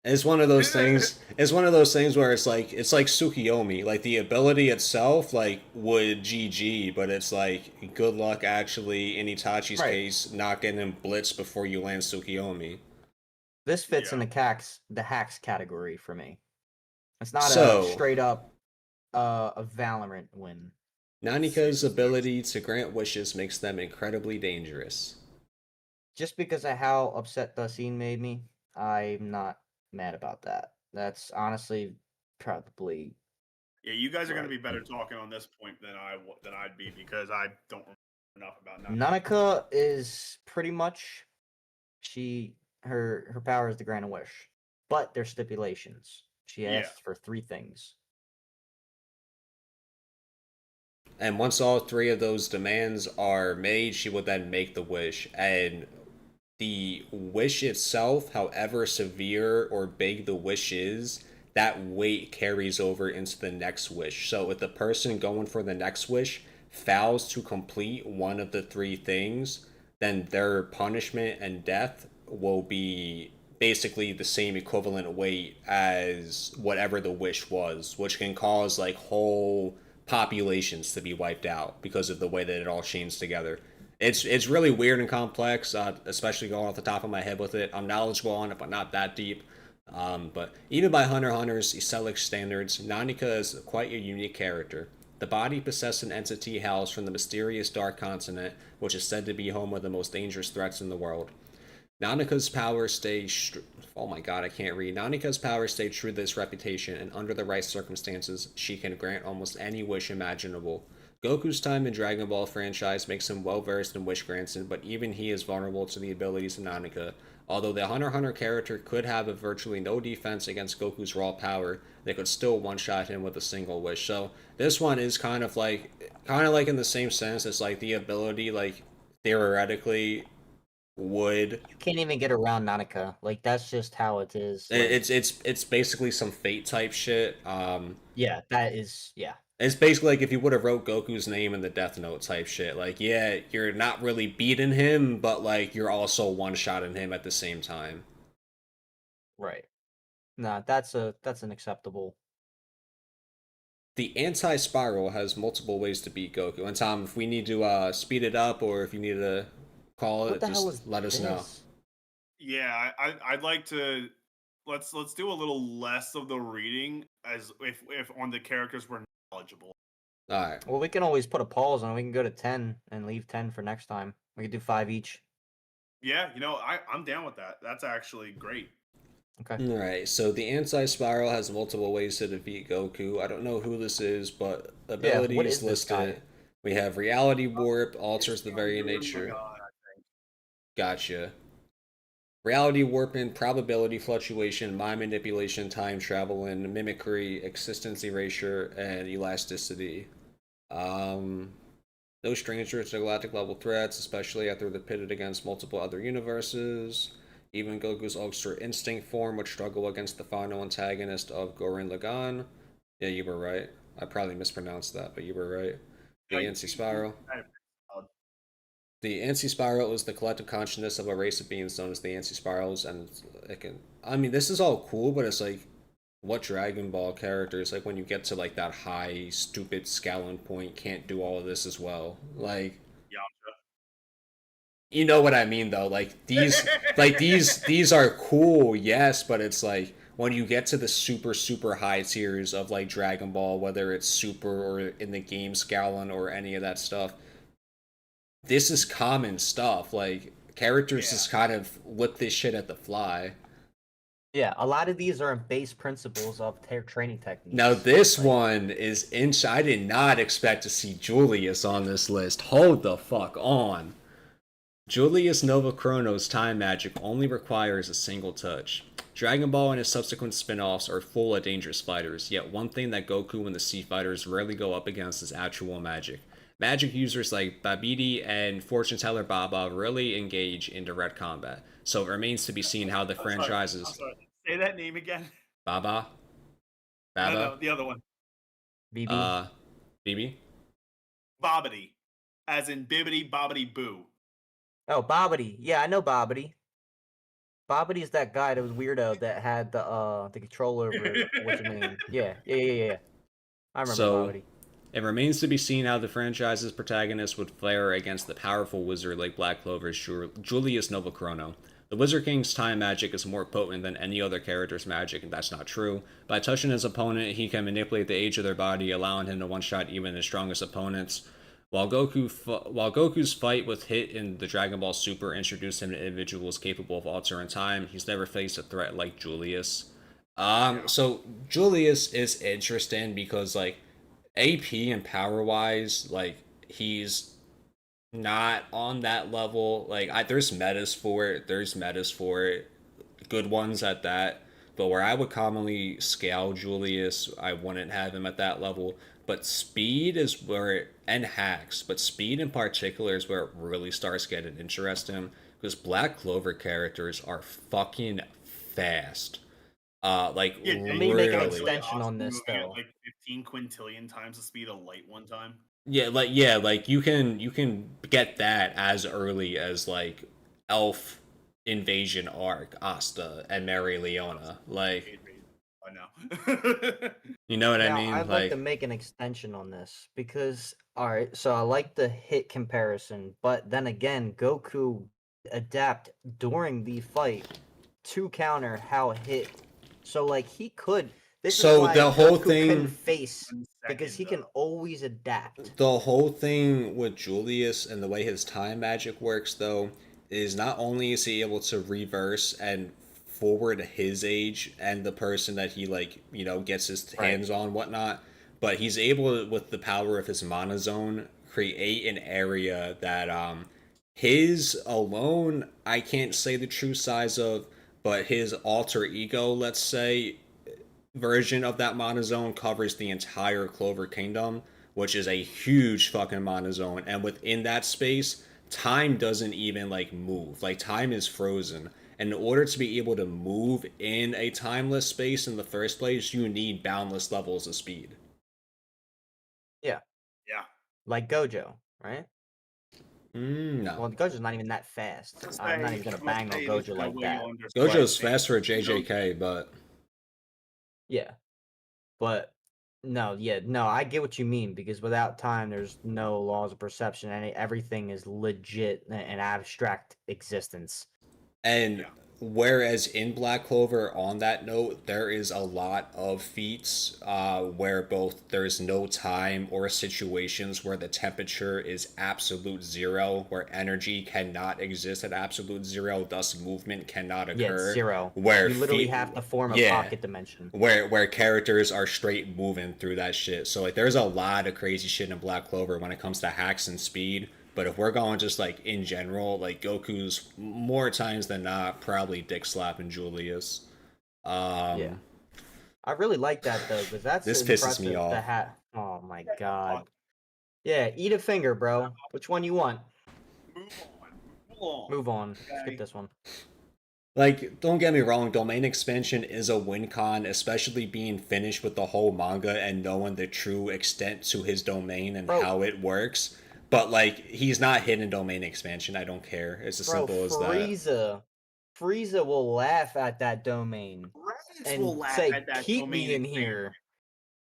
It's one of those things. It's one of those things where it's like Tsukiyomi. Like the ability itself, like would GG, but it's like good luck actually in Itachi's Right. case not getting him blitzed before you land Tsukiyomi. This fits in Yeah. the hacks category for me. It's not a So straight up a Valorant win. Nanika's ability to grant wishes makes them incredibly dangerous. Just because of how upset the scene made me, I'm not mad about that. That's honestly probably Yeah, you guys are going to right. be better talking on this point than I'd be because I don't remember enough about Naruto. Nanaka is pretty much her power is to grant a wish, but there's stipulations. She Yeah. asks for 3 things. And once all 3 of those demands are made, she would then make the wish. And the wish itself, however severe or big the wish is, that weight carries over into the next wish. So if the person going for the next wish fails to complete one of the 3 things, then their punishment and death will be basically the same equivalent weight as whatever the wish was, which can cause like whole populations to be wiped out because of the way that it all chains together. It's really weird and complex, especially going off the top of my head with it. I'm knowledgeable on it, but not that deep. But even by Hunter x Hunter's Celic standards, Nanika is quite a unique character. The body possessed an entity housed from the mysterious Dark Continent, which is said to be home of the most dangerous threats in the world. Nanika's power stays. Oh my god, I can't read. Nanika's power stay true to this reputation, and under the right circumstances, she can grant almost any wish imaginable. Goku's time in Dragon Ball franchise makes him well versed in wish granting, but even he is vulnerable to the abilities of Nanika. Although the Hunter x Hunter character could have a virtually no defense against Goku's raw power, they could still one-shot him with a single wish. So this one is kind of like in the same sense as like the ability, like theoretically would You can't even get around Nanaka. Like that's just how it is. Like it's basically some fate type shit. yeah, that is yeah. It's basically like if you would have wrote Goku's name in the Death Note type shit. Like, yeah, you're not really beating him, but like you're also one shotting him at the same time. Right. Nah, that's an acceptable. The anti-spiral has multiple ways to beat Goku. And Tom, if we need to speed it up or if you need to call What it, the hell is just let us know. this? Yeah, I'd like to let's do a little less of the reading as if on the characters we're knowledgeable. All right. Well, we can always put a pause on. We can go to 10 and leave 10 for next time. We could do 5 each. Yeah, I'm down with that. That's actually great. Okay. Alright, so the anti-spiral has multiple ways to defeat Goku. I don't know who this is, but abilities what is this guy? listed. We have reality warp, alters It's the from very Gurren nature. Lagann. Gotcha. Reality warping, probability fluctuation, mind manipulation, time travel, and mimicry, existence erasure, and elasticity. Um, no stranger to galactic level threats, especially after they're pitted against multiple other universes. Even Goku's Ultra Instinct form would struggle against the final antagonist of Gurren Lagann. Yeah, you were right. I probably mispronounced that, but you were right. Yeah, The anti-spiral. kind of solid. The anti-spiral is the collective consciousness of a race of beings known as the anti-spirals, and it can. I mean, this is all cool, but it's like, what Dragon Ball characters, like when you get to like that high, stupid scaling point, can't do all of this as well? Like, you know what I mean though, these are cool, yes, but it's like when you get to the super high tiers of like Dragon Ball, whether it's super or in the game Scowlin or any of that stuff, this is common stuff. Like characters Yeah. just kind of whip this shit at the fly. Yeah, a lot of these are base principles of training techniques. Now this Like, one is inch. I did not expect to see Julius on this list. Hold the fuck on. Julius Nova Chrono's time magic only requires a single touch. Dragon Ball and its subsequent spin-offs are full of dangerous fighters, yet one thing that Goku and the Sea Fighters rarely go up against is actual magic. Magic users like Babidi and Fortune Teller Baba rarely engage in direct combat, so it remains to be seen how the franchises... I'm sorry. Say that name again. Baba? No, Baba? the other one. BB. BB? Bobbity, as in bibbity bobbity boo. Oh, Bobbity. Yeah, I know Bobbity. Bobity's that guy that was weirdo that had the control over what's his name? Yeah. I remember So Bobbity. it remains to be seen how the franchise's protagonist would fare against the powerful wizard like Black Clover's Julius Novachrono. The Wizard King's time magic is more potent than any other character's magic, and that's not true. By touching his opponent, he can manipulate the age of their body, allowing him to one-shot even his strongest opponents. While Goku's fight with Hit in the Dragon Ball Super introduced him to individuals capable of altering time, he's never faced a threat like Julius. So Julius is interesting because like AP and power wise, like he's not on that level. Like there's metas for it. There's metas for it. Good ones at that. But where I would commonly scale Julius, I wouldn't have him at that level. But speed is where and hacks, but speed in particular is where it really starts getting interesting because Black Clover characters are fucking fast. Like Yeah, Let me make an really. extension on this moving at though. like 15 quintillion times the speed of light one time. Yeah, like you can get that as early as like Elf Invasion Arc, Asta, and Mary Leona. Like, I know. you know what I Now, mean? I'd like to make an extension on this because, all right, so I like the Hit comparison, but then again, Goku adapt during the fight to counter how Hit. So, like, he could. This So is why the whole Goku thing- couldn't face 1 because second, he can though. always adapt. the whole thing with Julius and the way his time magic works, though, is not only is he able to reverse and forward his age and the person that he like gets his hands on whatnot, but he's able to, with the power of his mana zone, create an area that his alone I can't say the true size of, but his alter ego, let's say, version of that monozone covers the entire Clover Kingdom, which is a huge fucking monozone. And within that space, time doesn't even like move. Like time is frozen. And in order to be able to move in a timeless space in the first place, you need boundless levels of speed. Yeah, Yeah. like Gojo, right? No. Well, Gojo's not even that fast. I'm not even gonna bang on Gojo like that. Gojo's fast for a JJK, but Yeah. But no, I get what you mean because without time, there's no laws of perception, and everything is legit an abstract existence. And Yeah. whereas in Black Clover, on that note, there is a lot of feats where both there's no time or situations where the temperature is absolute zero, where energy cannot exist at absolute zero, thus movement cannot occur. Yeah, it's zero. Where You literally feat- have to form a yeah. pocket dimension. where characters are straight moving through that shit. So like there's a lot of crazy shit in Black Clover when it comes to hacks and speed. But if we're going just like in general, like Goku's more times than not probably dick slapping Julius. Yeah. I really like that though, because that's This pisses impressive. me off. Oh my god. Yeah, eat a finger, bro. Which one you want? Move on. Skip this one. Like, don't get me wrong, Domain Expansion is a win con, especially being finished with the whole manga and knowing the true extent to his domain and how it works. But like, he's not hitting Domain Expansion. I don't care. It's as simple as that. Frieza will laugh at that domain and say, "Keep me in here."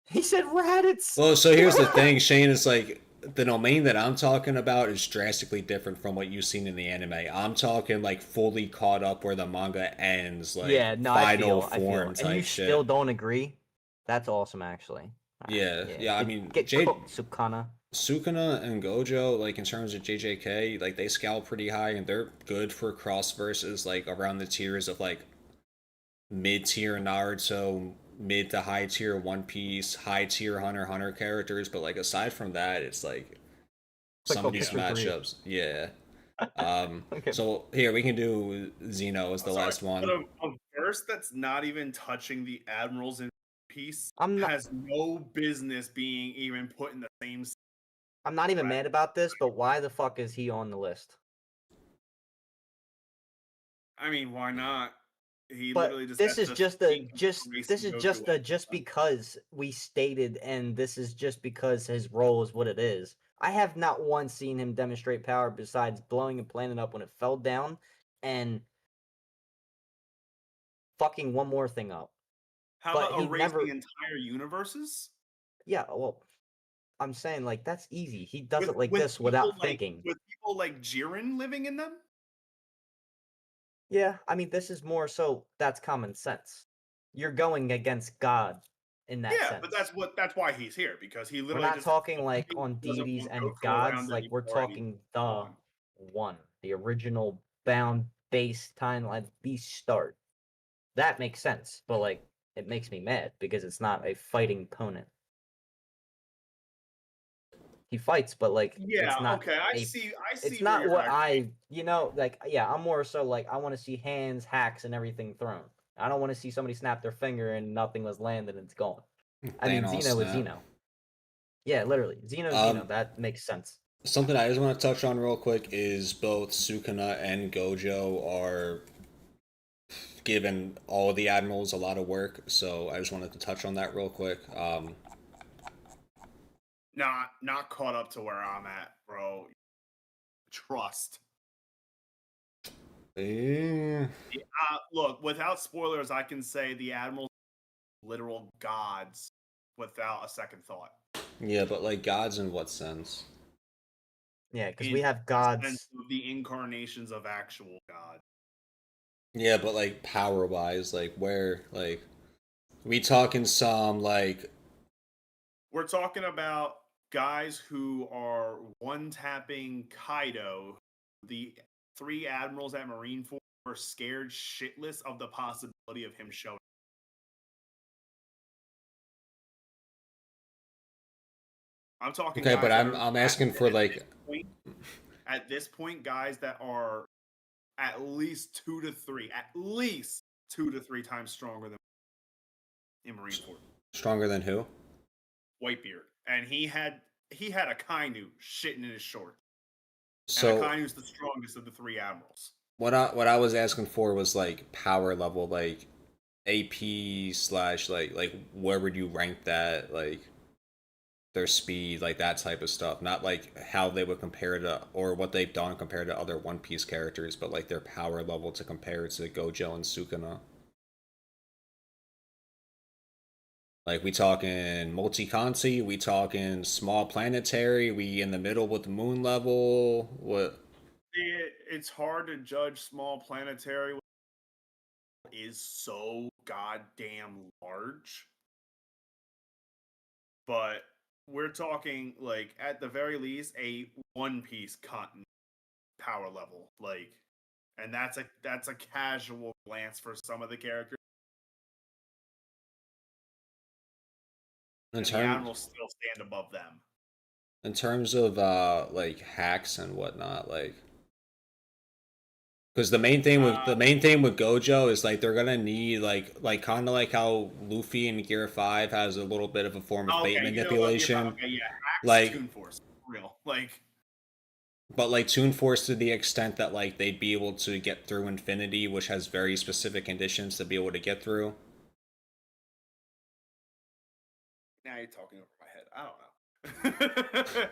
He said, "Raditz." Well, so here's the thing, Shane. Is like the domain that I'm talking about is drastically different from what you've seen in the anime. I'm talking like fully caught up where the manga ends, like final form And type you shit. still don't agree? That's awesome, actually. Yeah. I mean, get cooked, Sukuna. Sukuna and Gojo, like in terms of JJK, like they scale pretty high and they're good for cross versus like around the tiers of like mid tier Naruto, mid to high tier One Piece, high tier Hunter x Hunter characters. But like aside from that, it's like some of these matchups. Yeah. Okay. So here we can do Zeno as the last one. But a verse that's not even touching the admirals in Piece has no business being even put in the same. I'm not even mad about this, but why the fuck is he on the list? I mean, why not? He But literally just this is just a just because we stated, and this is just because his role is what it is. I have not once seen him demonstrate power besides blowing a planet up when it fell down, and fucking one more thing up. How But about he erasing never. entire universes? Yeah, well, I'm saying like that's easy. He does With it like with this people without like thinking. with people like Jiren living in them? Yeah, I mean, this is more so that's common sense. You're going against God in that Yeah, but sense. that's why he's here, because he We're literally not just talking like he on doesn't deities want and Goku gods, around like we're anymore and he's talking the gone. one, the original bound base timeline, the start. That makes sense, but like it makes me mad because it's not a fighting opponent. He fights, but like it's Yeah, not okay. I a see it's where not you're what actually I, like, yeah, I'm more so like I want to see hands, hacks, and everything thrown. I don't want to see somebody snap their finger and nothing was landed and it's gone. I mean, Thanos Zeno is snap. Zeno. Yeah, literally, Zeno, Zeno. Um, That makes sense. Something I just want to touch on real quick is both Sukuna and Gojo are giving all of the admirals a lot of work, so I just wanted to touch on that real quick. not caught up to where I'm at, bro. Trust. Eh, Look, without spoilers, I can say the admirals are literal gods without a second thought. yeah, but like gods in what sense? Yeah, because In we have the sense gods. of the incarnations of actual God. Yeah, but like power wise, like where, like we talking some like We're talking about guys who are one tapping Kaido. The three admirals at Marineford were scared shitless of the possibility of him showing. I'm talking okay, but guys that I'm are I'm asking for like at this point, guys that are at least 2 to 3 times stronger than in Marineford. stronger than who? Whitebeard, and he had a Kainu shitting in his shorts, and a So Kainu's the strongest of the three admirals. what I was asking for was like power level, like AP slash like where would you rank that, like their speed, like that type of stuff. Not like how they would compare to or what they've done compared to other One Piece characters, but like their power level to compare to Gojo and Sukuna. Like we talking multi-conti, we talking small planetary, we in the middle with the moon level. What? It's hard to judge small planetary is so goddamn large, but we're talking like at the very least a One Piece continent power level, like, and that's a casual glance for some of the characters, In and the terms admirals still stand above them. in terms of like hacks and whatnot, like because the main thing with Gojo is like they're gonna need like kind of like how Luffy in Gear 5 has a little bit of a form of bait Okay, you know what? manipulation, Okay, yeah, Axe like Toon Force, real, like, but like Toon Force to the extent that like they'd be able to get through Infinity, which has very specific conditions to be able to get through. now you're talking over my head. I don't know.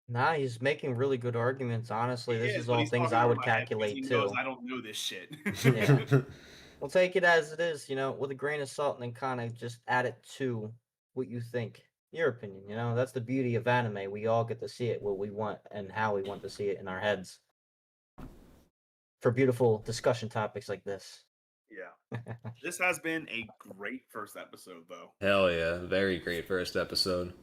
Nah, he's making really good arguments. He Honestly, this is, is but all he's things talking I over would my head because he calculate knows too. I don't know this shit. Yeah. We'll take it as it is, with a grain of salt, and then kind of just add it to what you think, your opinion. That's the beauty of anime. We all get to see it what we want and how we want to see it in our heads for beautiful discussion topics like this. Yeah. This has been a great first episode, though. Hell yeah, very great first episode.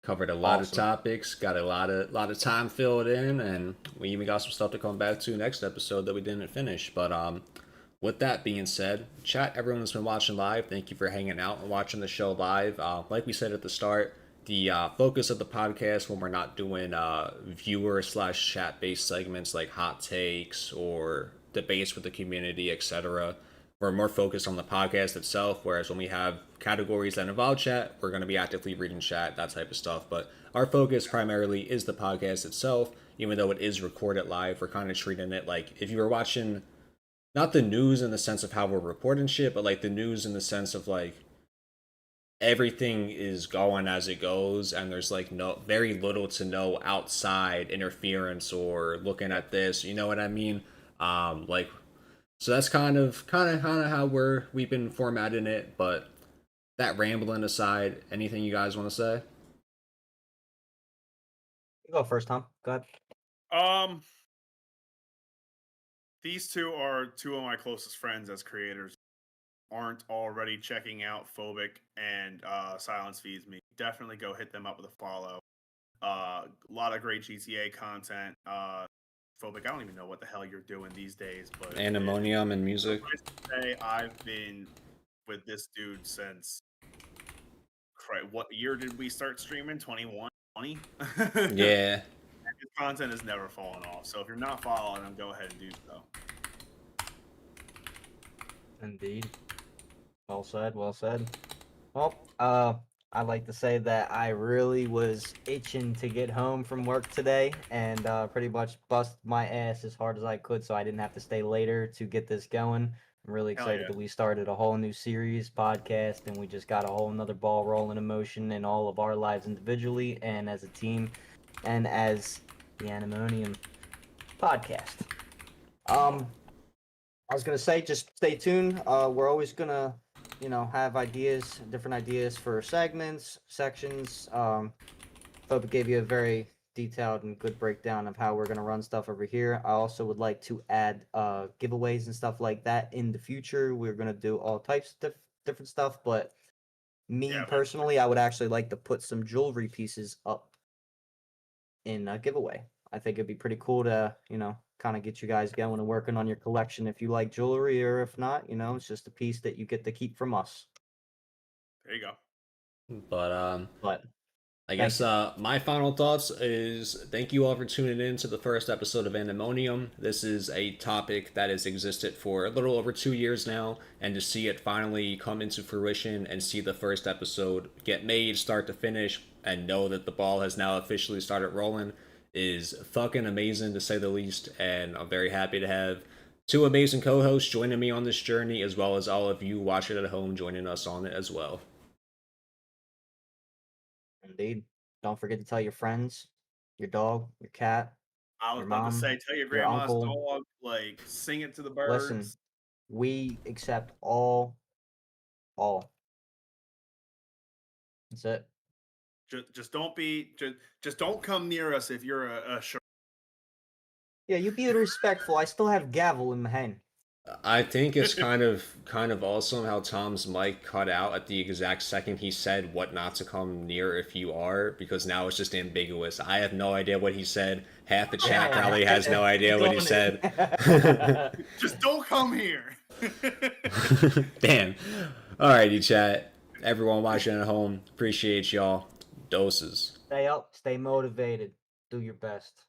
Covered a lot of Awesome. topics, got a lot of time filled in, and we even got some stuff to come back to next episode that we didn't finish. But with that being said, chat, everyone that's been watching live, thank you for hanging out and watching the show live. Like we said at the start, the focus of the podcast when we're not doing viewer slash chat based segments like hot takes or debates with the community, etc. We're more focused on the podcast itself. Whereas when we have categories that involve chat, we're going to be actively reading chat, that type of stuff. But our focus primarily is the podcast itself. Even though it is recorded live, we're kind of treating it like if you were watching not the news in the sense of how we're reporting shit, but like the news in the sense of like everything is going as it goes and there's like no very little to no outside interference or looking at this, you know what I mean? Like So that's kind of how we've been formatting it. But that rambling aside, anything you guys want to say? You go first, Tom. Go ahead. Um, these two are two of my closest friends as creators. Aren't already checking out Phobic and Silence Feeds Me. Definitely go hit them up with a follow. A lot of great GTA content. Phobic, I don't even know what the hell you're doing these days, but Animonium and music. say I've been with this dude since. What year did we start streaming? 21, 20? Yeah. His content has never fallen off. So if you're not following him, go ahead and do so. Indeed. Well said. Well said. Well, I'd like to say that I really was itching to get home from work today and pretty much bust my ass as hard as I could so I didn't have to stay later to get this going. I'm really Hell excited yeah. that we started a whole new series podcast and we just got a whole nother ball rolling in motion in all of our lives individually and as a team and as the Animonium podcast. I was gonna say, just stay tuned. We're always gonna, have ideas, different ideas for segments, sections. Phoebe gave you a very detailed and good breakdown of how we're gonna run stuff over here. I also would like to add giveaways and stuff like that in the future. We're gonna do all types of different stuff, but me Yeah, personally, I would actually like to put some jewelry pieces up in a giveaway. I think it'd be pretty cool to, kind of get you guys going and working on your collection if you like jewelry, or if not, it's just a piece that you get to keep from us. there you go. But But I thank guess you. my final thoughts is thank you all for tuning in to the first episode of Animonium. This is a topic that has existed for a little over 2 years now, and to see it finally come into fruition and see the first episode get made start to finish and know that the ball has now officially started rolling is fucking amazing to say the least. And I'm very happy to have two amazing co-hosts joining me on this journey, as well as all of you watching at home joining us on it as well. Indeed. Don't forget to tell your friends, your dog, your cat, I was your about to mom, say, tell your your grandma's uncle. dog, like, sing it to the Listen, birds. we accept all. That's it. Just don't be just don't come near us if you're a Yeah, you be respectful. I still have gavel in my hand. I think it's kind of awesome how Tom's mic cut out at the exact second he said what not to come near if you are, because now it's just ambiguous. I have no idea what he said. Half the chat Yeah, probably has no idea what he doing said. it. just don't come here. Damn. Alrighty, chat. Everyone watching at home, appreciate y'all. Doses. Stay up, stay motivated, do your best.